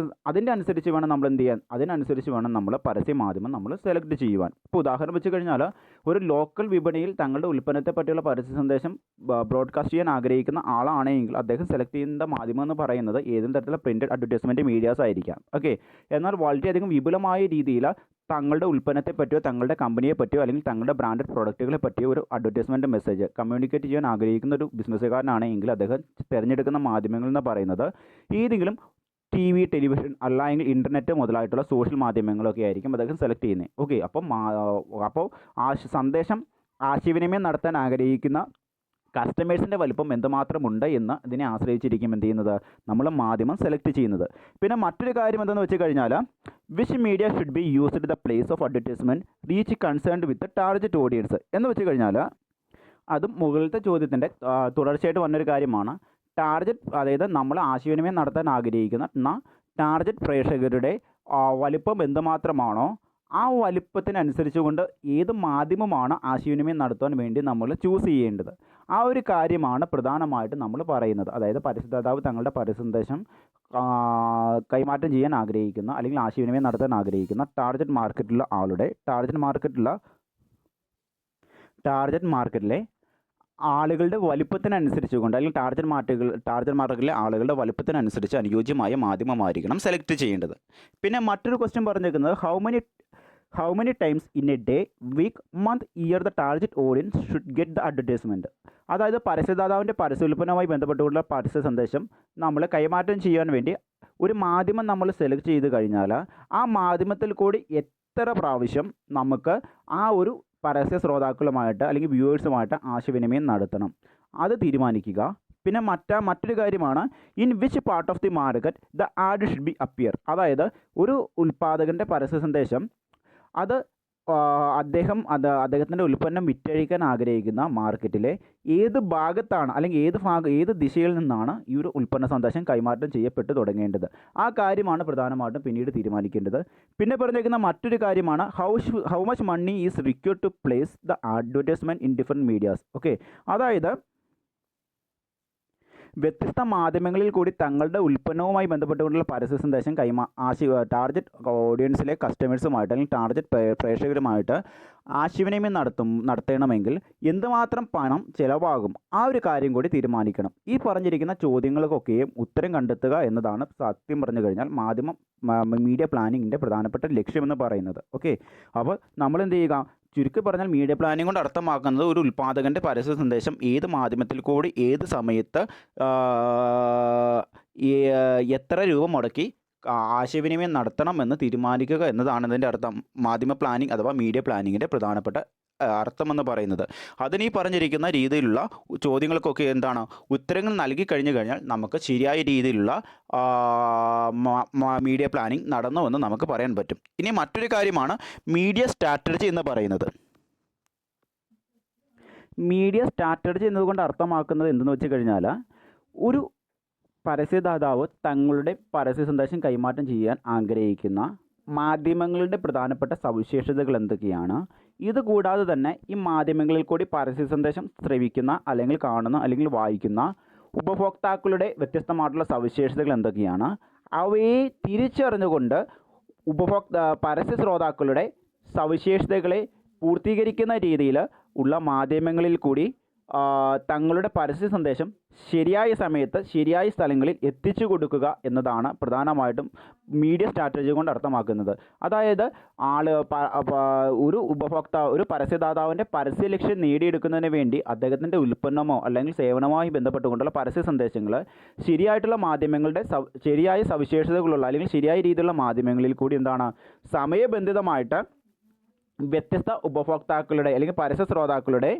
അതിൻ്റെ അനുസരിച്ച് വേണം നമ്മൾ എന്ത് ചെയ്യാൻ, അതിനനുസരിച്ച് വേണം നമ്മൾ പരസ്യ മാധ്യമം നമ്മൾ സെലക്ട് ചെയ്യുവാൻ. ഇപ്പോൾ ഉദാഹരണം വെച്ച് കഴിഞ്ഞാൽ, ഒരു ലോക്കൽ വിപണിയിൽ തങ്ങളുടെ ഉൽപ്പന്നത്തെ പറ്റിയുള്ള പരസ്യ സന്ദേശം ബ്രോഡ്കാസ്റ്റ് ചെയ്യാൻ ആഗ്രഹിക്കുന്ന ആളാണെങ്കിൽ അദ്ദേഹം സെലക്ട് ചെയ്യുന്ന മാധ്യമം എന്ന് പറയുന്നത് ഏതെങ്കിലും തരത്തിലുള്ള പ്രിൻറ്റഡ് അഡ്വർടൈസ്മെൻറ്റ് മീഡിയാസ് ആയിരിക്കാം. ഓക്കെ, എന്നാൽ വളരെയധികം വിപുലമായ രീതിയിൽ തങ്ങളുടെ ഉൽപ്പന്നത്തെ പറ്റിയോ തങ്ങളുടെ കമ്പനിയെ പറ്റിയോ അല്ലെങ്കിൽ തങ്ങളുടെ ബ്രാൻഡഡ് പ്രോഡക്റ്റുകളെ പറ്റിയോ ഒരു അഡ്വർടൈസ്മെൻറ്റ് മെസ്സേജ് കമ്മ്യൂണിക്കേറ്റ് ചെയ്യാൻ ആഗ്രഹിക്കുന്ന ഒരു ബിസിനസ്സുകാരനാണെങ്കിൽ അദ്ദേഹം തിരഞ്ഞെടുക്കുന്ന മാധ്യമങ്ങൾ എന്ന് പറയുന്നത് ഏതെങ്കിലും ടി വി, ടെലിവിഷൻ അല്ലെങ്കിൽ ഇൻ്റർനെറ്റ് മുതലായിട്ടുള്ള സോഷ്യൽ മാധ്യമങ്ങളൊക്കെ ആയിരിക്കും അദ്ദേഹം സെലക്ട് ചെയ്യുന്നത്. ഓക്കെ, അപ്പോൾ സന്ദേശം ആശയവിനിമയം നടത്താൻ ആഗ്രഹിക്കുന്ന കസ്റ്റമേഴ്സിൻ്റെ വലുപ്പം എന്തുമാത്രമുണ്ട് എന്ന് ഇതിനെ ആശ്രയിച്ചിരിക്കും എന്ത് ചെയ്യുന്നത് നമ്മൾ മാധ്യമം സെലക്ട് ചെയ്യുന്നത്. പിന്നെ മറ്റൊരു കാര്യം എന്തെന്ന് വെച്ച് കഴിഞ്ഞാൽ which media should be used the place of advertisement reach concerned with target audience എന്ന് വെച്ച് കഴിഞ്ഞാൽ അതും മുകളിലത്തെ ചോദ്യത്തിൻ്റെ തുടർച്ചയായിട്ട് വന്നൊരു കാര്യമാണ്. അതായത് നമ്മൾ ആശയവിനിമയം നടത്താൻ ആഗ്രഹിക്കുന്ന ടാർഗറ്റ് പ്രേക്ഷകരുടെ വലിപ്പം എന്തുമാത്രമാണോ ആ വലിപ്പത്തിനനുസരിച്ച് കൊണ്ട് ഏത് മാധ്യമമാണ് ആശയവിനിമയം നടത്താൻ വേണ്ടി നമ്മൾ ചൂസ് ചെയ്യേണ്ടത്. ആ ഒരു കാര്യമാണ് പ്രധാനമായിട്ടും നമ്മൾ പറയുന്നത്. അതായത് പരസ്യദാതാവ് തങ്ങളുടെ പരസ്യസന്ദേശം കൈമാറ്റം ചെയ്യാൻ ആഗ്രഹിക്കുന്ന അല്ലെങ്കിൽ ആശയവിനിമയം നടത്താൻ ആഗ്രഹിക്കുന്ന ടാർഗറ്റ് മാർക്കറ്റിലെ ആളുകളുടെ വലിപ്പത്തിനനുസരിച്ച് കൊണ്ട് അല്ലെങ്കിൽ ടാർഗറ്റ് മാർക്കറ്റിലെ ആളുകളുടെ വലിപ്പത്തിനനുസരിച്ച് അനുയോജ്യമായ മാധ്യമമായിരിക്കണം സെലക്ട് ചെയ്യേണ്ടത്. പിന്നെ മറ്റൊരു ക്വസ്റ്റ്യൻ പറഞ്ഞിരിക്കുന്നത് how many times in a day, week, month, year the target audience should get the advertisement. അതായത് പരസ്യദാതാവിൻ്റെ പരസ്യോൽപ്പന്നവുമായി ബന്ധപ്പെട്ടുള്ള പരസ്യ സന്ദേശം നമ്മൾ കൈമാറ്റം ചെയ്യാൻ വേണ്ടി ഒരു മാധ്യമം നമ്മൾ സെലക്ട് ചെയ്ത് കഴിഞ്ഞാൽ ആ മാധ്യമത്തിൽ കൂടി എത്ര പ്രാവശ്യം നമുക്ക് ആ ഒരു പരസ്യ ശ്രോതാക്കളുമായിട്ട് അല്ലെങ്കിൽ വ്യൂവേഴ്സുമായിട്ട് ആശയവിനിമയം നടത്തണം അത് തീരുമാനിക്കുക. പിന്നെ മറ്റൊരു കാര്യമാണ് in which part of the market the add should be appear. അതായത് ഒരു ഉൽപ്പാദകൻ്റെ പരസ്യ സന്ദേശം അത് അദ്ദേഹത്തിൻ്റെ ഉൽപ്പന്നം വിറ്റഴിക്കാൻ ആഗ്രഹിക്കുന്ന മാർക്കറ്റിലെ ഏത് ഭാഗത്താണ് അല്ലെങ്കിൽ ഏത് ദിശയിൽ നിന്നാണ് ഈ ഒരു ഉൽപ്പന്ന സന്ദേശം കൈമാറ്റം ചെയ്യപ്പെട്ട് തുടങ്ങേണ്ടത്. ആ കാര്യമാണ് പ്രധാനമായിട്ടും പിന്നീട് തീരുമാനിക്കേണ്ടത്. പിന്നെ പറഞ്ഞിരിക്കുന്ന മറ്റൊരു കാര്യമാണ് how much money is required to place the advertisement in different medias. Okay, അതായത് വ്യത്യസ്ത മാധ്യമങ്ങളിൽ കൂടി തങ്ങളുടെ ഉൽപ്പന്നവുമായി ബന്ധപ്പെട്ടുകൊണ്ടുള്ള പരസ്യ സന്ദേശം ടാർഗറ്റ് ഓഡിയൻസിലെ കസ്റ്റമേഴ്സുമായിട്ട് അല്ലെങ്കിൽ ടാർഗറ്റ് പ്രേക്ഷകരുമായിട്ട് ആശയവിനിമയം നടത്തണമെങ്കിൽ എന്തുമാത്രം പണം ചിലവാകും ആ ഒരു കാര്യം കൂടി തീരുമാനിക്കണം. ഈ പറഞ്ഞിരിക്കുന്ന ചോദ്യങ്ങൾക്കൊക്കെയും ഉത്തരം കണ്ടെത്തുക എന്നതാണ് സത്യം പറഞ്ഞു കഴിഞ്ഞാൽ മീഡിയ പ്ലാനിങ്ങിൻ്റെ പ്രധാനപ്പെട്ട ലക്ഷ്യമെന്ന് പറയുന്നത്. ഓക്കെ, അപ്പോൾ നമ്മൾ എന്ത് ചെയ്യുക, ചുരുക്കി പറഞ്ഞാൽ മീഡിയ പ്ലാനിംഗ് കൊണ്ട് അർത്ഥമാക്കുന്നത് ഒരു ഉൽപ്പാദകൻ്റെ പരസ്യ സന്ദേശം ഏത് മാധ്യമത്തിൽ കൂടി ഏത് സമയത്ത് എത്ര രൂപ മുടക്കി ആശയവിനിമയം നടത്തണമെന്ന് തീരുമാനിക്കുക എന്നതാണ് ഇതിൻ്റെ അർത്ഥം. മാധ്യമ പ്ലാനിംഗ് അഥവാ മീഡിയ പ്ലാനിങ്ങിൻ്റെ പ്രധാനപ്പെട്ട അർത്ഥമെന്ന് പറയുന്നത്. അതിനീ പറഞ്ഞിരിക്കുന്ന രീതിയിലുള്ള ചോദ്യങ്ങൾക്കൊക്കെ എന്താണ് ഉത്തരങ്ങൾ നൽകി കഴിഞ്ഞു കഴിഞ്ഞാൽ നമുക്ക് ശരിയായ രീതിയിലുള്ള മീഡിയ പ്ലാനിംഗ് നടന്നുവെന്ന് നമുക്ക് പറയാൻ പറ്റും. ഇനി മറ്റൊരു കാര്യമാണ് മീഡിയ സ്ട്രാറ്റജി എന്ന് പറയുന്നത്. മീഡിയ സ്ട്രാറ്റജി എന്നതുകൊണ്ട് അർത്ഥമാക്കുന്നത് എന്തെന്ന് വെച്ച് കഴിഞ്ഞാൽ ഒരു പരസ്യദാതാവ് തങ്ങളുടെ പരസ്യ സന്ദേശം കൈമാറ്റം ചെയ്യാൻ ആഗ്രഹിക്കുന്ന മാധ്യമങ്ങളുടെ പ്രധാനപ്പെട്ട സവിശേഷതകൾ എന്തൊക്കെയാണ്, ഇതുകൂടാതെ തന്നെ ഈ മാധ്യമങ്ങളിൽ കൂടി പരസ്യ സന്ദേശം ശ്രവിക്കുന്ന അല്ലെങ്കിൽ കാണുന്ന അല്ലെങ്കിൽ വായിക്കുന്ന ഉപഭോക്താക്കളുടെ വ്യത്യസ്തമായിട്ടുള്ള സവിശേഷതകൾ എന്തൊക്കെയാണ്, അവയെ തിരിച്ചറിഞ്ഞുകൊണ്ട് പരസ്യ ശ്രോതാക്കളുടെ സവിശേഷതകളെ പൂർത്തീകരിക്കുന്ന രീതിയിൽ ഉള്ള മാധ്യമങ്ങളിൽ കൂടി തങ്ങളുടെ പരസ്യ സന്ദേശം ശരിയായ സമയത്ത് ശരിയായ സ്ഥലങ്ങളിൽ എത്തിച്ചു കൊടുക്കുക എന്നതാണ് പ്രധാനമായിട്ടും മീഡിയ സ്ട്രാറ്റജി കൊണ്ട് അർത്ഥമാക്കുന്നത്. അതായത് ഒരു പരസ്യദാതാവിൻ്റെ പരസ്യ ലക്ഷ്യം നേടിയെടുക്കുന്നതിന് വേണ്ടി അദ്ദേഹത്തിൻ്റെ ഉൽപ്പന്നമോ അല്ലെങ്കിൽ സേവനവുമായി ബന്ധപ്പെട്ടുകൊണ്ടുള്ള പരസ്യ സന്ദേശങ്ങൾ ശരിയായിട്ടുള്ള മാധ്യമങ്ങളുടെ ശരിയായ സവിശേഷതകളുള്ള അല്ലെങ്കിൽ ശരിയായ രീതിയിലുള്ള മാധ്യമങ്ങളിൽ കൂടി എന്താണ് സമയബന്ധിതമായിട്ട് വ്യത്യസ്ത ഉപഭോക്താക്കളുടെ അല്ലെങ്കിൽ പരസ്യ ശ്രോതാക്കളുടെ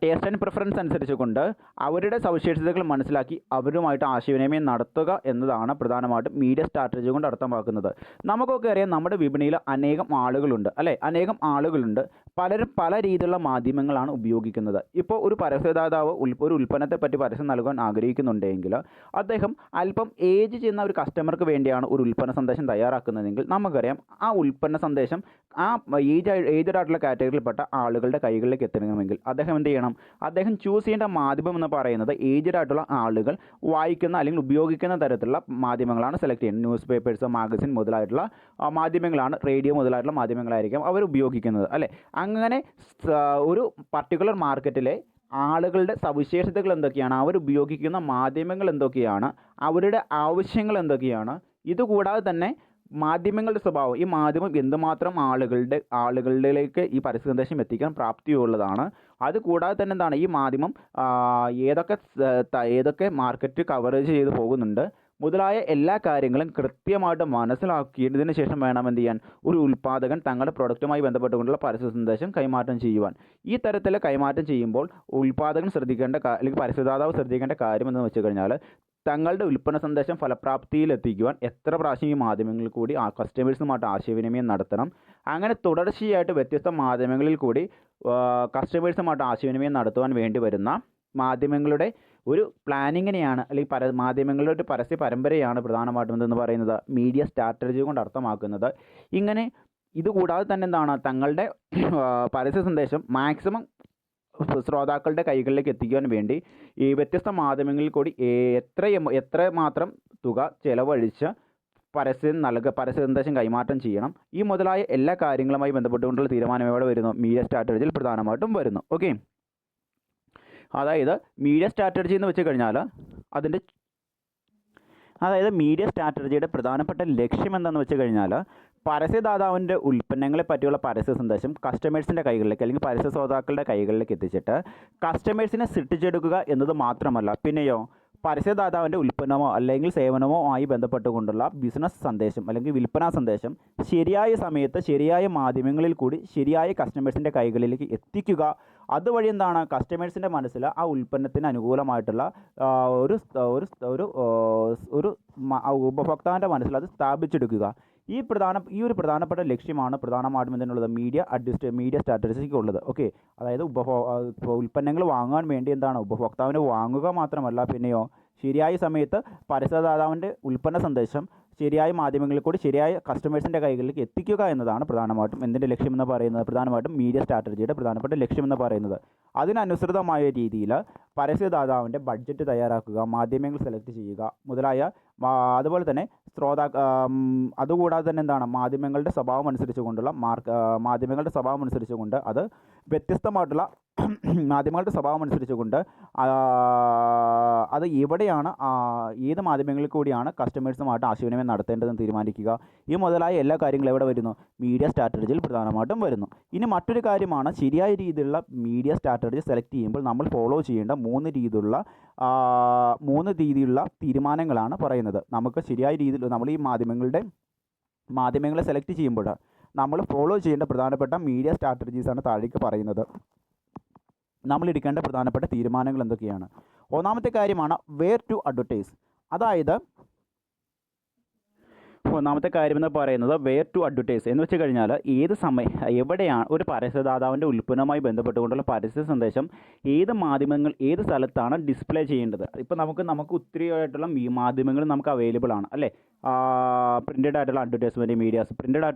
ടേസ്റ്റ് ആൻഡ് പ്രിഫറൻസ് അനുസരിച്ച് കൊണ്ട് അവരുടെ സവിശേഷതകൾ മനസ്സിലാക്കി അവരുമായിട്ട് ആശയവിനിമയം നടത്തുക എന്നതാണ് പ്രധാനമായിട്ടും മീഡിയ സ്ട്രാറ്റജി കൊണ്ട് അർത്ഥമാക്കുന്നത്. നമുക്കൊക്കെ അറിയാം നമ്മുടെ വിപണിയിൽ അനേകം ആളുകളുണ്ട്. പലരും പല രീതിയിലുള്ള മാധ്യമങ്ങളാണ് ഉപയോഗിക്കുന്നത്. ഇപ്പോൾ ഒരു പരസ്യദാതാവ് ഒരു ഉൽപ്പന്നത്തെ പറ്റി പരസ്യം നൽകാൻ ആഗ്രഹിക്കുന്നുണ്ടെങ്കിൽ അദ്ദേഹം അല്പം ഏജ് ചെയ്യുന്ന ഒരു കസ്റ്റമർക്ക് വേണ്ടിയാണ് ഒരു ഉൽപ്പന്ന സന്ദേശം തയ്യാറാക്കുന്നതെങ്കിൽ നമുക്കറിയാം ആ ഉൽപ്പന്ന സന്ദേശം ആ ഏജ്ഡ് ആയിട്ടുള്ള കാറ്റഗറിയിൽപ്പെട്ട ആളുകളുടെ കൈകളിലേക്ക് എത്തണമെങ്കിൽ അദ്ദേഹം എന്ത് ചെയ്യണം, അദ്ദേഹം ചൂസ് ചെയ്യേണ്ട മാധ്യമം എന്ന് പറയുന്നത് ഏജ്ഡ് ആയിട്ടുള്ള ആളുകൾ വായിക്കുന്ന അല്ലെങ്കിൽ ഉപയോഗിക്കുന്ന തരത്തിലുള്ള മാധ്യമങ്ങളാണ് സെലക്ട് ചെയ്യുന്നത്. ന്യൂസ് പേപ്പേഴ്സ്, മാഗസിൻ മുതലായിട്ടുള്ള മാധ്യമങ്ങളാണ്, റേഡിയോ മുതലായിട്ടുള്ള മാധ്യമങ്ങളായിരിക്കും അവർ ഉപയോഗിക്കുന്നത് അല്ലേ. അങ്ങനെ ഒരു പർട്ടിക്കുലർ മാർക്കറ്റിലെ ആളുകളുടെ സവിശേഷതകൾ എന്തൊക്കെയാണ്, അവർ ഉപയോഗിക്കുന്ന മാധ്യമങ്ങൾ എന്തൊക്കെയാണ്, അവരുടെ ആവശ്യങ്ങൾ എന്തൊക്കെയാണ്, ഇതുകൂടാതെ തന്നെ മാധ്യമങ്ങളുടെ സ്വഭാവം, ഈ മാധ്യമം എന്തുമാത്രം ആളുകളിലേക്ക് ഈ പരസ്യ സന്ദേശം എത്തിക്കാൻ പ്രാപ്തിയുള്ളതാണ്. അതുകൂടാതെ തന്നെ എന്താണ്, ഈ മാധ്യമം ഏതൊക്കെ മാർക്കറ്റ് കവറേജ് ചെയ്ത് പോകുന്നുണ്ട് മുതലായ എല്ലാ കാര്യങ്ങളും കൃത്യമായിട്ട് മനസ്സിലാക്കിയതിന് ശേഷം വേണം എന്ത് ചെയ്യാൻ, ഒരു ഉൽപ്പാദകൻ തങ്ങളുടെ പ്രൊഡക്റ്റുമായി ബന്ധപ്പെട്ടുകൊണ്ടുള്ള പരസ്യ സന്ദേശം കൈമാറ്റം ചെയ്യുവാൻ. ഈ തരത്തിൽ കൈമാറ്റം ചെയ്യുമ്പോൾ ഉൽപ്പാദകൻ ശ്രദ്ധിക്കേണ്ട അല്ലെങ്കിൽ പരസ്യദാതാവ് ശ്രദ്ധിക്കേണ്ട കാര്യം എന്ന് വെച്ച് കഴിഞ്ഞാൽ, തങ്ങളുടെ ഉൽപ്പന്ന സന്ദേശം ഫലപ്രാപ്തിയിലെത്തിക്കുവാൻ എത്ര പ്രാവശ്യം ഈ മാധ്യമങ്ങളിൽ കൂടി കസ്റ്റമേഴ്സുമായിട്ട് ആശയവിനിമയം നടത്തണം. അങ്ങനെ തുടർച്ചയായിട്ട് വ്യത്യസ്ത മാധ്യമങ്ങളിൽ കൂടി കസ്റ്റമേഴ്സുമായിട്ട് ആശയവിനിമയം നടത്തുവാൻ വേണ്ടി വരുന്ന മാധ്യമങ്ങളുടെ ഒരു പ്ലാനിങ്ങിനെയാണ്, അല്ലെങ്കിൽ മാധ്യമങ്ങളുടെ ഒരു പരസ്യ പരമ്പരയാണ് പ്രധാനമായിട്ടും എന്തെന്ന് പറയുന്നത് മീഡിയ സ്ട്രാറ്റജി കൊണ്ട് അർത്ഥമാക്കുന്നത്. ഇങ്ങനെ ഇതുകൂടാതെ തന്നെ എന്താണ്, തങ്ങളുടെ പരസ്യ സന്ദേശം മാക്സിമം ശ്രോതാക്കളുടെ കൈകളിലേക്ക് എത്തിക്കുവാൻ വേണ്ടി ഈ വ്യത്യസ്ത മാധ്യമങ്ങളിൽ കൂടി എത്രമാത്രം തുക ചെലവഴിച്ച് പരസ്യ സന്ദേശം കൈമാറ്റം ചെയ്യണം. ഈ മുതലായ എല്ലാ കാര്യങ്ങളുമായി ബന്ധപ്പെട്ടുകൊണ്ടുള്ള തീരുമാനം എവിടെ വരുന്നു, മീഡിയ സ്ട്രാറ്റജിയിൽ പ്രധാനമായിട്ടും വരുന്നു. ഓക്കെ, അതായത് മീഡിയ സ്ട്രാറ്റജി എന്ന് വെച്ച് കഴിഞ്ഞാൽ മീഡിയ സ്ട്രാറ്റജിയുടെ പ്രധാനപ്പെട്ട ലക്ഷ്യം എന്താണെന്ന് വെച്ച് കഴിഞ്ഞാൽ, പരസ്യദാതാവിൻ്റെ ഉൽപ്പന്നങ്ങളെ പറ്റിയുള്ള പരസ്യ സന്ദേശം കസ്റ്റമേഴ്സിൻ്റെ കൈകളിലേക്ക് അല്ലെങ്കിൽ പരസ്യ ശ്രോതാക്കളുടെ കൈകളിലേക്ക് എത്തിച്ചിട്ട് കസ്റ്റമേഴ്സിനെ സൃഷ്ടിച്ചെടുക്കുക എന്നത് മാത്രമല്ല, പിന്നെയോ പരസ്യദാതാവിൻ്റെ ഉൽപ്പന്നമോ അല്ലെങ്കിൽ സേവനമോ ആയി ബന്ധപ്പെട്ടുകൊണ്ടുള്ള ബിസിനസ് സന്ദേശം അല്ലെങ്കിൽ വിൽപ്പനാ സന്ദേശം ശരിയായ സമയത്ത് ശരിയായ മാധ്യമങ്ങളിൽ കൂടി ശരിയായ കസ്റ്റമേഴ്സിൻ്റെ കൈകളിലേക്ക് എത്തിക്കുക. അതുവഴി എന്താണ്, കസ്റ്റമേഴ്സിൻ്റെ മനസ്സിൽ ആ ഉൽപ്പന്നത്തിന് അനുകൂലമായിട്ടുള്ള ഒരു ഉപഭോക്താവിൻ്റെ മനസ്സിൽ അത് സ്ഥാപിച്ചെടുക്കുക. ഈ ഒരു പ്രധാനപ്പെട്ട ലക്ഷ്യമാണ് പ്രധാനമായിട്ടും ഇതിനുള്ളത് മീഡിയ സ്ട്രാറ്റജിക്കുള്ളത്. ഓക്കെ, അതായത് ഉൽപ്പന്നങ്ങൾ വാങ്ങാൻ വേണ്ടി എന്താണ്, ഉപഭോക്താവിന് വാങ്ങുക മാത്രമല്ല, പിന്നെയോ ശരിയായ സമയത്ത് പരസ്യദാതാവിൻ്റെ ഉൽപ്പന്ന സന്ദേശം ശരിയായ മാധ്യമങ്ങളിൽ കൂടി ശരിയായ കസ്റ്റമേഴ്സിൻ്റെ കൈകളിലേക്ക് എത്തിക്കുക എന്നതാണ് പ്രധാനമായിട്ടും എന്തിൻ്റെ ലക്ഷ്യമെന്ന് പറയുന്നത്, പ്രധാനമായിട്ടും മീഡിയ സ്ട്രാറ്റജിയുടെ പ്രധാനപ്പെട്ട ലക്ഷ്യമെന്ന് പറയുന്നത്. അതിനനുസൃതമായ രീതിയിൽ പരസ്യദാതാവിൻ്റെ ബഡ്ജറ്റ് തയ്യാറാക്കുക, മാധ്യമങ്ങൾ സെലക്ട് ചെയ്യുക മുതലായ, അതുപോലെ തന്നെ അതുകൂടാതെ തന്നെ എന്താണ്, മാധ്യമങ്ങളുടെ സ്വഭാവം അനുസരിച്ചുകൊണ്ട് അത് വ്യത്യസ്തമായിട്ടുള്ള മാധ്യമങ്ങളുടെ സ്വഭാവം അനുസരിച്ചുകൊണ്ട് അത് എവിടെയാണ് ഏത് മാധ്യമങ്ങളിൽ കൂടിയാണ് കസ്റ്റമേഴ്സുമായിട്ട് ആശയവിനിമയം നടത്തേണ്ടതെന്ന് തീരുമാനിക്കുക. ഈ മുതലായ എല്ലാ കാര്യങ്ങളും എവിടെ വരുന്നു, മീഡിയ സ്ട്രാറ്റജിയിൽ പ്രധാനമായിട്ടും വരുന്നു. ഇനി മറ്റൊരു കാര്യമാണ്, ശരിയായ രീതിയിലുള്ള മീഡിയ സ്ട്രാറ്റജി സെലക്ട് ചെയ്യുമ്പോൾ നമ്മൾ ഫോളോ ചെയ്യേണ്ട മൂന്ന് രീതിയിലുള്ള തീരുമാനങ്ങളാണ് പറയുന്നത്. നമുക്ക് ശരിയായ രീതിയിൽ നമ്മൾ ഈ മാധ്യമങ്ങളെ സെലക്ട് ചെയ്യുമ്പോൾ നമ്മൾ ഫോളോ ചെയ്യേണ്ട പ്രധാനപ്പെട്ട മീഡിയ സ്ട്രാറ്റജീസാണ് താഴേക്ക് പറയുന്നത്. നമ്മൾ എടുക്കേണ്ട പ്രധാനപ്പെട്ട തീരുമാനങ്ങൾ എന്തൊക്കെയാണ്? ഒന്നാമത്തെ കാര്യമാണ് വെയർ ടു അഡ്വർടൈസ്. അതായത് ഒന്നാമത്തെ കാര്യമെന്ന് പറയുന്നത് വെയർ ടു അഡ്വർടൈസ് എന്ന് വെച്ച് കഴിഞ്ഞാൽ, എവിടെയാണ് ഒരു പരസ്യദാതാവിൻ്റെ ഉൽപ്പന്നവുമായി ബന്ധപ്പെട്ടുകൊണ്ടുള്ള പരസ്യ സന്ദേശം ഏത് സ്ഥലത്താണ് ഡിസ്പ്ലേ ചെയ്യേണ്ടത്. ഇപ്പോൾ നമുക്ക് ഒത്തിരിയായിട്ടുള്ള മാധ്യമങ്ങൾ നമുക്ക് അവൈലബിൾ ആണ് അല്ലേ. പ്രിൻ്റഡ് ആയിട്ടുള്ള അഡ്വർടൈസ്മെൻറ്റ്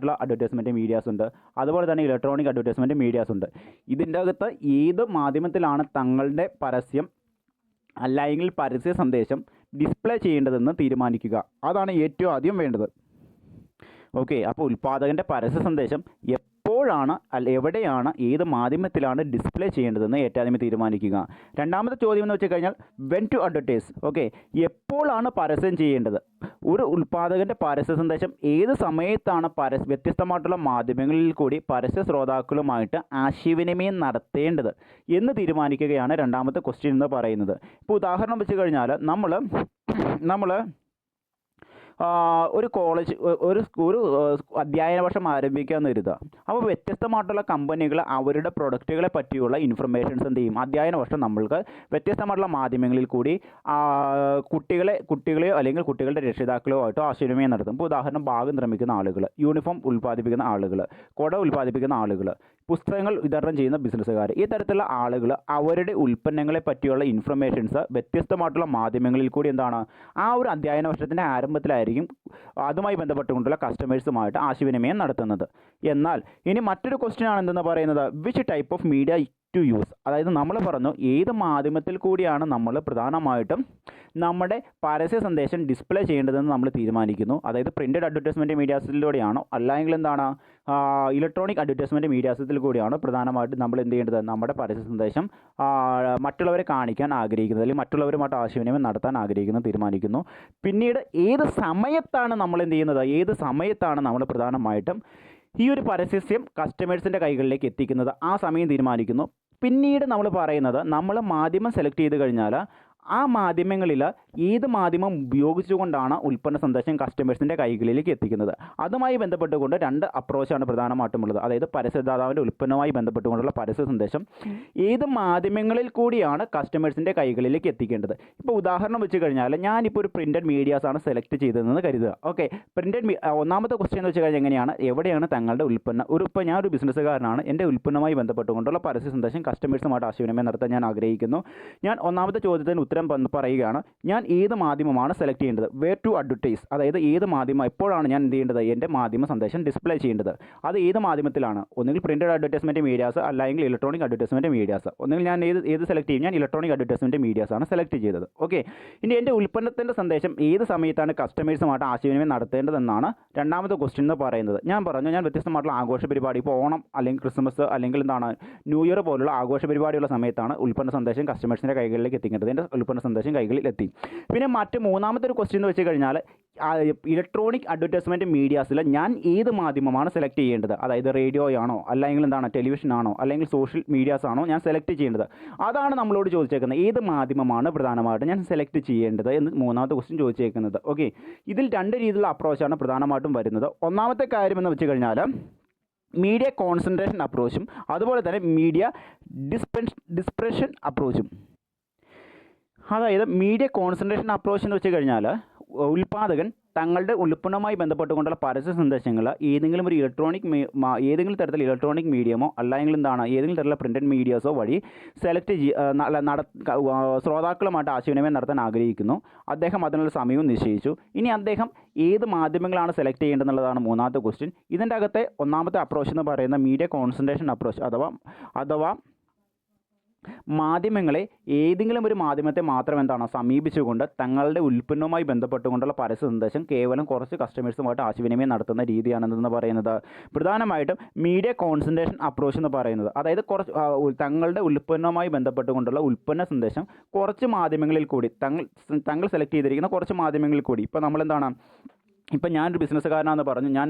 മീഡിയാസ് ഉണ്ട്, അതുപോലെ തന്നെ ഇലക്ട്രോണിക് അഡ്വർടൈസ്മെൻറ്റ് മീഡിയാസ് ഉണ്ട്. ഇതിൻ്റെ അകത്ത് ഏത് മാധ്യമത്തിലാണ് തങ്ങളുടെ പരസ്യം അല്ലെങ്കിൽ പരസ്യ സന്ദേശം ഡിസ്പ്ലേ ചെയ്യേണ്ടതെന്ന് തീരുമാനിക്കുക. അതാണ് ഏറ്റവും ആദ്യം വേണ്ടത്. ഓക്കെ, അപ്പോൾ ഉൽപ്പാദകൻ്റെ പരസ്യ സന്ദേശം എപ്പോഴാണ് എവിടെയാണ് ഏത് മാധ്യമത്തിലാണ് ഡിസ്പ്ലേ ചെയ്യേണ്ടതെന്ന് ഏറ്റവും ആദ്യം തീരുമാനിക്കുക. രണ്ടാമത്തെ ചോദ്യം എന്ന് വെച്ച് കഴിഞ്ഞാൽ വെൻ ടു അഡ്വർടൈസ്. ഓക്കെ, എപ്പോഴാണ് പരസ്യം ചെയ്യേണ്ടത്? ഒരു ഉൽപ്പാദകൻ്റെ പരസ്യ സന്ദേശം ഏത് സമയത്താണ് വ്യത്യസ്തമായിട്ടുള്ള മാധ്യമങ്ങളിൽ കൂടി പരസ്യ ശ്രോതാക്കളുമായിട്ട് ആശയവിനിമയം നടത്തേണ്ടത് എന്ന് തീരുമാനിക്കുകയാണ് രണ്ടാമത്തെ ക്വസ്റ്റ്യൻ എന്ന് പറയുന്നത്. ഇപ്പോൾ ഉദാഹരണം വെച്ച് കഴിഞ്ഞാൽ നമ്മൾ ഒരു കോളേജ് ഒരു അധ്യയന വർഷം ആരംഭിക്കാമെന്ന് കരുതുക. അപ്പോൾ വ്യത്യസ്തമായിട്ടുള്ള കമ്പനികൾ അവരുടെ പ്രൊഡക്റ്റുകളെ പറ്റിയുള്ള ഇൻഫർമേഷൻസ് എന്ത് ചെയ്യും, അധ്യയന വർഷം നമ്മൾക്ക് വ്യത്യസ്തമായിട്ടുള്ള മാധ്യമങ്ങളിൽ കൂടി കുട്ടികളെയോ അല്ലെങ്കിൽ കുട്ടികളുടെ രക്ഷിതാക്കളോ ആയിട്ടോ ആശയവിനിമയം നടത്തും. ഇപ്പോൾ ഉദാഹരണം ബാഗ് നിർമ്മിക്കുന്ന ആളുകൾ, യൂണിഫോം ഉൽപ്പാദിപ്പിക്കുന്ന ആളുകൾ, കുട ഉൽപ്പാദിപ്പിക്കുന്ന ആളുകൾ, പുസ്തകങ്ങൾ വിതരണം ചെയ്യുന്ന ബിസിനസ്സുകാർ, ഈ തരത്തിലുള്ള ആളുകൾ അവരുടെ ഉൽപ്പന്നങ്ങളെ പറ്റിയുള്ള ഇൻഫർമേഷൻസ് വ്യത്യസ്തമായിട്ടുള്ള മാധ്യമങ്ങളിൽ കൂടി എന്താണ് ആ ഒരു അധ്യയന വർഷത്തിൻ്റെ ആരംഭത്തിലായിരിക്കും അതുമായി ബന്ധപ്പെട്ടുകൊണ്ടുള്ള കസ്റ്റമേഴ്സുമായിട്ട് ആശയവിനിമയം നടത്തുന്നത്. എന്നാൽ ഇനി മറ്റൊരു ക്വസ്റ്റ്യൻ ആണ് എന്തെന്ന് പറയുന്നത്, which type of media to use. അതായത് നമ്മൾ പറഞ്ഞു ഏത് മാധ്യമത്തിൽ കൂടിയാണ് നമ്മൾ പ്രധാനമായിട്ടും നമ്മുടെ പരസ്യ സന്ദേശം ഡിസ്പ്ലേ ചെയ്യേണ്ടതെന്ന് നമ്മൾ തീരുമാനിക്കുന്നു. അതായത് പ്രിൻറ്റഡ് അഡ്വർടൈസ്മെൻറ്റ് മീഡിയാസിലൂടെയാണോ അല്ലെങ്കിൽ എന്താണ് ഇലക്ട്രോണിക് അഡ്വർടൈസ്മെൻറ്റ് മീഡിയാസിൽ കൂടിയാണോ പ്രധാനമായിട്ടും നമ്മൾ എന്ത് ചെയ്യേണ്ടത് നമ്മുടെ പരസ്യ സന്ദേശം മറ്റുള്ളവരെ കാണിക്കാൻ ആഗ്രഹിക്കുന്നത് അല്ലെങ്കിൽ മറ്റുള്ളവരുമായിട്ട് ആശയവിനിമയം നടത്താൻ ആഗ്രഹിക്കുന്നത് തീരുമാനിക്കുന്നു. പിന്നീട് ഏത് സമയത്താണ് നമ്മൾ എന്ത് ചെയ്യുന്നത്, ഏത് സമയത്താണ് നമ്മൾ പ്രധാനമായിട്ടും ഈ ഒരു പരസ്യം കസ്റ്റമേഴ്സിൻ്റെ കൈകളിലേക്ക് എത്തിക്കുന്നത്, ആ സമയം തീരുമാനിക്കുന്നു. പിന്നീട് നമ്മൾ പറയുന്നത് നമ്മൾ മാധ്യമം സെലക്ട് ചെയ്ത് കഴിഞ്ഞാൽ ആ മാധ്യമങ്ങളിൽ ഏത് മാധ്യമം ഉപയോഗിച്ചുകൊണ്ടാണ് ഉൽപ്പന്ന സന്ദേശം കസ്റ്റമേഴ്സിൻ്റെ കൈകളിലേക്ക് എത്തിക്കുന്നത്. അതുമായി ബന്ധപ്പെട്ടുകൊണ്ട് രണ്ട് അപ്രോച്ചാണ് പ്രധാനമായിട്ടുമുള്ളത്. അതായത് പരസ്യദാതാവിൻ്റെ ഉൽപ്പന്നവുമായി ബന്ധപ്പെട്ടുകൊണ്ടുള്ള പരസ്യ സന്ദേശം ഏത് മാധ്യമങ്ങളിൽ കൂടിയാണ് കസ്റ്റമേഴ്സിൻ്റെ കൈകളിലേക്ക് എത്തിക്കേണ്ടത്. ഇപ്പോൾ ഉദാഹരണം വെച്ച് കഴിഞ്ഞാൽ ഞാനിപ്പോൾ ഒരു പ്രിൻറ്റഡ് മീഡിയാസാണ് സെലക്ട് ചെയ്തതെന്ന് കരുതുക. ഓക്കെ, ഒന്നാമത്തെ ക്വസ്റ്റ്യൻ എന്ന് വെച്ച് കഴിഞ്ഞാൽ എങ്ങനെയാണ്, എവിടെയാണ് തങ്ങളുടെ ഉൽപ്പന്നം, ഇപ്പോൾ ഞാനൊരു ബിസിനസ്സുകാരനാണ്, എൻ്റെ ഉൽപ്പന്നവുമായി ബന്ധപ്പെട്ടുകൊണ്ടുള്ള പരസ്യ സന്ദേശം കസ്റ്റമേഴ്സുമായിട്ട് ആശയവിനിമയം നടത്താൻ ഞാൻ ആഗ്രഹിക്കുന്നു. ഞാൻ ഒന്നാമത്തെ ചോദ്യത്തിന് ഉത്തരം പറയുകയാണ്, ഞാൻ ഏത് മാധ്യമമാണ് സെലക്ട് ചെയ്യേണ്ടത്, വേർ ടു അഡ്വർടൈസ്. അതായത് ഏത് മാധ്യമം, എപ്പോഴാണ് ഞാൻ എന്ത് ചെയ്യേണ്ടത്, എൻ്റെ മാധ്യമ സന്ദേശം ഡിസ്പ്ലേ ചെയ്യേണ്ടത്, അത് ഏത് മാധ്യമത്തിലാണ്. ഒന്നുകിൽ പ്രിൻറ്റഡ് അഡ്വർടൈസ്മെൻറ്റ് മീഡിയാസ് അല്ലെങ്കിൽ ഇലക്ട്രോണിക് അഡ്വർടൈസ്മെൻറ്റ് മീഡിയാസ്. ഒന്നുകിൽ ഞാൻ ഏത് സെലക്ട് ചെയ്യും, ഞാൻ ഇലക്ട്രോണിക് അഡ്വർടൈസ്മെൻറ്റ് മീഡിയാസാണ് സെലക്ട് ചെയ്തത്. ഓക്കെ, ഇനി എൻ്റെ ഉൽപ്പന്നത്തിൻ്റെ സന്ദേശം ഏത് സമയത്താണ് കസ്റ്റമേഴ്സുമായിട്ട് ആശയവിനിമയം നടത്തേണ്ടതെന്നാണ് രണ്ടാമത്തെ ക്വസ്റ്റ്യൻ എന്ന് പറയുന്നത്. ഞാൻ പറഞ്ഞു ഞാൻ വ്യത്യസ്തമായിട്ടുള്ള ആഘോഷ പരിപാടി, ഇപ്പോൾ ഓണം അല്ലെങ്കിൽ ക്രിസ്മസ് അല്ലെങ്കിൽ എന്താണ് ന്യൂ ഇയർ പോലുള്ള ആഘോഷ പരിപാടിയുള്ള സമയത്താണ് ഉൽപ്പന്ന സന്ദേശം കസ്റ്റമേഴ്സിൻ്റെ കൈകളിലേക്ക് എത്തിക്കേണ്ടത്. എൻ്റെ ഉൽപ്പന്ന സന്ദേശം കൈകളിൽ എത്തി. പിന്നെ മൂന്നാമത്തെ ഒരു ക്വസ്റ്റ്യൻ എന്ന് വെച്ച് കഴിഞ്ഞാൽ ഇലക്ട്രോണിക് അഡ്വർടൈസ്മെൻറ്റ് മീഡിയാസിൽ ഞാൻ ഏത് മാധ്യമമാണ് സെലക്ട് ചെയ്യേണ്ടത്. അതായത് റേഡിയോയാണോ അല്ലെങ്കിൽ എന്താണ് ടെലിവിഷനാണോ അല്ലെങ്കിൽ സോഷ്യൽ മീഡിയാസ് ആണോ ഞാൻ സെലക്ട് ചെയ്യേണ്ടത്. അതാണ് നമ്മളോട് ചോദിച്ചേക്കുന്നത്, ഏത് മാധ്യമമാണ് പ്രധാനമായിട്ടും ഞാൻ സെലക്ട് ചെയ്യേണ്ടത് എന്ന് മൂന്നാമത്തെ ക്വസ്റ്റ്യൻ ചോദിച്ചേക്കുന്നത്. ഓക്കെ, ഇതിൽ രണ്ട് രീതിയിലുള്ള അപ്രോച്ചാണ് പ്രധാനമായിട്ടും വരുന്നത്. ഒന്നാമത്തെ കാര്യം എന്ന് വെച്ച് കഴിഞ്ഞാൽ മീഡിയ കോൺസെൻട്രേഷൻ അപ്രോച്ചും അതുപോലെ തന്നെ മീഡിയ ഡിസ്പെർഷൻ അപ്രോച്ചും. അതായത് മീഡിയ കോൺസെൻട്രേഷൻ അപ്രോച്ച് എന്ന് വെച്ച് കഴിഞ്ഞാൽ ഉൽപ്പാദകൻ തങ്ങളുടെ ഉൽപ്പന്നവുമായി ബന്ധപ്പെട്ടുകൊണ്ടുള്ള പരസ്യ സന്ദേശങ്ങൾ ഏതെങ്കിലും തരത്തിൽ ഇലക്ട്രോണിക് മീഡിയമോ അല്ലെങ്കിൽ എന്താണ് ഏതെങ്കിലും തരത്തിലുള്ള പ്രിൻറ്റഡ് മീഡിയാസോ വഴി സെലക്ട് ശ്രോതാക്കളുമായിട്ട് ആശയവിനിമയം നടത്താൻ ആഗ്രഹിക്കുന്നു. അദ്ദേഹം അതിനുള്ള സമയവും നിശ്ചയിച്ചു. ഇനി അദ്ദേഹം ഏത് മാധ്യമങ്ങളാണ് സെലക്ട് ചെയ്യേണ്ടതെന്നുള്ളതാണ് മൂന്നാമത്തെ ക്വസ്റ്റ്യൻ. ഇതിൻ്റെ അകത്തെ ഒന്നാമത്തെ അപ്രോച്ച് എന്ന് പറയുന്ന മീഡിയ കോൺസെൻട്രേഷൻ അപ്രോച്ച് അഥവാ മാധ്യമങ്ങളെ ഏതെങ്കിലും ഒരു മാധ്യമത്തെ മാത്രം സമീപിച്ചുകൊണ്ട് തങ്ങളുടെ ഉൽപ്പന്നവുമായി ബന്ധപ്പെട്ടുകൊണ്ടുള്ള പരസ്യ സന്ദേശം കേവലം കുറച്ച് കസ്റ്റമേഴ്സുമായിട്ട് ആശയവിനിമയം നടത്തുന്ന രീതിയാണെന്ന് പറയുന്നത്. പ്രധാനമായിട്ടും മീഡിയ കോൺസെൻട്രേഷൻ അപ്രോച്ച് എന്ന് പറയുന്നത്, അതായത് തങ്ങളുടെ ഉൽപ്പന്നവുമായി ബന്ധപ്പെട്ടുകൊണ്ടുള്ള ഉൽപ്പന്ന സന്ദേശം കുറച്ച് മാധ്യമങ്ങളിൽ കൂടി തങ്ങൾ സെലക്ട് ചെയ്തിരിക്കുന്ന കുറച്ച് മാധ്യമങ്ങളിൽ കൂടി, ഇപ്പോൾ നമ്മളെന്താണ്, ഇപ്പം ഞാനൊരു ബിസിനസ്സുകാരനാണെന്ന് പറഞ്ഞു, ഞാൻ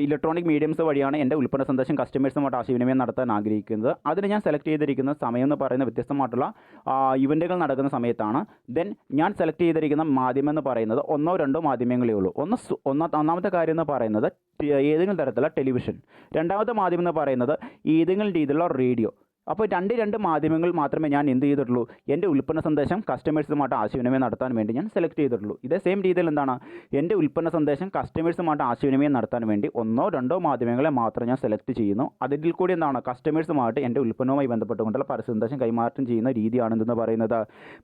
ഇലക്ട്രോണിക് മീഡിയംസ് വഴിയാണ് എൻ്റെ ഉൽപ്പന്ന സന്ദേശം കസ്റ്റമേഴ്സുമായിട്ട് ആശയവിനിമയം നടത്താൻ ആഗ്രഹിക്കുന്നത്. അതിന് ഞാൻ സെലക്ട് ചെയ്തിരിക്കുന്ന സമയം എന്ന് പറയുന്ന വ്യത്യസ്തമായിട്ടുള്ള ഇവൻറ്റുകൾ നടക്കുന്ന സമയത്താണ്. ദെൻ ഞാൻ സെലക്ട് ചെയ്തിരിക്കുന്ന മാധ്യമം എന്ന് പറയുന്നത് ഒന്നോ രണ്ടോ മാധ്യമങ്ങളേ ഉള്ളൂ. ഒന്നാമത്തെ കാര്യം എന്ന് പറയുന്നത് ഏതെങ്കിലും തരത്തിലുള്ള ടെലിവിഷൻ. രണ്ടാമത്തെ മാധ്യമം എന്ന് പറയുന്നത് ഏതെങ്കിലും രീതിയിലുള്ള റേഡിയോ. അപ്പോൾ രണ്ട് മാധ്യമങ്ങൾ മാത്രമേ ഞാൻ എന്ത് ചെയ്തിട്ടുള്ളൂ, എൻ്റെ ഉൽപ്പന്ന സന്ദേശം കസ്റ്റമേഴ്സുമായിട്ട് ആശയവിനിമയം നടത്താൻ വേണ്ടി ഞാൻ സെലക്ട് ചെയ്തിട്ടുള്ളൂ. ഇതേ സെയിം രീതിയിൽ എൻ്റെ ഉൽപ്പന്ന സന്ദേശം കസ്റ്റമേഴ്സുമായിട്ട് ആശയവിനിമയം നടത്താൻ വേണ്ടി ഒന്നോ രണ്ടോ മാധ്യമങ്ങളെ മാത്രം ഞാൻ സെലക്ട് ചെയ്യുന്നു. അതിൽ കൂടി കസ്റ്റമേഴ്സുമായിട്ട് എൻ്റെ ഉൽപ്പന്നവുമായി ബന്ധപ്പെട്ടുകൊണ്ടുള്ള പരസ്യ സന്ദേശം കൈമാറ്റം ചെയ്യുന്ന രീതിയാണെന്ന് പറയുന്നത്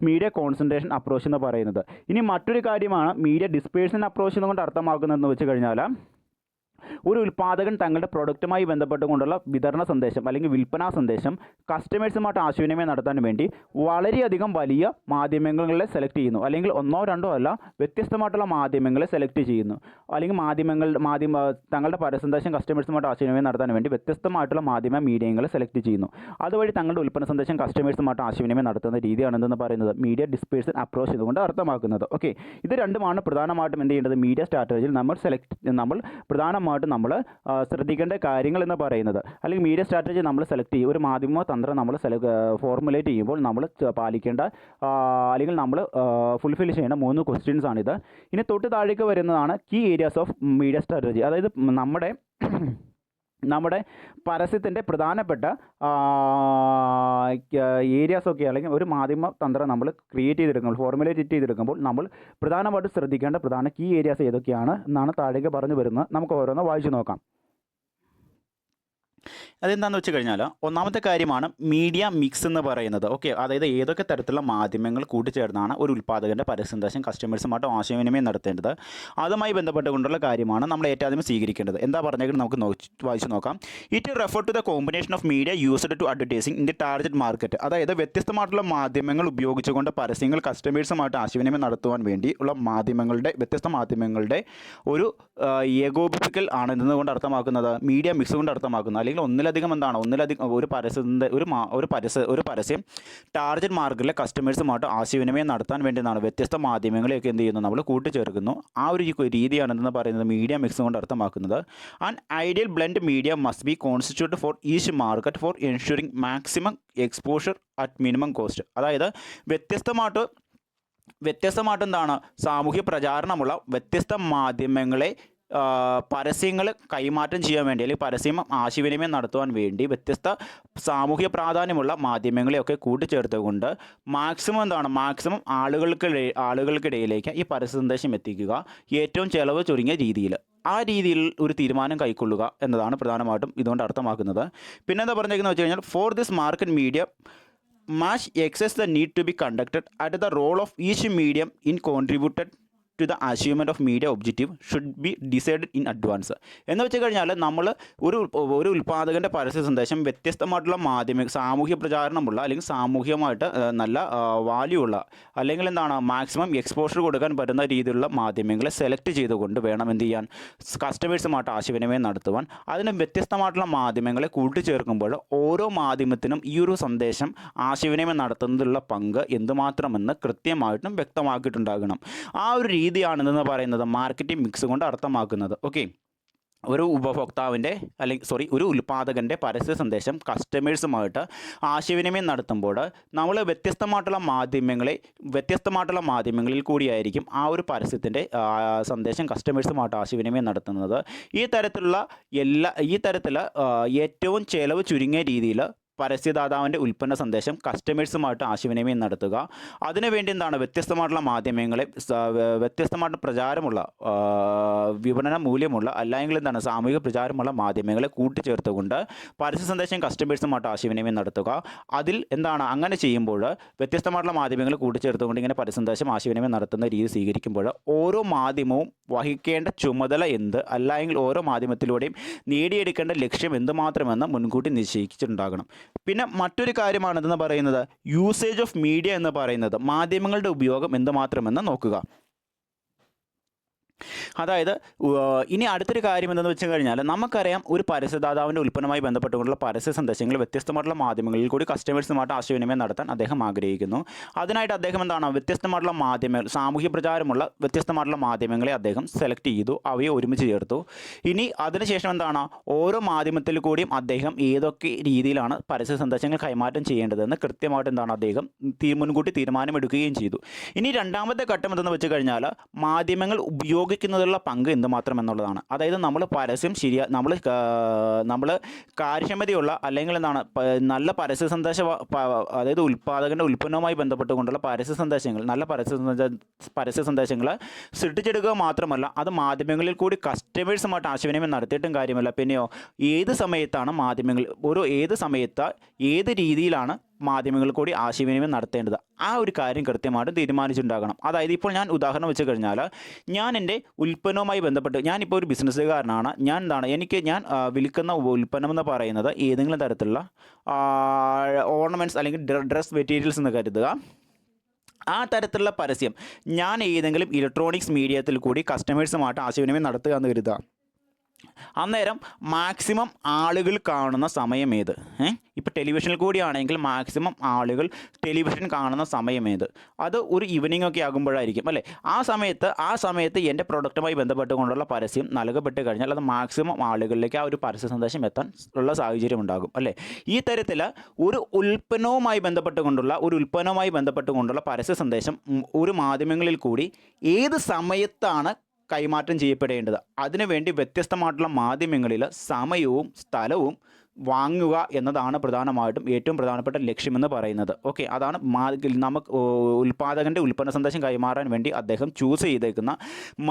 മീഡിയ കോൺസെൻട്രേഷൻ അപ്രോച്ച് എന്ന് പറയുന്നത്. ഇനി മറ്റൊരു കാര്യമാണ് മീഡിയ ഡിസ്പേഴ്സൺ അപ്രോച്ച് എന്നുകൊണ്ട് അർത്ഥമാക്കുന്നതെന്ന് വെച്ച് കഴിഞ്ഞാൽ ഒരു ഉൽപ്പാദകൻ തങ്ങളുടെ പ്രൊഡക്റ്റുമായി ബന്ധപ്പെട്ടുകൊണ്ടുള്ള വിതരണ സന്ദേശം അല്ലെങ്കിൽ വിൽപ്പനാ സന്ദേശം കസ്റ്റമേഴ്സുമായിട്ട് ആശയവിനിമയം നടത്താൻ വേണ്ടി വളരെയധികം വലിയ മാധ്യമങ്ങളെ സെലക്ട് ചെയ്യുന്നു, അല്ലെങ്കിൽ ഒന്നോ രണ്ടോ അല്ല വ്യത്യസ്തമായിട്ടുള്ള മാധ്യമങ്ങളെ സെലക്ട് ചെയ്യുന്നു, അല്ലെങ്കിൽ തങ്ങളുടെ പരസന്ദേശം കസ്റ്റമേഴ്സുമായിട്ട് ആശയവിനിമയം നടത്താൻ വേണ്ടി വ്യത്യസ്തമായിട്ടുള്ള മീഡിയങ്ങളെ സെലക്ട് ചെയ്യുന്നു. അതുവഴി തങ്ങളുടെ ഉൽപ്പന്ന സന്ദേശം കസ്റ്റമേഴ്സുമായിട്ട് ആശയവിനിമയം നടത്തുന്ന രീതിയാണെന്ന് പറയുന്നത് മീഡിയ ഡിസ്പേഴ്സൺ അപ്രോച്ച് എന്നുകൊണ്ട് അർത്ഥമാക്കുന്നത്. ഓക്കെ, ഇത് രണ്ടുമാണ് പ്രധാനമായിട്ടും എന്ത് ചെയ്യേണ്ടത് മീഡിയ സ്ട്രാറ്റജിയിൽ നമ്മൾ പ്രധാനമായിട്ടും ശ്രദ്ധിക്കേണ്ട കാര്യങ്ങൾ എന്ന് പറയുന്നത്. അല്ലെങ്കിൽ മീഡിയ സ്ട്രാറ്റജി നമ്മൾ സെലക്ട് ചെയ്യും, ഒരു മാധ്യമ തന്ത്രം നമ്മൾ ഫോർമുലേറ്റ് ചെയ്യുമ്പോൾ നമ്മൾ പാലിക്കേണ്ട അല്ലെങ്കിൽ നമ്മൾ ഫുൾഫിൽ ചെയ്യേണ്ട 3 ക്വസ്റ്റ്യൻസ് ആണിത്. ഇനി തൊട്ട് താഴേക്ക് വരുന്നതാണ് key areas of media strategy. അതായത് നമ്മുടെ പരസ്യത്തിൻ്റെ പ്രധാനപ്പെട്ട ഏരിയാസൊക്കെ അല്ലെങ്കിൽ ഒരു മാധ്യമ തന്ത്രം നമ്മൾ ഫോർമുലേറ്റ് ചെയ്തെടുക്കുമ്പോൾ നമ്മൾ പ്രധാനമായിട്ട് ശ്രദ്ധിക്കേണ്ട പ്രധാന കീ ഏരിയാസ് ഏതൊക്കെയാണ് എന്നാണ് താഴേക്ക് പറഞ്ഞു വരുന്നത്. നമുക്ക് ഓരോന്ന് വായിച്ചു നോക്കാം. അതെന്താണെന്ന് വെച്ച് കഴിഞ്ഞാൽ ഒന്നാമത്തെ കാര്യമാണ് മീഡിയ മിക്സ് എന്ന് പറയുന്നത്. ഓക്കെ, അതായത് ഏതൊക്കെ തരത്തിലുള്ള മാധ്യമങ്ങൾ കൂട്ടിച്ചേർന്നാണ് ഒരു ഉൽപ്പാദകൻ്റെ പരസ്യസന്ദേശം കസ്റ്റമേഴ്സുമായിട്ട് ആശയവിനിമയം നടത്തേണ്ടത്, അതുമായി ബന്ധപ്പെട്ടുകൊണ്ടുള്ള കാര്യമാണ് നമ്മൾ ഏറ്റവും ആദ്യം സ്വീകരിക്കേണ്ടത്. എന്താ പറഞ്ഞേക്കുന്നത് നമുക്ക് വായിച്ചു നോക്കാം. It refer to the combination of media used to advertising in the target market. അതായത് വ്യത്യസ്തമായിട്ടുള്ള മാധ്യമങ്ങൾ ഉപയോഗിച്ചുകൊണ്ട് പരസ്യങ്ങൾ കസ്റ്റമേഴ്സുമായിട്ട് ആശയവിനിമയം നടത്തുവാൻ വേണ്ടി ഉള്ള വ്യത്യസ്ത മാധ്യമങ്ങളുടെ ഒരു ഏകോപിപ്പിക്കൽ ആണ് എന്നതുകൊണ്ട് അർത്ഥമാക്കുന്നത് മീഡിയ മിക്സ് കൊണ്ട് അർത്ഥമാക്കുന്നത്. അല്ലെങ്കിൽ ഒന്നിലധികം ഒരു പരസ്യം ടാർഗറ്റ് മാർക്കറ്റിലെ കസ്റ്റമേഴ്സുമായിട്ട് ആശയവിനിമയം നടത്താൻ വേണ്ടിയാണ് വ്യത്യസ്ത മാധ്യമങ്ങളെയൊക്കെ എന്ത് ചെയ്യുന്നു, നമ്മൾ കൂട്ടിച്ചേർക്കുന്നു. ആ ഒരു രീതിയാണെന്ന് പറയുന്നത് മീഡിയ മിക്സ് കൊണ്ട് അർത്ഥമാക്കുന്നത്. And ideal blend media must be constitute for each market four ensuring maximum exposure at minimum cost. അതായത് വ്യത്യസ്തമായിട്ട് എന്താണ് സാമൂഹ്യ പ്രചാരണമുള്ള വ്യത്യസ്ത മാധ്യമങ്ങളെ പരസ്യങ്ങൾ കൈമാറ്റം ചെയ്യാൻ വേണ്ടി അല്ലെങ്കിൽ പരസ്യം ആശയവിനിമയം നടത്തുവാൻ വേണ്ടി വ്യത്യസ്ത സാമൂഹ്യ പ്രാധാന്യമുള്ള മാധ്യമങ്ങളെയൊക്കെ കൂട്ടിച്ചേർത്തുകൊണ്ട് മാക്സിമം ആളുകൾക്കിടയിലേക്ക് ഈ പരസ്യ സന്ദേശം എത്തിക്കുക ഏറ്റവും ചെലവ് ചുരുങ്ങിയ രീതിയിൽ. ആ രീതിയിൽ ഒരു തീരുമാനം കൈക്കൊള്ളുക എന്നതാണ് പ്രധാനമായിട്ടും ഇതുകൊണ്ട് അർത്ഥമാക്കുന്നത്. പിന്നെ എന്താ പറഞ്ഞേക്കുന്നത് വെച്ച് കഴിഞ്ഞാൽ for this market media match excess the need to be conducted at the role of each medium in contributed to the achievement of media objective should be decided in advance. എന്ന് വെച്ച് കഴിഞ്ഞാൽ നമ്മൾ ഒരു ഉൽപ്പാദകൻ്റെ പരസ്യ സന്ദേശം വ്യത്യസ്തമായിട്ടുള്ള സാമൂഹ്യ പ്രചാരണമുള്ള അല്ലെങ്കിൽ സാമൂഹികമായിട്ട് നല്ല വാല്യൂ ഉള്ള അല്ലെങ്കിൽ മാക്സിമം എക്സ്പോഷർ കൊടുക്കാൻ പറ്റുന്ന രീതിയിലുള്ള മാധ്യമങ്ങളെ സെലക്ട് ചെയ്തുകൊണ്ട് വേണം എന്ത് ചെയ്യാൻ, കസ്റ്റമേഴ്സുമായിട്ട് ആശയവിനിമയം നടത്തുവാൻ. അതിന് വ്യത്യസ്തമായിട്ടുള്ള മാധ്യമങ്ങളെ കൂട്ടിച്ചേർക്കുമ്പോൾ ഓരോ മാധ്യമത്തിനും ഈ ഒരു സന്ദേശം ആശയവിനിമയം നടത്തുന്നതിലുള്ള പങ്ക് എന്തുമാത്രമെന്ന് കൃത്യമായിട്ടും വ്യക്തമാക്കിയിട്ടുണ്ടാകണം. ആ ഒരു രീതിയാണെന്ന് പറയുന്നത് മാർക്കറ്റിംഗ് മിക്സ് കൊണ്ട് അർത്ഥമാക്കുന്നത്. ഓക്കെ, ഒരു ഉൽപ്പാദകൻ്റെ പരസ്യ സന്ദേശം കസ്റ്റമേഴ്സുമായിട്ട് ആശയവിനിമയം നടത്തുമ്പോൾ നമ്മൾ വ്യത്യസ്തമായിട്ടുള്ള മാധ്യമങ്ങളിൽ കൂടിയായിരിക്കും ആ ഒരു പരസ്യത്തിൻ്റെ സന്ദേശം കസ്റ്റമേഴ്സുമായിട്ട് ആശയവിനിമയം നടത്തുന്നത്. ഈ തരത്തിലുള്ള ഏറ്റവും ചെലവ് ചുരുങ്ങിയ രീതിയിൽ പരസ്യദാതാവിൻ്റെ ഉൽപ്പന്ന സന്ദേശം കസ്റ്റമേഴ്സുമായിട്ട് ആശയവിനിമയം നടത്തുക. അതിനുവേണ്ടി വ്യത്യസ്തമായിട്ടുള്ള മാധ്യമങ്ങളെ വ്യത്യസ്തമായിട്ട് പ്രചാരമുള്ള വിപണന മൂല്യമുള്ള അല്ലെങ്കിൽ സാമൂഹിക പ്രചാരമുള്ള മാധ്യമങ്ങളെ കൂട്ടിച്ചേർത്തുകൊണ്ട് പരസ്യ സന്ദേശം കസ്റ്റമേഴ്സുമായിട്ട് ആശയവിനിമയം നടത്തുക. അതിൽ അങ്ങനെ ചെയ്യുമ്പോൾ വ്യത്യസ്തമായിട്ടുള്ള മാധ്യമങ്ങളെ കൂട്ടിച്ചേർത്തുകൊണ്ട് ഇങ്ങനെ പരസ്യ സന്ദേശം ആശയവിനിമയം നടത്തുന്ന രീതി സ്വീകരിക്കുമ്പോൾ ഓരോ മാധ്യമവും വഹിക്കേണ്ട ചുമതല എന്ത്, അല്ലെങ്കിൽ ഓരോ മാധ്യമത്തിലൂടെയും നേടിയെടുക്കേണ്ട ലക്ഷ്യം എന്തുമാത്രമെന്ന് മുൻകൂട്ടി നിശ്ചയിച്ചിട്ടുണ്ടാകണം. പിന്നെ മറ്റൊരു കാര്യമാണെന്ന് പറയുന്നത് യൂസേജ് ഓഫ് മീഡിയ എന്ന് പറയുന്നത് മാധ്യമങ്ങളുടെ ഉപയോഗം എന്തുമാത്രമെന്ന് നോക്കുക. അതായത് ഇനി അടുത്തൊരു കാര്യം എന്തെന്ന് വെച്ച് കഴിഞ്ഞാൽ നമുക്കറിയാം ഒരു പരസ്യദാതാവിൻ്റെ ഉൽപ്പന്നവുമായി ബന്ധപ്പെട്ടുകൊണ്ടുള്ള പരസ്യ സന്ദേശങ്ങൾ വ്യത്യസ്തമായിട്ടുള്ള മാധ്യമങ്ങളിൽ കൂടി കസ്റ്റമേഴ്സുമായിട്ട് ആശയവിനിമയം നടത്താൻ അദ്ദേഹം ആഗ്രഹിക്കുന്നു. അതിനായിട്ട് അദ്ദേഹം വ്യത്യസ്തമായിട്ടുള്ള മാധ്യമങ്ങൾ സാമൂഹ്യ പ്രചാരമുള്ള വ്യത്യസ്തമായിട്ടുള്ള മാധ്യമങ്ങളെ അദ്ദേഹം സെലക്ട് ചെയ്തു, അവയെ ഒരുമിച്ച് ചേർത്തു. ഇനി അതിനുശേഷം ഓരോ മാധ്യമത്തിൽ കൂടിയും അദ്ദേഹം ഏതൊക്കെ രീതിയിലാണ് പരസ്യ സന്ദേശങ്ങൾ കൈമാറ്റം ചെയ്യേണ്ടതെന്ന് കൃത്യമായിട്ട് അദ്ദേഹം മുൻകൂട്ടി തീരുമാനമെടുക്കുകയും ചെയ്തു. ഇനി രണ്ടാമത്തെ ഘട്ടം എന്തെന്ന് വെച്ച് കഴിഞ്ഞാൽ മാധ്യമങ്ങൾ ഉപയോഗിക്കുന്നതിലുള്ള പങ്ക് എന്തുമാത്രം എന്നുള്ളതാണ്. അതായത് നമ്മൾ പരസ്യം നമ്മൾ കാര്യക്ഷമതയുള്ള അല്ലെങ്കിൽ നല്ല പരസ്യ സന്ദേശം, അതായത് ഉൽപ്പാദകൻ്റെ ഉൽപ്പന്നവുമായി ബന്ധപ്പെട്ടുകൊണ്ടുള്ള നല്ല പരസ്യ സന്ദേശങ്ങൾ സൃഷ്ടിച്ചെടുക്കുക മാത്രമല്ല അത് മാധ്യമങ്ങളിൽ കൂടി കസ്റ്റമേഴ്സുമായിട്ട് ആശയവിനിമയം നടത്തിയിട്ടും കാര്യമല്ല. പിന്നെയോ ഏത് സമയത്ത് ഏത് രീതിയിലാണ് മാധ്യമങ്ങൾ കൂടി ആശയവിനിമയം നടത്തേണ്ടത്, ആ ഒരു കാര്യം കൃത്യമായിട്ട് തീരുമാനിച്ചിട്ടുണ്ടാകണം. അതായത് ഇപ്പോൾ ഞാൻ ഉദാഹരണം വെച്ച് കഴിഞ്ഞാൽ ഞാൻ എൻ്റെ ഉൽപ്പന്നവുമായി ബന്ധപ്പെട്ട് ഞാനിപ്പോൾ ഒരു ബിസിനസ്സുകാരനാണ്. ഞാൻ വിൽക്കുന്ന ഉൽപ്പന്നം എന്ന് പറയുന്നത് ഏതെങ്കിലും തരത്തിലുള്ള ഓർണമെൻറ്റ്സ് അല്ലെങ്കിൽ ഡ്രസ് മെറ്റീരിയൽസ് എന്ന് കരുതുക. ആ തരത്തിലുള്ള പരസ്യം ഞാൻ ഏതെങ്കിലും ഇലക്ട്രോണിക്സ് മീഡിയത്തിൽ കൂടി കസ്റ്റമേഴ്സുമായിട്ട് ആശയവിനിമയം നടത്തുക എന്ന് കരുതുക. അന്നേരം മാക്സിമം ആളുകൾ കാണുന്ന സമയം ഏത്? ഇപ്പോൾ ടെലിവിഷനിൽ കൂടിയാണെങ്കിൽ മാക്സിമം ആളുകൾ ടെലിവിഷൻ കാണുന്ന സമയം ഏത്? അത് ഒരു ഈവനിങ് ഒക്കെ ആകുമ്പോഴായിരിക്കും അല്ലേ. ആ സമയത്ത് എൻ്റെ പ്രൊഡക്റ്റുമായി ബന്ധപ്പെട്ടുകൊണ്ടുള്ള പരസ്യം നൽകപ്പെട്ട് കഴിഞ്ഞാൽ അത് മാക്സിമം ആളുകളിലേക്ക് ആ ഒരു പരസ്യ സന്ദേശം എത്താൻ ഉള്ള സാഹചര്യം ഉണ്ടാകും അല്ലേ. ഈ തരത്തിൽ ഒരു ഉൽപ്പന്നവുമായി ബന്ധപ്പെട്ടുകൊണ്ടുള്ള പരസ്യ സന്ദേശം ഒരു മാധ്യമങ്ങളിൽ കൂടി ഏത് സമയത്താണ് കൈമാറ്റം ചെയ്യപ്പെടേണ്ടത്, അതിനുവേണ്ടി വ്യത്യസ്തമായിട്ടുള്ള മാധ്യമങ്ങളിൽ സമയവും സ്ഥലവും വാങ്ങുക എന്നതാണ് പ്രധാനമായിട്ടും ഏറ്റവും പ്രധാനപ്പെട്ട ലക്ഷ്യമെന്ന് പറയുന്നത്. ഓക്കെ, അതാണ് നമുക്ക് ഉൽപ്പാദകൻ്റെ ഉൽപ്പന്ന സന്ദേശം കൈമാറാൻ വേണ്ടി അദ്ദേഹം ചൂസ് ചെയ്തേക്കുന്ന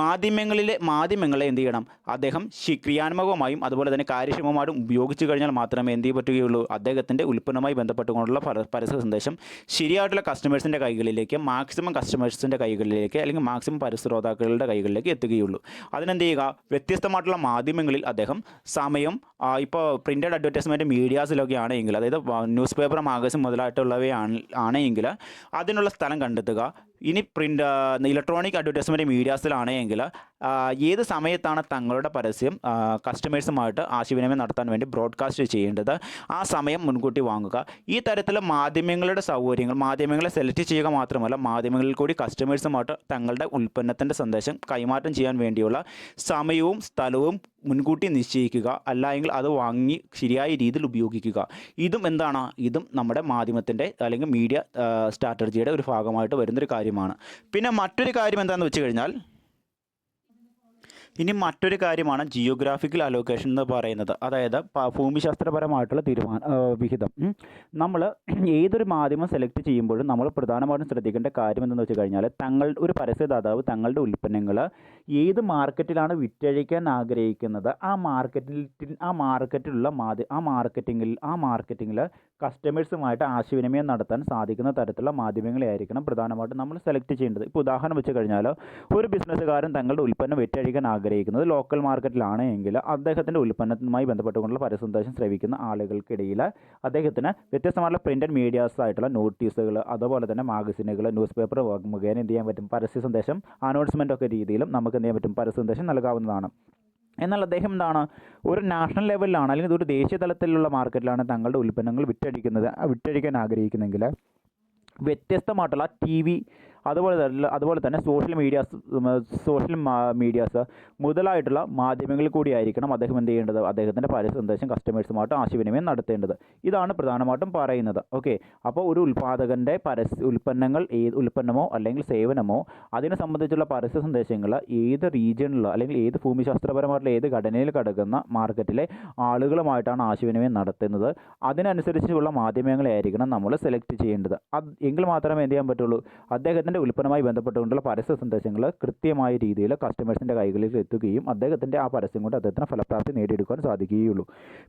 മാധ്യമങ്ങളെ എന്ത് ചെയ്യണം, അദ്ദേഹം ക്രിയാത്മകമായും അതുപോലെ തന്നെ കാര്യക്ഷമമായിട്ടും ഉപയോഗിച്ച് കഴിഞ്ഞാൽ മാത്രമേ എന്ത് ചെയ്യാൻ പറ്റുകയുള്ളൂ, അദ്ദേഹത്തിൻ്റെ ഉൽപ്പന്നവുമായി ബന്ധപ്പെട്ടുകൊണ്ടുള്ള പരസ്യ സന്ദേശം ശരിയായിട്ടുള്ള കസ്റ്റമേഴ്സിൻ്റെ കൈകളിലേക്ക്, മാക്സിമം കസ്റ്റമേഴ്സിൻ്റെ കൈകളിലേക്ക് അല്ലെങ്കിൽ മാക്സിമം പരസ്യശ്രോതാക്കളുടെ കൈകളിലേക്ക് എത്തുകയുള്ളൂ. അതിനെന്ത് ചെയ്യുക, വ്യത്യസ്തമായിട്ടുള്ള മാധ്യമങ്ങളിൽ അദ്ദേഹം സമയം, ഇപ്പോൾ പ്രിൻ്റഡ് അഡ്വർടൈസ്മെൻറ്റ് മീഡിയാസിലൊക്കെ ആണെങ്കിൽ, അതായത് ന്യൂസ് പേപ്പർ, മാഗസിൻ മുതലായിട്ടുള്ളവയാണെങ്കിൽ അതിനുള്ള സ്ഥലം കണ്ടെത്തുക. ഇനി ഇലക്ട്രോണിക് അഡ്വർടൈസ്മെൻറ്റ് മീഡിയാസിലാണെങ്കിൽ ഏത് സമയത്താണ് തങ്ങളുടെ പരസ്യം കസ്റ്റമേഴ്സുമായിട്ട് ആശയവിനിമയം നടത്താൻ വേണ്ടി ബ്രോഡ്കാസ്റ്റ് ചെയ്യേണ്ടത്, ആ സമയം മുൻകൂട്ടി വാങ്ങുക. ഈ തരത്തിലുള്ള മാധ്യമങ്ങളുടെ സൗകര്യങ്ങൾ, മാധ്യമങ്ങളെ സെലക്ട് ചെയ്യുക മാത്രമല്ല, മാധ്യമങ്ങളിൽ കൂടി കസ്റ്റമേഴ്സുമായിട്ട് തങ്ങളുടെ ഉൽപ്പന്നത്തിൻ്റെ സന്ദേശം കൈമാറ്റം ചെയ്യാൻ വേണ്ടിയുള്ള സമയവും സ്ഥലവും മുൻകൂട്ടി നിശ്ചയിക്കുക. അല്ലെങ്കിൽ അത് വാങ്ങി ശരിയായ രീതിയിൽ ഉപയോഗിക്കുക. ഇതും നമ്മുടെ മാധ്യമത്തിൻ്റെ അല്ലെങ്കിൽ മീഡിയ സ്ട്രാറ്റജിയുടെ ഒരു ഭാഗമായിട്ട് വരുന്നൊരു കാര്യമാണ്. പിന്നെ മറ്റൊരു കാര്യം എന്താണെന്ന് വെച്ച് കഴിഞ്ഞാൽ, ഇനി മറ്റൊരു കാര്യമാണ് ജിയോഗ്രാഫിക്കൽ അലോക്കേഷൻ എന്ന് പറയുന്നത്. അതായത് ഭൂമിശാസ്ത്രപരമായിട്ടുള്ള വിഹിതം. നമ്മൾ ഏതൊരു മാധ്യമം സെലക്ട് ചെയ്യുമ്പോഴും നമ്മൾ പ്രധാനമായിട്ടും ശ്രദ്ധിക്കേണ്ട കാര്യം എന്തെന്ന് വെച്ച് കഴിഞ്ഞാൽ, ഒരു പരസ്യദാതാവ് തങ്ങളുടെ ഉൽപ്പന്നങ്ങൾ ഏത് മാർക്കറ്റിലാണ് വിറ്റഴിക്കാൻ ആഗ്രഹിക്കുന്നത്, ആ മാർക്കറ്റിങ്ങിൽ കസ്റ്റമേഴ്സുമായിട്ട് ആശയവിനിമയം നടത്താൻ സാധിക്കുന്ന തരത്തിലുള്ള മാധ്യമങ്ങളെ ആയിരിക്കണം പ്രധാനമായിട്ടും നമ്മൾ സെലക്ട് ചെയ്യേണ്ടത്. ഇപ്പോൾ ഉദാഹരണം വെച്ച് കഴിഞ്ഞാൽ, ഒരു ബിസിനസ്സുകാരൻ തങ്ങളുടെ ഉൽപ്പന്നം വിറ്റഴിക്കാൻ ആഗ്രഹിക്കുന്നത് ലോക്കൽ മാർക്കറ്റിലാണ് എങ്കിൽ അദ്ദേഹത്തിൻ്റെ ഉൽപ്പന്നവുമായി ബന്ധപ്പെട്ടുകൊണ്ടുള്ള പരസ്യസന്ദേശം ശ്രവിക്കുന്ന ആളുകൾക്കിടയിൽ അദ്ദേഹത്തിന് വ്യത്യസ്തമായിട്ടുള്ള പ്രിൻ്റഡ് മീഡിയാസ് ആയിട്ടുള്ള നോട്ടീസുകൾ, അതുപോലെ തന്നെ മാഗസിനുകൾ, ന്യൂസ് പേപ്പർ മുഖേന എന്ത് ചെയ്യാൻ പറ്റും, പരസ്യ സന്ദേശം അനൗൺസ്മെൻ്റ് ഒക്കെ രീതിയിലും നമുക്ക് എന്ത് ചെയ്യാൻ പറ്റും, പരസ്യ സന്ദേശം നൽകാവുന്നതാണ്. എന്നാൽ അദ്ദേഹം എന്താണ്, ഒരു നാഷണൽ ലെവലിലാണ് അല്ലെങ്കിൽ ഒരു ദേശീയ തലത്തിലുള്ള മാർക്കറ്റിലാണ് തങ്ങളുടെ ഉൽപ്പന്നങ്ങൾ വിറ്റഴിക്കാൻ ആഗ്രഹിക്കുന്നെങ്കിൽ വ്യത്യസ്തമായിട്ടുള്ള TV, അതുപോലെ തന്നെ സോഷ്യൽ മീഡിയാസ് മുതലായിട്ടുള്ള മാധ്യമങ്ങളിൽ കൂടിയായിരിക്കണം അദ്ദേഹം എന്ത് ചെയ്യേണ്ടത്, അദ്ദേഹത്തിൻ്റെ പരസ്യ സന്ദേശം കസ്റ്റമേഴ്സുമായിട്ട് ആശയവിനിമയം നടത്തേണ്ടത്. ഇതാണ് പ്രധാനമായിട്ടും പറയുന്നത്. ഓക്കെ, അപ്പോൾ ഒരു ഉൽപ്പാദകൻ്റെ ഉൽപ്പന്നമോ അല്ലെങ്കിൽ സേവനമോ അതിനെ സംബന്ധിച്ചുള്ള പരസ്യ സന്ദേശങ്ങൾ ഏത് റീജിയണിലോ അല്ലെങ്കിൽ ഏത് ഭൂമിശാസ്ത്രപരമായിട്ടുള്ള ഏത് ഘടനയിൽ കിടക്കുന്ന മാർക്കറ്റിലെ ആളുകളുമായിട്ടാണ് ആശയവിനിമയം നടത്തുന്നത്, അതിനനുസരിച്ചുള്ള മാധ്യമങ്ങളെ ആയിരിക്കണം നമ്മൾ സെലക്ട് ചെയ്യേണ്ടത്. എങ്കിൽ മാത്രമേ എന്ത് ചെയ്യാൻ പറ്റുള്ളൂ, അദ്ദേഹത്തിൻ്റെ ഉൽപ്പന്നവുമായി ബന്ധപ്പെട്ടുകൊണ്ടുള്ള പരസ്യ സന്ദേശങ്ങൾ കൃത്യമായ രീതിയിൽ കസ്റ്റമേഴ്സിൻ്റെ കൈകളിൽ എത്തുകയും അദ്ദേഹത്തിൻ്റെ ആ പരസ്യം കൊണ്ട് അദ്ദേഹത്തിന് ഫലപ്രാപ്തി നേടിയെടുക്കാൻ സാധിക്കുകയുള്ളൂ.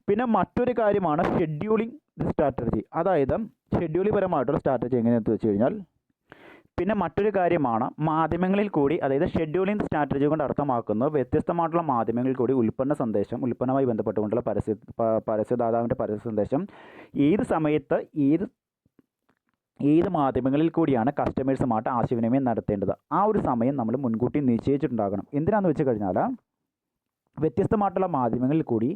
പിന്നെ മറ്റൊരു കാര്യമാണ് ഷെഡ്യൂളിംഗ് സ്ട്രാറ്റജി. അതായത് ഷെഡ്യൂളിംഗ് സ്ട്രാറ്റജി എങ്ങനെയാണെന്ന് വെച്ച് കഴിഞ്ഞാൽ, പിന്നെ മറ്റൊരു കാര്യമാണ് മാധ്യമങ്ങളിൽ കൂടി, അതായത് ഷെഡ്യൂളിംഗ് സ്ട്രാറ്റജി കൊണ്ട് അർത്ഥമാക്കുന്നത് വ്യത്യസ്തമായിട്ടുള്ള മാധ്യമങ്ങളിൽ കൂടി ഉൽപ്പന്നവുമായി ബന്ധപ്പെട്ടുകൊണ്ടുള്ള പരസ്യദാതാവിൻ്റെ പരസ്യ സന്ദേശം ഏത് സമയത്ത് ഏത് മാധ്യമങ്ങളിൽ കൂടിയാണ് കസ്റ്റമേഴ്സുമായിട്ട് ആശയവിനിമയം നടത്തേണ്ടത്, ആ ഒരു സമയം നമ്മൾ മുൻകൂട്ടി നിശ്ചയിച്ചിട്ടുണ്ടാകണം. എന്തിനാണെന്ന് വെച്ച് കഴിഞ്ഞാൽ, വ്യത്യസ്തമായിട്ടുള്ള മാധ്യമങ്ങളിൽ കൂടി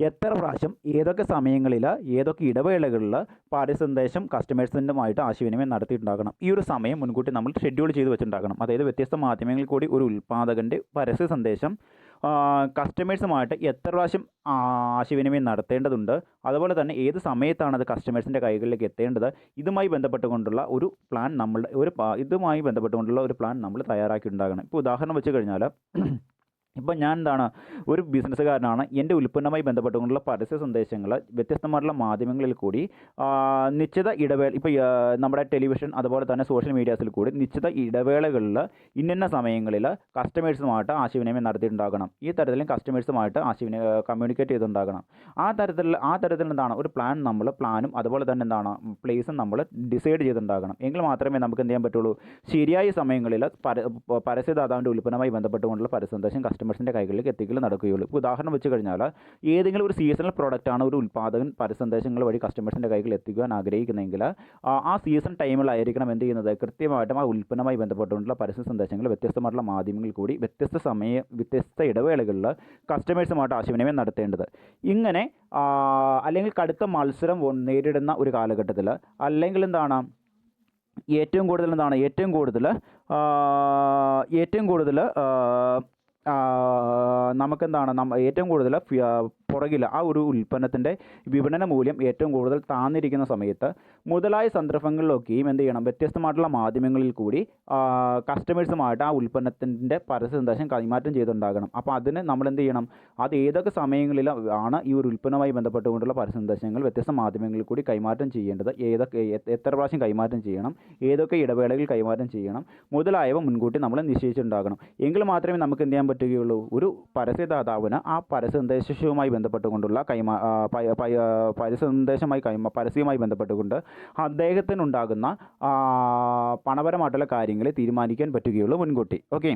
എത്ര പ്രാവശ്യം ഏതൊക്കെ സമയങ്ങളിൽ ഏതൊക്കെ ഇടവേളകളിൽ പരസ്യ സന്ദേശം കസ്റ്റമേഴ്സിൻ്റെമായിട്ട് ആശയവിനിമയം നടത്തിയിട്ടുണ്ടാകണം. ഈ ഒരു സമയം മുൻകൂട്ടി നമ്മൾ ഷെഡ്യൂൾ ചെയ്ത് വെച്ചിട്ടുണ്ടാകണം. അതായത് വ്യത്യസ്ത മാധ്യമങ്ങളിൽ കൂടി ഒരു ഉൽപ്പാദകൻ്റെ പരസ്യ സന്ദേശം കസ്റ്റമേഴ്സുമായിട്ട് എത്ര പ്രാവശ്യം ആശയവിനിമയം നടത്തേണ്ടതുണ്ട്, അതുപോലെ തന്നെ ഏത് സമയത്താണ് അത് കസ്റ്റമേഴ്സിൻ്റെ കൈകളിലേക്ക് എത്തേണ്ടത്, ഇതുമായി ബന്ധപ്പെട്ടുകൊണ്ടുള്ള ഒരു പ്ലാൻ നമ്മൾ തയ്യാറാക്കിയിട്ടുണ്ടാകണം. ഇപ്പോൾ ഉദാഹരണം വെച്ച് കഴിഞ്ഞാൽ, ഇപ്പം ഞാൻ ഒരു ബിസിനസ്സുകാരനാണ്. എൻ്റെ ഉൽപ്പന്നവുമായി ബന്ധപ്പെട്ടുകൊണ്ടുള്ള പരസ്യ സന്ദേശങ്ങൾ വ്യത്യസ്തമായിട്ടുള്ള മാധ്യമങ്ങളിൽ കൂടി നിശ്ചിത ഇടവേള, ഇപ്പോൾ നമ്മുടെ ടെലിവിഷൻ അതുപോലെ തന്നെ സോഷ്യൽ മീഡിയാസിൽ കൂടി നിശ്ചിത ഇടവേളകളിൽ ഇന്ന സമയങ്ങളിൽ കസ്റ്റമേഴ്സുമായിട്ട് ആശയവിനിമയം നടത്തിയിട്ടുണ്ടാകണം. ഈ തരത്തിൽ കസ്റ്റമേഴ്സുമായിട്ട് കമ്മ്യൂണിക്കേറ്റ് ചെയ്തിട്ടുണ്ടാകണം. ആ തരത്തിൽ ഒരു പ്ലാനും അതുപോലെ തന്നെ പ്ലേസും നമ്മൾ ഡിസൈഡ് ചെയ്തിട്ടുണ്ടാകണം. എങ്കിൽ മാത്രമേ നമുക്ക് എന്ത് ചെയ്യാൻ പറ്റുള്ളൂ, ശരിയായ സമയങ്ങളിൽ പരസ്യദാതാവിൻ്റെ ഉൽപ്പന്നവുമായി ബന്ധപ്പെട്ടുകൊണ്ടുള്ള പരസ്യ സന്ദേശം കസ്റ്റമേഴ്സിൻ്റെ കൈകളിലേക്ക് എത്തിക്കൽ നടക്കുകയുള്ളൂ. ഇപ്പോൾ ഉദാഹരണം വെച്ച് കഴിഞ്ഞാൽ, ഏതെങ്കിലും ഒരു സീസണൽ പ്രോഡക്റ്റാണ് ഒരു ഉൽപ്പാദകൻ പരസ്യ സന്ദേശങ്ങൾ വഴി കസ്റ്റമേഴ്സിൻ്റെ കൈകളിൽ എത്തിക്കുവാൻ ആഗ്രഹിക്കുന്നതെങ്കിൽ ആ സീസൺ ടൈമിലായിരിക്കണം എന്ത് ചെയ്യുന്നത്, കൃത്യമായിട്ടും ആ ഉൽപ്പന്നവുമായി ബന്ധപ്പെട്ടുകൊണ്ടുള്ള പരസ്യ സന്ദേശങ്ങൾ വ്യത്യസ്തമായിട്ടുള്ള മാധ്യമങ്ങളിൽ കൂടി വ്യത്യസ്ത ഇടവേളകളിൽ കസ്റ്റമേഴ്സുമായിട്ട് ആശയവിനിമയം നടത്തേണ്ടത്. ഇങ്ങനെ അല്ലെങ്കിൽ കടുത്ത മത്സരം നേരിടുന്ന ഒരു കാലഘട്ടത്തിൽ, അല്ലെങ്കിൽ ഏറ്റവും കൂടുതൽ പുറകിൽ ആ ഒരു ഉൽപ്പന്നത്തിൻ്റെ വിപണന മൂല്യം ഏറ്റവും കൂടുതൽ താന്നിരിക്കുന്ന സമയത്ത് മുതലായ സന്ദർഭങ്ങളിലൊക്കെയും എന്ത് ചെയ്യണം, വ്യത്യസ്തമായിട്ടുള്ള മാധ്യമങ്ങളിൽ കൂടി കസ്റ്റമേഴ്സുമായിട്ട് ആ ഉൽപ്പന്നത്തിൻ്റെ പരസ്യ സന്ദേശം കൈമാറ്റം ചെയ്തുണ്ടാകണം. അപ്പോൾ അതിന് നമ്മൾ എന്ത് ചെയ്യണം, അത് ഏതൊക്കെ സമയങ്ങളിൽ ആണ് ഈ ഒരു ഉൽപ്പന്നവുമായി ബന്ധപ്പെട്ടുകൊണ്ടുള്ള പരസ്യ സന്ദേശങ്ങൾ വ്യത്യസ്ത മാധ്യമങ്ങളിൽ കൂടി കൈമാറ്റം ചെയ്യേണ്ടത്, എത്ര പ്രാവശ്യം കൈമാറ്റം ചെയ്യണം, ഏതൊക്കെ ഇടവേളകളിൽ കൈമാറ്റം ചെയ്യണം മുതലായവ മുൻകൂട്ടി നമ്മൾ നിശ്ചയിച്ചിട്ടുണ്ടാകണം. എങ്കിൽ മാത്രമേ നമുക്ക് എന്ത് ചെയ്യാൻ പറ്റുകയുള്ളൂ, ഒരു പരസ്യദാതാവിന് ആ പരസ്യ സന്ദേശവുമായി ബന്ധപ്പെട്ടുകൊണ്ടുള്ള പരസ്യവുമായി ബന്ധപ്പെട്ടുകൊണ്ട് അദ്ദേഹത്തിനുണ്ടാകുന്ന പണപരമായിട്ടുള്ള കാര്യങ്ങൾ തീരുമാനിക്കാൻ പറ്റുകയുള്ളൂ മുൻകൂട്ടി. ഓക്കെ,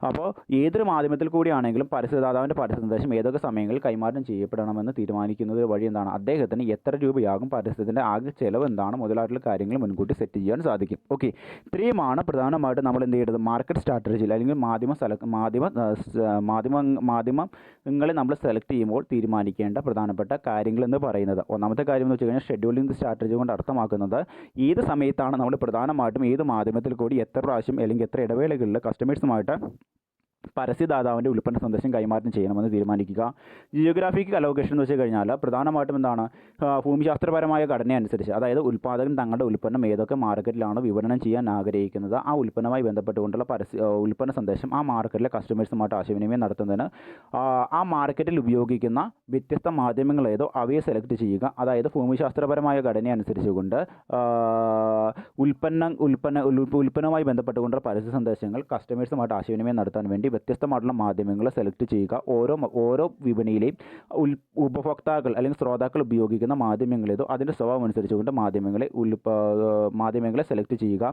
അപ്പോൾ ഏതൊരു മാധ്യമത്തിൽ കൂടിയാണെങ്കിലും പരസ്യദാതാവിൻ്റെ പരസ്യ സന്ദേശം ഏതൊക്കെ സമയങ്ങളിൽ കൈമാറ്റം ചെയ്യപ്പെടണമെന്ന് തീരുമാനിക്കുന്നത് വഴി എന്താണ്, അദ്ദേഹത്തിന് എത്ര രൂപയാകും, പരസ്യത്തിൻ്റെ ആകെ ചെലവ് എന്താണ് മുതലായിട്ടുള്ള കാര്യങ്ങൾ മുൻകൂട്ടി സെറ്റ് ചെയ്യാൻ സാധിക്കും. ഓക്കെ, ഇത്രയുമാണ് പ്രധാനമായിട്ട് നമ്മൾ എന്ത് ചെയ്യേണ്ടത്, മാർക്കറ്റ് സ്ട്രാറ്റജിയിൽ അല്ലെങ്കിൽ മാധ്യമങ്ങളെ നമ്മൾ സെലക്ട് ചെയ്യുമ്പോൾ തീരുമാനിക്കേണ്ട പ്രധാനപ്പെട്ട കാര്യങ്ങൾ എന്ന് പറയുന്നത്. ഒന്നാമത്തെ കാര്യം എന്ന് വെച്ച് കഴിഞ്ഞാൽ ഷെഡ്യൂളിംഗ് സ്ട്രാറ്റജി കൊണ്ട് അർത്ഥമാക്കുന്നത് ഏത് സമയത്താണ് നമ്മൾ പ്രധാനമായിട്ടും ഏത് മാധ്യമത്തിൽ കൂടി എത്ര പ്രാവശ്യം അല്ലെങ്കിൽ എത്ര ഇടവേളകളിൽ കസ്റ്റമേഴ്സുമായിട്ട് പരസ്യദാതാവിൻ്റെ ഉൽപ്പന്ന സന്ദേശം കൈമാറ്റം ചെയ്യണമെന്ന് തീരുമാനിക്കുക. ജിയോഗ്രാഫിക് അലോക്കേഷൻ എന്ന് വെച്ച് കഴിഞ്ഞാൽ പ്രധാനമായിട്ടും എന്താണ്, ഭൂമിശാസ്ത്രപരമായ ഘടന അനുസരിച്ച്, അതായത് ഉൽപ്പാദകൻ തങ്ങളുടെ ഉൽപ്പന്നം ഏതൊക്കെ മാർക്കറ്റിലാണ് വിപണനം ചെയ്യാൻ ആഗ്രഹിക്കുന്നത് ആ ഉൽപ്പന്നവുമായി ബന്ധപ്പെട്ടുകൊണ്ടുള്ള ഉൽപ്പന്ന സന്ദേശം ആ മാർക്കറ്റിലെ കസ്റ്റമേഴ്സുമായിട്ട് ആശയവിനിമയം നടത്തുന്നതിന് ആ മാർക്കറ്റിൽ ഉപയോഗിക്കുന്ന വ്യത്യസ്ത മാധ്യമങ്ങൾ ഏതോ അവയെ സെലക്ട് ചെയ്യുക. അതായത് ഭൂമിശാസ്ത്രപരമായ ഘടന അനുസരിച്ചുകൊണ്ട് ഉൽപ്പന്നവുമായി ബന്ധപ്പെട്ടുകൊണ്ടുള്ള പരസ്യ സന്ദേശങ്ങൾ കസ്റ്റമേഴ്സുമായിട്ട് ആശയവിനിമയം നടത്താൻ വേണ്ടി വ്യത്യസ്തമായിട്ടുള്ള മാധ്യമങ്ങളെ സെലക്ട് ചെയ്യുക. ഓരോ വിപണിയിലെയും ഉപഭോക്താക്കൾ അല്ലെങ്കിൽ ശ്രോതാക്കൾ ഉപയോഗിക്കുന്ന മാധ്യമങ്ങളേതോ അതിൻ്റെ സ്വഭാവം അനുസരിച്ചുകൊണ്ട് മാധ്യമങ്ങളെ സെലക്ട് ചെയ്യുക.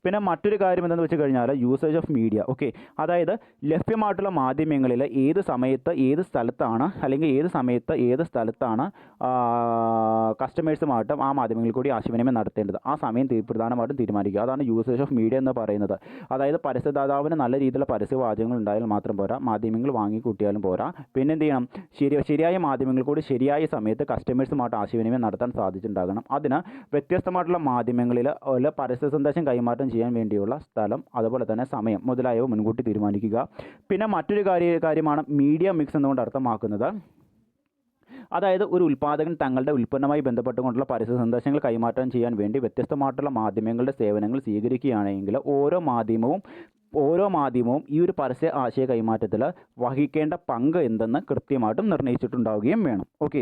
പിന്നെ മറ്റൊരു കാര്യം എന്തെന്ന് വെച്ച് കഴിഞ്ഞാൽ യൂസേജ് ഓഫ് മീഡിയ. ഓക്കെ, അതായത് ലഭ്യമായിട്ടുള്ള മാധ്യമങ്ങളിൽ ഏത് സമയത്ത് ഏത് സ്ഥലത്താണ് അല്ലെങ്കിൽ ഏത് സ്ഥലത്താണ് കസ്റ്റമേഴ്സുമായിട്ടും ആ മാധ്യമങ്ങളിൽ കൂടി ആശയവിനിമയം നടത്തേണ്ടത്, ആ സമയം പ്രധാനമായിട്ടും തീരുമാനിക്കുക. അതാണ് യൂസേജ് ഓഫ് മീഡിയ എന്ന് പറയുന്നത്. അതായത് പരസ്യദാതാവിന് നല്ല രീതിയിലുള്ള പരസ്യവാചകങ്ങൾ ഉണ്ടായാൽ മാത്രം പോരാ, മാധ്യമങ്ങൾ വാങ്ങിക്കൂട്ടിയാലും പോരാ, പിന്നെ എന്ത് ചെയ്യണം, ശരിയായ മാധ്യമങ്ങൾ കൂടി ശരിയായ സമയത്ത് കസ്റ്റമേഴ്സുമായിട്ട് ആശയവിനിമയം നടത്താൻ സാധിച്ചിട്ടുണ്ടാകണം. അതിന് വ്യത്യസ്തമായിട്ടുള്ള മാധ്യമങ്ങളിൽ പരസ്യ സന്ദേശം കൈമാറ്റം ചെയ്യാൻ വേണ്ടിയുള്ള സ്ഥലം, അതുപോലെ തന്നെ സമയം മുതലായവ മുൻകൂട്ടി തീരുമാനിക്കുക. പിന്നെ മറ്റൊരു കാര്യമാണ് മീഡിയ മിക്സ് എന്നുകൊണ്ട് അർത്ഥമാക്കുന്നത്. അതായത് ഒരു ഉൽപ്പാദകൻ തങ്ങളുടെ ഉൽപ്പന്നവുമായി ബന്ധപ്പെട്ടുകൊണ്ടുള്ള പരസ്യ സന്ദേശങ്ങൾ കൈമാറ്റം ചെയ്യാൻ വേണ്ടി വ്യത്യസ്തമായിട്ടുള്ള മാധ്യമങ്ങളുടെ സേവനങ്ങൾ സ്വീകരിക്കുകയാണെങ്കിൽ ഓരോ മാധ്യമവും ഈ ഒരു പരസ്യ ആശയ കൈമാറ്റത്തിൽ വഹിക്കേണ്ട പങ്ക് എന്തെന്ന് കൃത്യമായിട്ടും നിർണ്ണയിച്ചിട്ടുണ്ടാവുകയും വേണം. ഓക്കെ,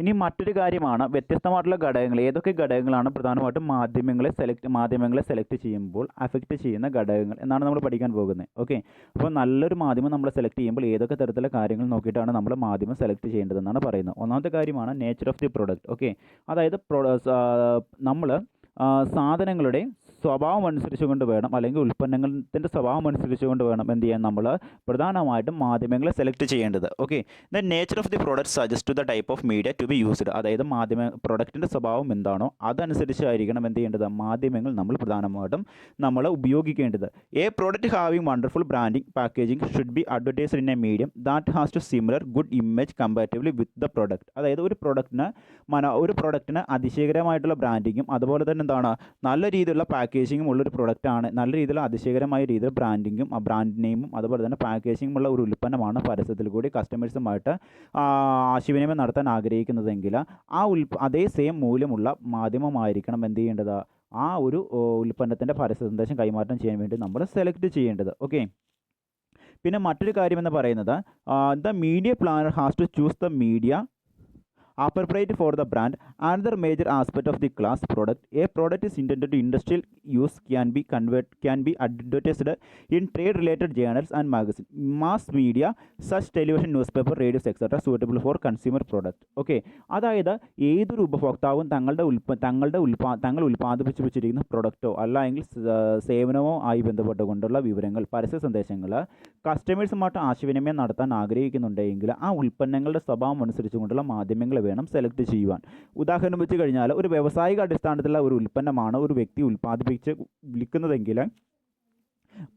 ഇനി മറ്റൊരു കാര്യമാണ് വ്യത്യസ്തമായിട്ടുള്ള ഘടകങ്ങൾ. ഏതൊക്കെ ഘടകങ്ങളാണ് പ്രധാനമായിട്ടും മാധ്യമങ്ങളെ സെലക്ട് ചെയ്യുമ്പോൾ അഫക്റ്റ് ചെയ്യുന്ന ഘടകങ്ങൾ എന്നാണ് നമ്മൾ പഠിക്കാൻ പോകുന്നത്. ഓക്കെ, അപ്പോൾ നല്ലൊരു മാധ്യമം നമ്മൾ സെലക്ട് ചെയ്യുമ്പോൾ ഏതൊക്കെ തരത്തിലുള്ള കാര്യങ്ങൾ നോക്കിയിട്ടാണ് നമ്മൾ മാധ്യമം സെലക്ട് ചെയ്യേണ്ടതെന്നാണ് പറയുന്നത്. ഒന്നാമത്തെ കാര്യമാണ് nature of the product. Okay, അതായത് നമ്മൾ സാധനങ്ങളുടെ സ്വഭാവം അനുസരിച്ചുകൊണ്ട് വേണം, അല്ലെങ്കിൽ ഉൽപ്പന്നത്തിൻ്റെ സ്വഭാവം അനുസരിച്ചുകൊണ്ട് വേണം എന്ത് ചെയ്യാൻ നമ്മൾ പ്രധാനമായിട്ടും മാധ്യമങ്ങളെ സെലക്ട് ചെയ്യേണ്ടത്. Okay, the nature of the product suggest to the type of media to be used. അതായത് പ്രൊഡക്റ്റിൻ്റെ സ്വഭാവം എന്താണോ അതനുസരിച്ചായിരിക്കണം എന്ത് ചെയ്യേണ്ടത്, മാധ്യമങ്ങൾ നമ്മൾ പ്രധാനമായിട്ടും നമ്മൾ ഉപയോഗിക്കേണ്ടത്. A product having wonderful branding packaging should be advertised in a medium that has to similar good image comparatively with the product. അതായത് ഒരു പ്രൊഡക്റ്റിന് അതിശയകരമായിട്ടുള്ള ബ്രാൻഡിങ്ങും അതുപോലെ തന്നെ എന്താണ് നല്ല രീതിയിലുള്ള പാക്കേജിങ്ങും ഉള്ളൊരു പ്രൊഡക്റ്റാണ്, നല്ല രീതിയിലുള്ള അതിശയകരമായ രീതിയിൽ ബ്രാൻഡിങ്ങും ബ്രാൻഡ് നെയിമും അതുപോലെ തന്നെ പാക്കേജിങ്ങും ഉള്ള ഒരു ഉൽപ്പന്നമാണ് പരസ്യത്തിൽ കൂടി കസ്റ്റമേഴ്സുമായിട്ട് ആശയവിനിമയം നടത്താൻ ആഗ്രഹിക്കുന്നതെങ്കിൽ അതേ സെയിം മൂല്യമുള്ള മാധ്യമമായിരിക്കണം എന്ത് ചെയ്യേണ്ടത്, ആ ഒരു ഉൽപ്പന്നത്തിൻ്റെ പരസ്യ സന്ദേശം കൈമാറ്റം ചെയ്യാൻ വേണ്ടി നമ്മൾ സെലക്ട് ചെയ്യേണ്ടത്. ഓക്കെ, പിന്നെ മറ്റൊരു കാര്യം എന്ന് പറയുന്നത് the media planner has to choose the media appropriate for the brand. Another major aspect of the class product. A product is intended to industrial use can be advertised in trade related journals and magazines. Mass media such television, newspaper, radios etc. suitable for consumer product. Okay, അതായത് ഏതൊരു ഉപഭോക്താവും തങ്ങൾ ഉൽപ്പാദിപ്പിച്ചു വെച്ചിരിക്കുന്ന പ്രൊഡക്റ്റോ അല്ലെങ്കിൽ സേവനമോ ആയി ബന്ധപ്പെട്ടുകൊണ്ടുള്ള വിവരങ്ങൾ പരസ്യ സന്ദേശങ്ങൾ കസ്റ്റമേഴ്സുമായിട്ട് ആശയവിനിമയം നടത്താൻ ആഗ്രഹിക്കുന്നുണ്ടെങ്കിൽ ആ ഉൽപ്പന്നങ്ങളുടെ സ്വഭാവം അനുസരിച്ചുകൊണ്ടുള്ള മാധ്യമങ്ങൾ വേണം സെലക്ട് ചെയ്യുവാൻ. ഉദാഹരണം വെച്ച് കഴിഞ്ഞാൽ ഒരു വ്യാവസായിക അടിസ്ഥാനത്തിലുള്ള ഒരു ഉൽപ്പന്നമാണ് ഒരു വ്യക്തി ഉൽപ്പാദിപ്പിച്ച് വിൽക്കുന്നതെങ്കിൽ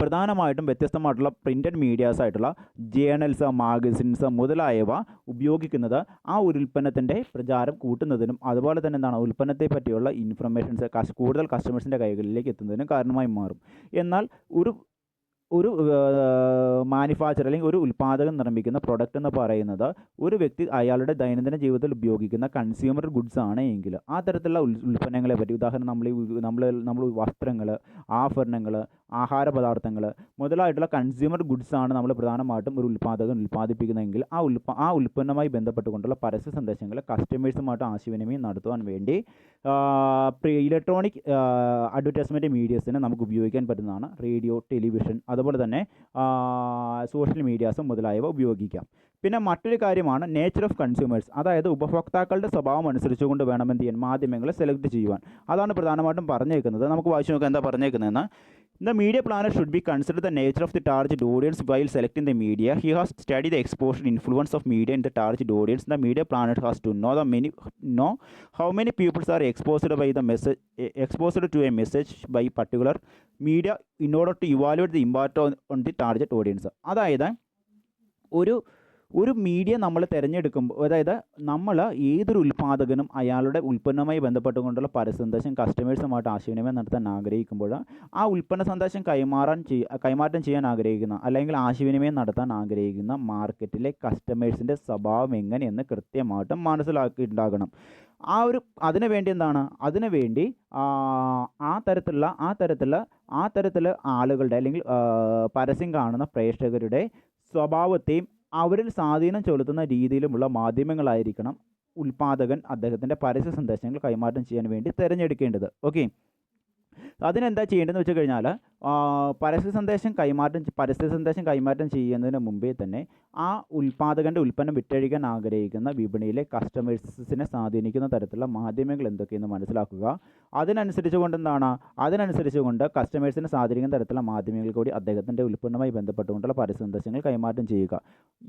പ്രധാനമായിട്ടും വ്യത്യസ്തമായിട്ടുള്ള പ്രിൻ്റഡ് മീഡിയാസ് ആയിട്ടുള്ള ജേണൽസ്, മാഗസിൻസ് മുതലായവ ഉപയോഗിക്കുന്നത് ആ ഒരു ഉൽപ്പന്നത്തിൻ്റെ പ്രചാരം കൂട്ടുന്നതിനും അതുപോലെ തന്നെ എന്താണ് ഉൽപ്പന്നത്തെ പറ്റിയുള്ള ഇൻഫർമേഷൻസ് കൂടുതൽ കസ്റ്റമേഴ്സിൻ്റെ കൈകളിലേക്ക് എത്തുന്നതിനും കാരണമായി മാറും. എന്നാൽ ഒരു മാനുഫാക്ചർ അല്ലെങ്കിൽ ഒരു ഉൽപ്പാദകൻ നിർമ്മിക്കുന്ന പ്രൊഡക്റ്റ് എന്ന് പറയുന്നത് ഒരു വ്യക്തി അയാളുടെ ദൈനംദിന ജീവിതത്തിൽ ഉപയോഗിക്കുന്ന കൺസ്യൂമർ ഗുഡ്സ് ആണ് എങ്കിൽ ആ തരത്തിലുള്ള ഉൽപ്പന്നങ്ങളെ പറ്റി, ഉദാഹരണം നമ്മൾ വസ്ത്രങ്ങൾ, ആഭരണങ്ങൾ, ആഹാര പദാർത്ഥങ്ങൾ മുതലായിട്ടുള്ള കൺസ്യൂമർ ഗുഡ്സ് ആണ് നമ്മൾ പ്രധാനമായിട്ടും ഒരു ഉൽപ്പാദകൻ ഉൽപ്പാദിപ്പിക്കുന്നതെങ്കിൽ ആ ഉൽപ്പന്നവുമായി ബന്ധപ്പെട്ടുകൊണ്ടുള്ള പരസ്യ സന്ദേശങ്ങൾ കസ്റ്റമേഴ്സുമായിട്ട് ആശയവിനിമയം നടത്തുവാൻ വേണ്ടി ഇലക്ട്രോണിക് അഡ്വർടൈസ്മെൻറ്റ് മീഡിയസിനെ നമുക്ക് ഉപയോഗിക്കാൻ പറ്റുന്നതാണ്. റേഡിയോ, ടെലിവിഷൻ, അതുപോലെ തന്നെ സോഷ്യൽ മീഡിയാസും മുതലായവ ഉപയോഗിക്കാം. പിന്നെ മറ്റൊരു കാര്യമാണ് നേച്ചർ ഓഫ് കൺസ്യൂമേഴ്സ്, അതായത് ഉപഭോക്താക്കളുടെ സ്വഭാവം അനുസരിച്ചുകൊണ്ട് വേണം എന്ത് ചെയ്യാൻ, മാധ്യമങ്ങളെ സെലക്ട് ചെയ്യുവാൻ. അതാണ് പ്രധാനമായിട്ടും പറഞ്ഞേക്കുന്നത്. നമുക്ക് വായിച്ചു നോക്കാം എന്താ പറഞ്ഞേക്കുന്നതെന്ന്. The media planner should be consider the nature of the target audience while selecting the media. He has studied the exposure influence of media in the target audience. The media planner has to know how many people are exposed to a message by particular media in order to evaluate the impact on the target audience. അതായത് ഒരു media നമ്മൾ തിരഞ്ഞെടുക്കുമ്പോൾ, അതായത് നമ്മൾ ഏതൊരു ഉൽപ്പാദകനും അയാളുടെ ഉൽപ്പന്നവുമായി ബന്ധപ്പെട്ടുകൊണ്ടുള്ള പരസ്യസന്ദേശം കസ്റ്റമേഴ്സുമായിട്ട് ആശയവിനിമയം നടത്താൻ ആഗ്രഹിക്കുമ്പോൾ ആ ഉൽപ്പന്ന സന്ദേശം കൈമാറ്റം ചെയ്യാൻ ആഗ്രഹിക്കുന്ന അല്ലെങ്കിൽ ആശയവിനിമയം നടത്താൻ ആഗ്രഹിക്കുന്ന മാർക്കറ്റിലെ കസ്റ്റമേഴ്സിൻ്റെ സ്വഭാവം എങ്ങനെയെന്ന് കൃത്യമായിട്ടും മനസ്സിലാക്കിയിട്ടുണ്ടാകണം. അതിനു വേണ്ടി അതിനുവേണ്ടി ആ തരത്തിലുള്ള ആളുകളുടെ അല്ലെങ്കിൽ പരസ്യം കാണുന്ന പ്രേക്ഷകരുടെ സ്വഭാവത്തെയും അവരിൽ സ്വാധീനം ചെലുത്തുന്ന രീതിയിലുമുള്ള മാധ്യമങ്ങളായിരിക്കണം ഉൽപ്പാദകൻ അദ്ദേഹത്തിൻ്റെ പരസ്യ സന്ദേശങ്ങൾ കൈമാറ്റം ചെയ്യാൻ വേണ്ടി തിരഞ്ഞെടുക്കേണ്ടത്. ഓക്കെ, അതിനെന്താ ചെയ്യേണ്ടതെന്ന് വെച്ച് കഴിഞ്ഞാൽ പരസ്യ സന്ദേശം കൈമാറ്റം ചെയ്യുന്നതിന് മുമ്പേ തന്നെ ആ ഉൽപ്പാദകൻ്റെ ഉൽപ്പന്നം വിറ്റഴിക്കാൻ ആഗ്രഹിക്കുന്ന വിപണിയിലെ കസ്റ്റമേഴ്സിനെ സ്വാധീനിക്കുന്ന തരത്തിലുള്ള മാധ്യമങ്ങൾ എന്തൊക്കെയെന്ന് മനസ്സിലാക്കുക. അതിനനുസരിച്ചുകൊണ്ട് കസ്റ്റമേഴ്സിനെ സ്വാധീനിക്കുന്ന തരത്തിലുള്ള മാധ്യമങ്ങൾ കൂടി അദ്ദേഹത്തിൻ്റെ ഉൽപ്പന്നവുമായി ബന്ധപ്പെട്ടുകൊണ്ടുള്ള പരസ്യ സന്ദേശങ്ങൾ കൈമാറ്റം ചെയ്യുക.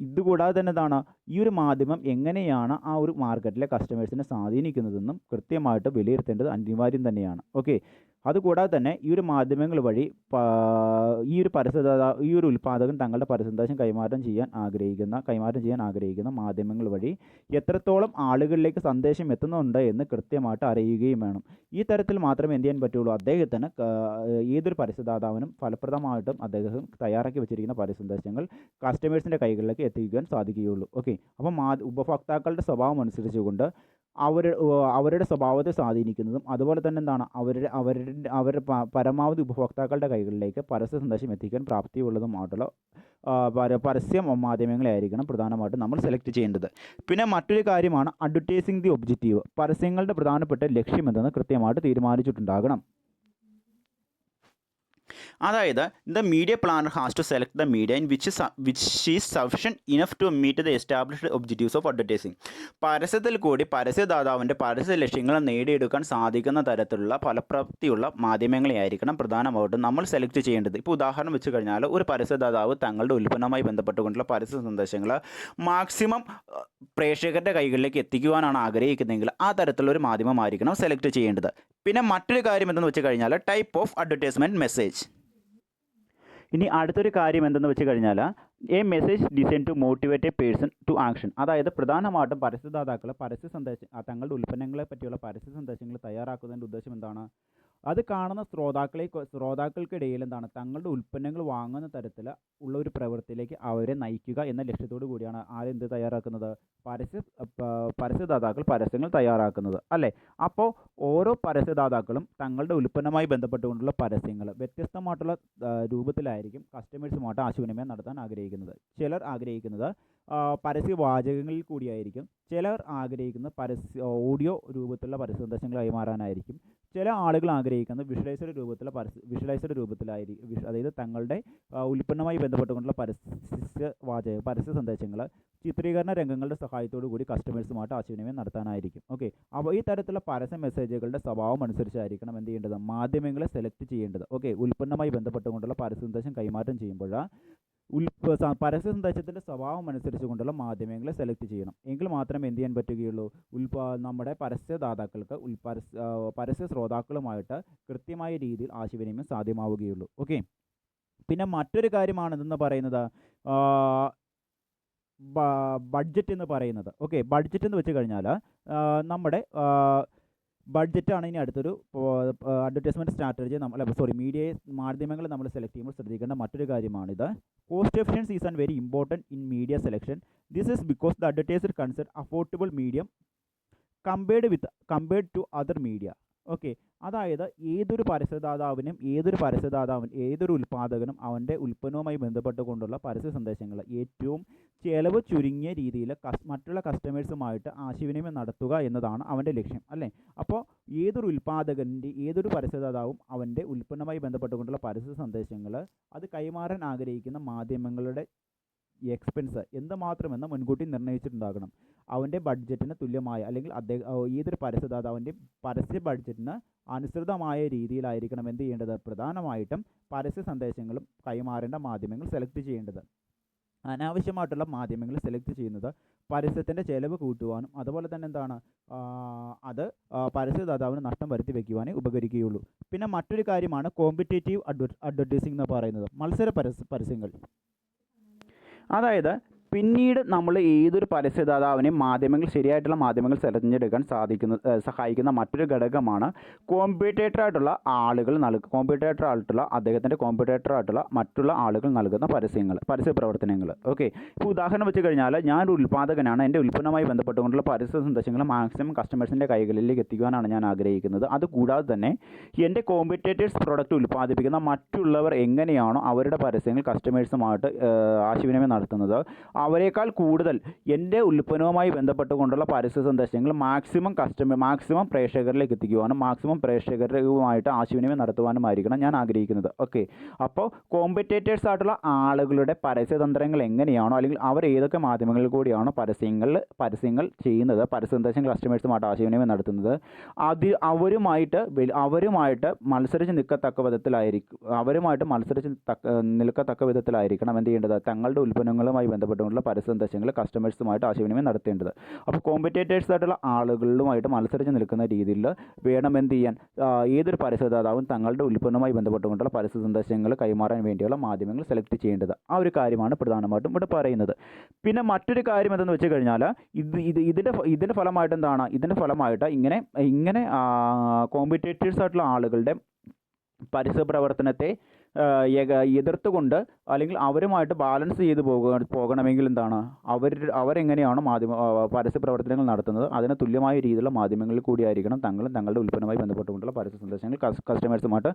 ഇതുകൂടാതെ തന്നെ ഈ ഒരു മാധ്യമം എങ്ങനെയാണ് ആ ഒരു മാർക്കറ്റിലെ കസ്റ്റമേഴ്സിനെ സ്വാധീനിക്കുന്നതെന്നും കൃത്യമായിട്ട് വിലയിരുത്തേണ്ടത് അനിവാര്യം തന്നെയാണ്. ഓക്കെ, അതുകൂടാതെ തന്നെ ഈ ഒരു മാധ്യമങ്ങൾ വഴി ഈ ഒരു ഉൽപ്പാദകൻ തങ്ങളുടെ പരസ്യസന്ദേശം കൈമാറ്റം ചെയ്യാൻ ആഗ്രഹിക്കുന്ന മാധ്യമങ്ങൾ വഴി എത്രത്തോളം ആളുകളിലേക്ക് സന്ദേശം എത്തുന്നുണ്ട് എന്ന് കൃത്യമായിട്ട് അറിയുകയും വേണം. ഈ തരത്തിൽ മാത്രമേ എന്ത് ചെയ്യാൻ പറ്റുള്ളൂ, അദ്ദേഹത്തിന് ഏതൊരു പരസ്യദാതാവിനും ഫലപ്രദമായിട്ടും അദ്ദേഹം തയ്യാറാക്കി വെച്ചിരിക്കുന്ന പരസ്യസന്ദേശങ്ങൾ കസ്റ്റമേഴ്സിൻ്റെ കൈകളിലേക്ക് എത്തിക്കാൻ സാധിക്കുകയുള്ളൂ. ഓക്കെ, അപ്പം ഉപഭോക്താക്കളുടെ സ്വഭാവം അനുസരിച്ചുകൊണ്ട് അവരുടെ സ്വഭാവത്തെ സ്വാധീനിക്കുന്നതും അതുപോലെ തന്നെ അവരുടെ പരമാവധി ഉപഭോക്താക്കളുടെ കൈകളിലേക്ക് പരസ്യ സന്ദേശം എത്തിക്കാൻ പ്രാപ്തിയുള്ളതുമായിട്ടുള്ള പരസ്യ മാധ്യമങ്ങളെ ആയിരിക്കണം പ്രധാനമായിട്ടും നമ്മൾ സെലക്ട് ചെയ്യേണ്ടത്. പിന്നെ മറ്റൊരു കാര്യമാണ് അഡ്വർടൈസിങ് ദി ഒബ്ജക്റ്റീവ്. പരസ്യങ്ങളുടെ പ്രധാനപ്പെട്ട ലക്ഷ്യം എന്തെന്ന് കൃത്യമായിട്ട് തീരുമാനിച്ചിട്ടുണ്ടാകണം. അതായത് the media planner has to select the media in which is sufficient enough to meet the established objectives of advertising. പരസ്യത്തിൽ കൂടി പരസ്യദാതാവിൻ്റെ പരസ്യ ലക്ഷ്യങ്ങൾ നേടിയെടുക്കാൻ സാധിക്കുന്ന തരത്തിലുള്ള ഫലപ്രാപ്തിയുള്ള മാധ്യമങ്ങളെ ആയിരിക്കണം പ്രധാനമായിട്ടും നമ്മൾ സെലക്ട് ചെയ്യേണ്ടത്. ഇപ്പോൾ ഉദാഹരണം വെച്ച് കഴിഞ്ഞാൽ ഒരു പരസ്യദാതാവ് തങ്ങളുടെ ഉൽപ്പന്നവുമായി ബന്ധപ്പെട്ടുകൊണ്ടുള്ള പരസ്യ സന്ദേശങ്ങൾ മാക്സിമം പ്രേക്ഷകരുടെ കൈകളിലേക്ക് എത്തിക്കുവാനാണ് ആഗ്രഹിക്കുന്നതെങ്കിൽ ആ തരത്തിലുള്ള ഒരു മാധ്യമമായിരിക്കണം സെലക്ട് ചെയ്യേണ്ടത്. പിന്നെ മറ്റൊരു കാര്യം എന്തെന്ന് വെച്ച് കഴിഞ്ഞാൽ ടൈപ്പ് ഓഫ് അഡ്വർടൈസ്മെൻറ്റ് മെസ്സേജ്. ഇനി അടുത്തൊരു കാര്യം എന്തെന്ന് വെച്ച് കഴിഞ്ഞാൽ a message design to motivate a person to action. അതായത് പ്രധാനമായിട്ടും പരസ്യദാതാക്കൾ തങ്ങളുടെ ഉൽപ്പന്നങ്ങളെ പറ്റിയുള്ള പരസ്യ സന്ദേശങ്ങൾ തയ്യാറാക്കുന്നതിൻ്റെ ഉദ്ദേശം എന്താണ്, അത് കാണുന്ന ശ്രോതാക്കൾക്കിടയിൽ തങ്ങളുടെ ഉൽപ്പന്നങ്ങൾ വാങ്ങുന്ന തരത്തിൽ ഉള്ള ഒരു പ്രവൃത്തിയിലേക്ക് അവരെ നയിക്കുക എന്ന ലക്ഷ്യത്തോടു കൂടിയാണ് ആരെന്ത് തയ്യാറാക്കുന്നത്, പരസ്യദാതാക്കൾ പരസ്യങ്ങൾ തയ്യാറാക്കുന്നത് അല്ലേ. അപ്പോൾ ഓരോ പരസ്യദാതാക്കളും തങ്ങളുടെ ഉൽപ്പന്നവുമായി ബന്ധപ്പെട്ടുകൊണ്ടുള്ള പരസ്യങ്ങൾ വ്യത്യസ്തമായിട്ടുള്ള രൂപത്തിലായിരിക്കും കസ്റ്റമേഴ്സുമായിട്ട് ആശയവിനിമയം നടത്താൻ ആഗ്രഹിക്കുന്നത്. ചിലർ ആഗ്രഹിക്കുന്നത് പരസ്യവാചകങ്ങളിൽ കൂടിയായിരിക്കും, ചിലർ ആഗ്രഹിക്കുന്നത് ഓഡിയോ രൂപത്തിലുള്ള പരസ്യ സന്ദേശങ്ങൾ കൈമാറാനായിരിക്കും, ചില ആളുകൾ ആഗ്രഹിക്കുന്നത് വിഷ്വലൈസ്ഡ് രൂപത്തിലായിരിക്കും. അതായത് തങ്ങളുടെ ഉൽപ്പന്നവുമായി ബന്ധപ്പെട്ടുകൊണ്ടുള്ള പരസ്യ സന്ദേശങ്ങൾ ചിത്രീകരണ രംഗങ്ങളുടെ സഹായത്തോടു കൂടി കസ്റ്റമേഴ്സുമായിട്ട് ആശയവിനിമയം നടത്താനായിരിക്കും. ഓക്കെ, അപ്പോൾ ഈ തരത്തിലുള്ള പരസ്യ മെസ്സേജുകളുടെ സ്വഭാവം അനുസരിച്ചായിരിക്കണം എന്ത് ചെയ്യേണ്ടത്, മാധ്യമങ്ങളെ സെലക്ട് ചെയ്യേണ്ടത്. ഓക്കെ, ഉൽപ്പന്നവുമായി ബന്ധപ്പെട്ടുകൊണ്ടുള്ള പരസ്യ സന്ദേശം കൈമാറ്റം ചെയ്യുമ്പോൾ പരസ്യ സന്ദേശത്തിൻ്റെ സ്വഭാവം അനുസരിച്ചുകൊണ്ടുള്ള മാധ്യമങ്ങളെ സെലക്ട് ചെയ്യണം. എങ്കിൽ മാത്രമേ എന്ത് ചെയ്യാൻ പറ്റുകയുള്ളൂ, നമ്മുടെ പരസ്യദാതാക്കൾക്ക് പരസ്യ ശ്രോതാക്കളുമായിട്ട് കൃത്യമായ രീതിയിൽ ആശയവിനിമയം സാധ്യമാവുകയുള്ളൂ. ഓക്കെ, പിന്നെ മറ്റൊരു കാര്യമാണ് ഇതെന്ന് പറയുന്നത് ബഡ്ജറ്റ് എന്ന് പറയുന്നത്. ഓക്കെ, ബഡ്ജറ്റ് എന്ന് വെച്ച് കഴിഞ്ഞാൽ നമ്മുടെ ബഡ്ജറ്റാണ് ഇനി അടുത്തൊരു അഡ്വർടൈസ്മെൻറ്റ് സ്ട്രാറ്റജി മാധ്യമങ്ങൾ നമ്മൾ സെലക്ട് ചെയ്യുമ്പോൾ ശ്രദ്ധിക്കേണ്ട മറ്റൊരു കാര്യമാണിത്. Cost efficiency is and very important in media selection. This is because the advertiser consider affordable medium compared to other media. Okay, അതായത് ഏതൊരു ഉൽപ്പാദകനും അവൻ്റെ ഉൽപ്പന്നവുമായി ബന്ധപ്പെട്ടുകൊണ്ടുള്ള പരസ്യ സന്ദേശങ്ങൾ ഏറ്റവും ചിലവ് ചുരുങ്ങിയ രീതിയിൽ മറ്റുള്ള കസ്റ്റമേഴ്സുമായിട്ട് ആശയവിനിമയം നടത്തുക എന്നതാണ് അവൻ്റെ ലക്ഷ്യം, അല്ലേ? അപ്പോൾ ഏതൊരു പരസ്യദാതാവും അവൻ്റെ ഉൽപ്പന്നവുമായി ബന്ധപ്പെട്ടുകൊണ്ടുള്ള പരസ്യ സന്ദേശങ്ങൾ അത് കൈമാറാൻ ആഗ്രഹിക്കുന്ന മാധ്യമങ്ങളുടെ എക്സ്പെൻസ് എന്തുമാത്രമെന്ന് മുൻകൂട്ടി നിർണ്ണയിച്ചിട്ടുണ്ടാകണം. അവൻ്റെ ബഡ്ജറ്റിന് തുല്യമായ അല്ലെങ്കിൽ ഏതൊരു പരസ്യദാതാവിൻ്റെ പരസ്യ ബഡ്ജറ്റിന് അനുസൃതമായ രീതിയിലായിരിക്കണം എന്ത് ചെയ്യേണ്ടത്, പ്രധാനമായിട്ടും പരസ്യ സന്ദേശങ്ങളും കൈമാറേണ്ട മാധ്യമങ്ങൾ സെലക്ട് ചെയ്യേണ്ടത്. അനാവശ്യമായിട്ടുള്ള മാധ്യമങ്ങൾ സെലക്ട് ചെയ്യുന്നത് പരസ്യത്തിൻ്റെ ചെലവ് കൂട്ടുവാനും അതുപോലെ തന്നെ അത് പരസ്യദാതാവിന് നഷ്ടം വരുത്തി വയ്ക്കുവാനേ ഉപകരിക്കുകയുള്ളൂ. പിന്നെ മറ്റൊരു കാര്യമാണ് കോമ്പറ്റേറ്റീവ് അഡ്വർടൈസിംഗ് എന്ന് പറയുന്നത്, മത്സര പരസ്യങ്ങൾ. അതായത് പിന്നീട് നമ്മൾ ഏതൊരു പരസ്യദാതാവിനെയും ശരിയായിട്ടുള്ള മാധ്യമങ്ങൾ തിരഞ്ഞെടുക്കാൻ സഹായിക്കുന്ന മറ്റൊരു ഘടകമാണ് കോമ്പറ്റേറ്ററായിട്ടുള്ള മറ്റുള്ള ആളുകൾ നൽകുന്ന പരസ്യ പ്രവർത്തനങ്ങൾ. ഓക്കെ, ഇപ്പോൾ ഉദാഹരണം വെച്ച് കഴിഞ്ഞാൽ ഞാനൊരു ഉൽപ്പാദകനാണ്. എൻ്റെ ഉൽപ്പന്നവുമായി ബന്ധപ്പെട്ടുകൊണ്ടുള്ള പരസ്യ സന്ദേശങ്ങൾ മാക്സിമം കസ്റ്റമേഴ്സിൻ്റെ കൈകളിലേക്ക് എത്തിക്കുവാനാണ് ഞാൻ ആഗ്രഹിക്കുന്നത്. അതുകൂടാതെ തന്നെ എൻ്റെ കോമ്പറ്റേറ്റേഴ്സ് പ്രോഡക്റ്റ് ഉൽപ്പാദിപ്പിക്കുന്ന മറ്റുള്ളവർ എങ്ങനെയാണോ അവരുടെ പരസ്യങ്ങൾ കസ്റ്റമേഴ്സുമായിട്ട് ആശയവിനിമയം നടത്തുന്നത്, അവരെക്കാൾ കൂടുതൽ എൻ്റെ ഉൽപ്പന്നവുമായി ബന്ധപ്പെട്ടുകൊണ്ടുള്ള പരസ്യ സന്ദേശങ്ങൾ മാക്സിമം പ്രേക്ഷകരിലേക്ക് എത്തിക്കുവാനും പ്രേക്ഷകരുമായിട്ട് ആശയവിനിമയം നടത്തുവാനുമായിരിക്കണം ഞാൻ ആഗ്രഹിക്കുന്നത്. ഓക്കെ, അപ്പോൾ കോമ്പറ്റേറ്റേഴ്സ് ആയിട്ടുള്ള ആളുകളുടെ പരസ്യതന്ത്രങ്ങൾ എങ്ങനെയാണോ അല്ലെങ്കിൽ അവർ ഏതൊക്കെ മാധ്യമങ്ങളിൽ കൂടിയാണോ പരസ്യങ്ങൾ ചെയ്യുന്നത്, പരസ്യ സന്ദേശങ്ങൾ കസ്റ്റമേഴ്സുമായിട്ട് ആശയവിനിമയം നടത്തുന്നത്, അവരുമായിട്ട് മത്സരിച്ച് നിൽക്കത്തക്ക വിധത്തിലായിരിക്കണം എന്ത് ചെയ്യേണ്ടത്, തങ്ങളുടെ ഉൽപ്പന്നങ്ങളുമായി ബന്ധപ്പെട്ടുകൊണ്ടുള്ള പരസ്യ സന്ദേശങ്ങൾ കസ്റ്റമേഴ്സുമായിട്ട് ആശയവിനിമയം നടത്തേണ്ടത്. അപ്പോൾ കോമ്പറ്റേറ്റേഴ്സ് ആയിട്ടുള്ള ആളുകളുമായിട്ട് മത്സരിച്ച് നിൽക്കുന്ന രീതിയിൽ വേണം എന്ത് ചെയ്യാൻ ഏതൊരു പരസ്യദാതാവും തങ്ങളുടെ ഉൽപ്പന്നവുമായി ബന്ധപ്പെട്ടുകൊണ്ടുള്ള പരസ്യ സന്ദേശങ്ങൾ കൈമാറാൻ വേണ്ടിയുള്ള മാധ്യമങ്ങൾ സെലക്ട് ചെയ്യേണ്ടത്. ആ ഒരു കാര്യമാണ് പ്രധാനമായിട്ടും ഇവിടെ പറയുന്നത്. പിന്നെ മറ്റൊരു കാര്യം എന്തെന്ന് വെച്ച് കഴിഞ്ഞാൽ ഇതിൻ്റെ ഫലമായിട്ട് ഇങ്ങനെ കോമ്പറ്റേറ്റേഴ്സ് ആയിട്ടുള്ള ആളുകളുടെ പരസ്യ പ്രവർത്തനത്തെ എതിർത്തുകൊണ്ട് അല്ലെങ്കിൽ അവരുമായിട്ട് ബാലൻസ് ചെയ്ത് പോകണമെങ്കിൽ അവരെങ്ങനെയാണോ പരസ്യ പ്രവർത്തനങ്ങൾ നടത്തുന്നത് അതിന് തുല്യമായ രീതിയിലുള്ള മാധ്യമങ്ങളിൽ കൂടിയായിരിക്കണം തങ്ങളുടെ ഉൽപ്പന്നവുമായി ബന്ധപ്പെട്ടുകൊണ്ടുള്ള പരസ്യ സന്ദേശങ്ങൾ കസ്റ്റമേഴ്സുമായിട്ട്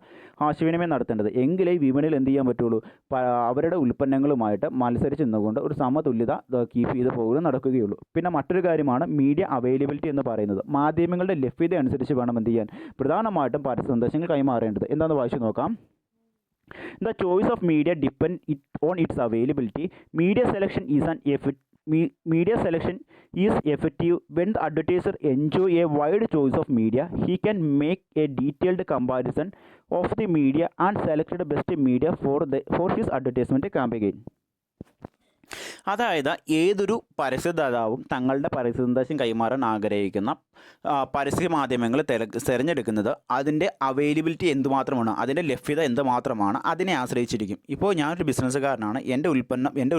ആശയവിനിമയം നടത്തേണ്ടത്. എങ്കിലേ വിപണിയിൽ എന്ത് ചെയ്യാൻ പറ്റുള്ളൂ, അവരുടെ ഉൽപ്പന്നങ്ങളുമായിട്ട് മത്സരിച്ച് നിന്നുകൊണ്ട് ഒരു സമതുല്യത കീപ്പ് ചെയ്ത് പോകുന്നത് നടക്കുകയുള്ളൂ. പിന്നെ മറ്റൊരു കാര്യമാണ് മീഡിയ അവൈലബിലിറ്റി എന്ന് പറയുന്നത്. മാധ്യമങ്ങളുടെ ലഭ്യത അനുസരിച്ച് വേണം എന്ത് ചെയ്യാൻ പ്രധാനമായിട്ടും പരസ്യ സന്ദേശങ്ങൾ കൈമാറേണ്ടത്. എന്താണെന്ന് വായിച്ചു നോക്കാം. The choice of media depends on its availability. Media selection is effective when the advertiser enjoys a wide choice of media. He can make a detailed comparison of the media and select the best media for his advertisement campaign. അതായത് ഏതൊരു പരസ്യദാതാവും തങ്ങളുടെ പരസ്യ സന്ദേശം കൈമാറാൻ ആഗ്രഹിക്കുന്ന പരസ്യ മാധ്യമങ്ങൾ തിരഞ്ഞെടുക്കുന്നത് അതിൻ്റെ അവൈലബിലിറ്റി എന്തുമാത്രമാണ്, അതിൻ്റെ ലഭ്യത എന്തുമാത്രമാണ് അതിനെ ആശ്രയിച്ചിരിക്കും. ഇപ്പോൾ ഞാനൊരു ബിസിനസ്സുകാരനാണ്. എൻ്റെ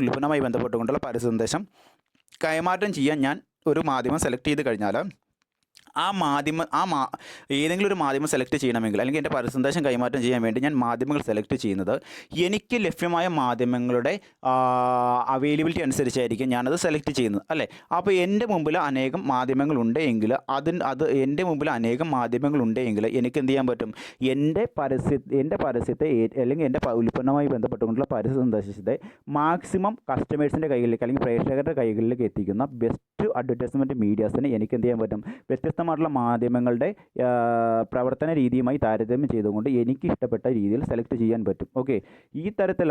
ഉൽപ്പന്നവുമായി ബന്ധപ്പെട്ടുകൊണ്ടുള്ള പരസ്യ സന്ദേശം കൈമാറ്റം ചെയ്യാൻ ഞാൻ ഒരു മാധ്യമം സെലക്ട് ചെയ്ത് കഴിഞ്ഞാൽ ഏതെങ്കിലും ഒരു മാധ്യമം സെലക്ട് ചെയ്യണമെങ്കിൽ അല്ലെങ്കിൽ എൻ്റെ പരസ്യ സന്ദേശം കൈമാറ്റം ചെയ്യാൻ വേണ്ടി ഞാൻ മാധ്യമങ്ങൾ സെലക്ട് ചെയ്യുന്നത് എനിക്ക് ലഭ്യമായ മാധ്യമങ്ങളുടെ അവൈലബിലിറ്റി അനുസരിച്ചായിരിക്കും ഞാനത് സെലക്ട് ചെയ്യുന്നത്, അല്ലേ? അപ്പോൾ എൻ്റെ മുമ്പിൽ അനേകം മാധ്യമങ്ങളുണ്ടെങ്കിൽ എനിക്ക് എന്ത് ചെയ്യാൻ പറ്റും, എൻ്റെ പരസ്യത്തെ അല്ലെങ്കിൽ എൻ്റെ ഉൽപ്പന്നവുമായി ബന്ധപ്പെട്ടുകൊണ്ടുള്ള പരസ്യ സന്ദേശത്തെ മാക്സിമം കസ്റ്റമേഴ്സിൻ്റെ കൈകളിലേക്ക് അല്ലെങ്കിൽ പ്രേക്ഷകരുടെ കൈകളിലേക്ക് എത്തിക്കുന്ന ബെസ്റ്റ് അഡ്വർടൈസ്മെൻറ്റ് മീഡിയാസിന് എനിക്ക് എന്ത് ചെയ്യാൻ പറ്റും, വ്യത്യസ്തമായിട്ടുള്ള മാധ്യമങ്ങളുടെ പ്രവർത്തന രീതിയുമായി താരതമ്യം ചെയ്തുകൊണ്ട് എനിക്ക് ഇഷ്ടപ്പെട്ട രീതിയിൽ സെലക്ട് ചെയ്യാൻ പറ്റും. ഓക്കെ, ഈ തരത്തിൽ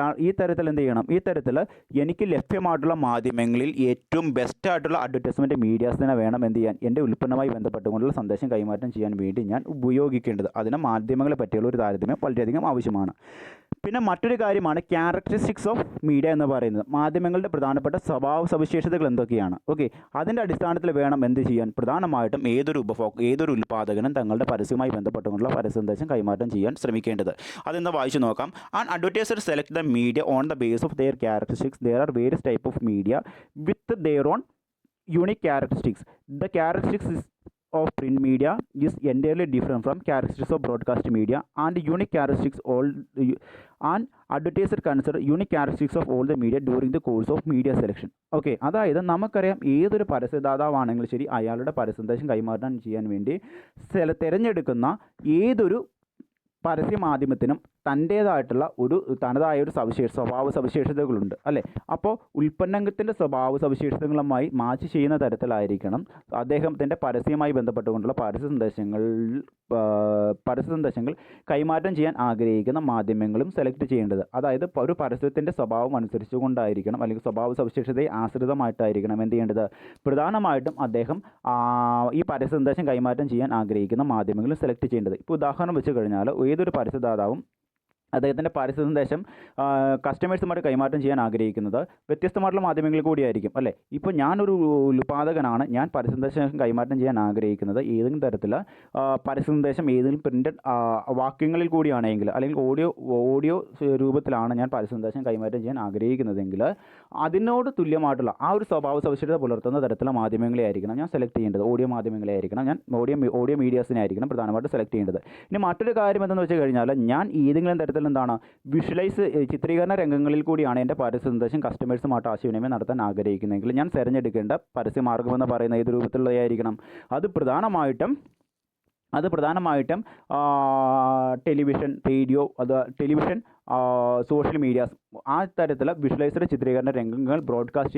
എന്ത് ചെയ്യണം, ഈ തരത്തിൽ എനിക്ക് ലഭ്യമായിട്ടുള്ള മാധ്യമങ്ങളിൽ ഏറ്റവും ബെസ്റ്റായിട്ടുള്ള അഡ്വർടൈസ്മെൻറ്റ് മീഡിയാസിനെ വേണം എന്ത് ചെയ്യാൻ, എൻ്റെ ഉൽപ്പന്നവുമായി ബന്ധപ്പെട്ടുകൊണ്ടുള്ള സന്ദേശം കൈമാറ്റം ചെയ്യാൻ വേണ്ടി ഞാൻ ഉപയോഗിക്കേണ്ടത്. അതിന് മാധ്യമങ്ങളെ പറ്റിയുള്ള ഒരു താരതമ്യം വളരെയധികം ആവശ്യമാണ്. പിന്നെ മറ്റൊരു കാര്യമാണ് ക്യാരക്ടറിസ്റ്റിക്സ് ഓഫ് മീഡിയ എന്ന് പറയുന്നത്. മാധ്യമങ്ങളുടെ പ്രധാനപ്പെട്ട സ്വഭാവ സവിശേഷതകൾ എന്തൊക്കെയാണ്? ഓക്കെ, അതിൻ്റെ അടിസ്ഥാനത്തിൽ വേണം എന്ത് ചെയ്യാൻ, പ്രധാനമായിട്ടും ഏതൊരു ഉൽപ്പാദകനും തങ്ങളുടെ പരസ്യവുമായി ബന്ധപ്പെട്ടുകൊണ്ടുള്ള പരസ്യ സന്ദേശം കൈമാറ്റം ചെയ്യാൻ ശ്രമിക്കേണ്ടത്. അതെന്താ വായിച്ചു നോക്കാം. And advertiser select the media on the base of their characteristics. There are various type of media with their own unique characteristics. The characteristics of print media is entirely different from characteristics of broadcast media, and unique characteristics all and advertiser consider unique characteristics of all the media during the course of media selection. Okay, അതായത് നമുക്കറിയാം ഏതൊരു പരസ്യദാതാവാണെങ്കിലും ശരി അയാളുടെ പരസ്യസന്ദേശം കൈമാറ്റം ചെയ്യാൻ വേണ്ടി തിരഞ്ഞെടുക്കുന്ന ഏതൊരു പരസ്യമാധ്യമത്തിനും തൻ്റേതായിട്ടുള്ള തനതായ ഒരു സ്വഭാവ സവിശേഷതകളുണ്ട് അല്ലേ. അപ്പോൾ ഉൽപ്പന്നത്തിൻ്റെ സ്വഭാവ സവിശേഷതകളുമായി മാച്ച് ചെയ്യുന്ന തരത്തിലായിരിക്കണം അദ്ദേഹത്തിൻ്റെ പരസ്യവുമായി ബന്ധപ്പെട്ടുകൊണ്ടുള്ള പരസ്യ സന്ദേശങ്ങൾ കൈമാറ്റം ചെയ്യാൻ ആഗ്രഹിക്കുന്ന മാധ്യമങ്ങളും സെലക്ട് ചെയ്യേണ്ടത്. അതായത് ഒരു പരസ്യത്തിൻ്റെ സ്വഭാവം അനുസരിച്ചുകൊണ്ടായിരിക്കണം, അല്ലെങ്കിൽ സ്വഭാവ സവിശേഷതയെ ആശ്രിതമായിട്ടായിരിക്കണം എന്ത് ചെയ്യേണ്ടത്, പ്രധാനമായിട്ടും അദ്ദേഹം ഈ പരസ്യ സന്ദേശം കൈമാറ്റം ചെയ്യാൻ ആഗ്രഹിക്കുന്ന മാധ്യമങ്ങളും സെലക്ട് ചെയ്യേണ്ടത്. ഇപ്പോൾ ഉദാഹരണം വെച്ച് കഴിഞ്ഞാൽ ഏതൊരു പരസ്യദാതാവും അദ്ദേഹത്തിൻ്റെ പരസ്യ സന്ദേശം കസ്റ്റമേഴ്സുമായിട്ട് കൈമാറ്റം ചെയ്യാൻ ആഗ്രഹിക്കുന്നത് വ്യത്യസ്തമായിട്ടുള്ള മാധ്യമങ്ങളിൽ കൂടിയായിരിക്കും അല്ലേ. ഇപ്പോൾ ഞാനൊരു ഉൽപ്പാദകനാണ്, ഞാൻ പരസ്യ സന്ദേശം കൈമാറ്റം ചെയ്യാൻ ആഗ്രഹിക്കുന്നത് ഏതെങ്കിലും തരത്തിൽ പരസ്യ സന്ദേശം ഏതെങ്കിലും പ്രിൻ്റഡ് വാക്യങ്ങളിൽ കൂടിയാണെങ്കിൽ, അല്ലെങ്കിൽ ഓഡിയോ രൂപത്തിലാണ് ഞാൻ പരസ്യ സന്ദേശം കൈമാറ്റം ചെയ്യാൻ ആഗ്രഹിക്കുന്നതെങ്കിൽ അതിനോട് തുല്യമായിട്ടുള്ള ആ ഒരു സ്വഭാവ സവിശേഷത പുലർത്തുന്ന തരത്തിലുള്ള മാധ്യമങ്ങളെ ആയിരിക്കണം ഞാൻ സെലക്ട് ചെയ്യേണ്ടത്. ഓഡിയോ മാധ്യമങ്ങളെ ആയിരിക്കണം ഞാൻ ഓഡിയോ മീഡിയാസിനെ ആയിരിക്കണം പ്രധാനമായിട്ട് സെലക്ട് ചെയ്യേണ്ടത്. ഇനി മറ്റൊരു കാര്യം എന്തെന്ന് വെച്ച് കഴിഞ്ഞാൽ, ഞാൻ ഏതെങ്കിലും തരത്തിൽ എന്താണ് ചിത്രീകരണ രംഗങ്ങളിൽ കൂടിയാണ് എൻ്റെ പരസ്യ സന്ദേശം കസ്റ്റമേഴ്സുമായിട്ട് ആശയവിനിമയം നടത്താൻ ആഗ്രഹിക്കുന്നതെങ്കിൽ ഞാൻ തിരഞ്ഞെടുക്കേണ്ട പരസ്യമാർഗ്ഗം എന്ന് പറയുന്ന ഏത് രൂപത്തിലുള്ളതായിരിക്കണം, അത് പ്രധാനമായിട്ടും ടെലിവിഷൻ, റേഡിയോ, സോഷ്യൽ മീഡിയാസ്, ആ തരത്തിലുള്ള വിഷ്വലൈസ്ഡ് ചിത്രീകരണ രംഗങ്ങൾ ബ്രോഡ്കാസ്റ്റ്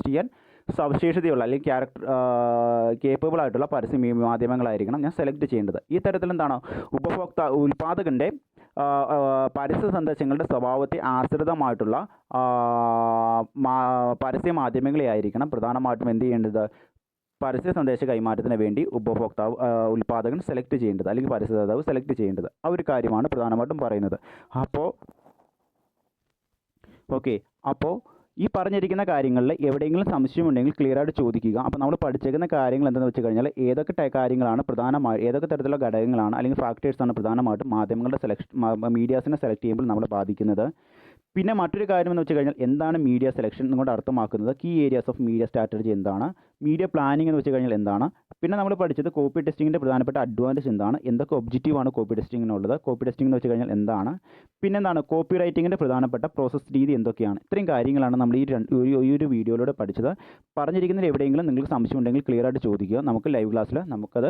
ചെയ്യാൻ സവിശേഷതയുള്ള അല്ലെങ്കിൽ കേപ്പബിൾ ആയിട്ടുള്ള പരസ്യ മാധ്യമങ്ങളായിരിക്കണം ഞാൻ സെലക്ട് ചെയ്യേണ്ടത്. ഈ തരത്തിൽ എന്താണ് ഉൽപ്പാദകൻ്റെ പരസ്യ സന്ദേശങ്ങളുടെ സ്വഭാവത്തെ ആശ്രിതമായിട്ടുള്ള പരസ്യ മാധ്യമങ്ങളെ ആയിരിക്കണം പ്രധാനമായിട്ടും എന്ത് ചെയ്യേണ്ടത്, പരസ്യ സന്ദേശ കൈമാറ്റത്തിന് വേണ്ടി ഉൽപ്പാദകൻ സെലക്ട് ചെയ്യേണ്ടത്, അല്ലെങ്കിൽ പരസ്യദാതാവ് സെലക്ട് ചെയ്യേണ്ടത്. ആ ഒരു കാര്യമാണ് പ്രധാനമായിട്ടും പറയുന്നത്. അപ്പോൾ ഈ പറഞ്ഞിരിക്കുന്ന കാര്യങ്ങളിൽ എവിടെയെങ്കിലും സംശയമുണ്ടെങ്കിൽ ക്ലിയർ ആയിട്ട് ചോദിക്കുക. അപ്പോൾ നമ്മൾ പഠിച്ചേക്കുന്ന കാര്യങ്ങൾ എന്താണെന്ന് വെച്ച് കഴിഞ്ഞാൽ ഏതൊക്കെ കാര്യങ്ങളാണ് ഏതൊക്കെ തരത്തിലുള്ള ഘടകങ്ങളാണ് അല്ലെങ്കിൽ ഫാക്ടേഴ്സാണ് പ്രധാനമായിട്ടും മാധ്യമങ്ങളുടെ മീഡിയാസിനെ സെലക്ട് ചെയ്യുമ്പോൾ നമ്മളെ ബാധിക്കുന്നത്. പിന്നെ മറ്റൊരു കാര്യം എന്ന് വെച്ച് കഴിഞ്ഞാൽ എന്താണ് മീഡിയ സെലക്ഷൻ എന്നുകൊണ്ട് അർത്ഥമാക്കുന്നത്, key areas of media strategy എന്താണ്, മീഡിയ പ്ലാനിംഗ് എന്ന് വെച്ച് കഴിഞ്ഞാൽ എന്താണ്. പിന്നെ നമ്മൾ പഠിച്ചത് കോപ്പി ടെസ്റ്റിങ്ങിൻ്റെ പ്രധാനപ്പെട്ട അഡ്വാൻറ്റേജ് എന്താണ്, എന്തൊക്കെ ഒബ്ജക്റ്റീവാണ് കോപ്പി ടെസ്റ്റിങ്ങിനുള്ളത്, കോപ്പി ടെസ്റ്റിംഗ് എന്ന് വെച്ച് കഴിഞ്ഞാൽ എന്താണ്, പിന്നെന്താണ് കോപ്പി റൈറ്റിങ്ങിൻ്റെ പ്രധാനപ്പെട്ട പ്രോസസ് രീതി എന്തൊക്കെയാണ്. ഇത്രയും കാര്യങ്ങളാണ് നമ്മൾ ഈ ഒരു വീഡിയോയിലൂടെ പഠിച്ചത്. പറഞ്ഞിരിക്കുന്നതിൽ എവിടെയെങ്കിലും നിങ്ങൾക്ക് സംശയം ഉണ്ടെങ്കിൽ ക്ലിയർ ആയിട്ട് ചോദിക്കുക. നമുക്ക് ലൈവ് ക്ലാസ്സിൽ നമുക്കത്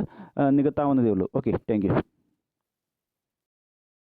നികത്താവുന്നതേ ഉള്ളൂ. Okay, thank you.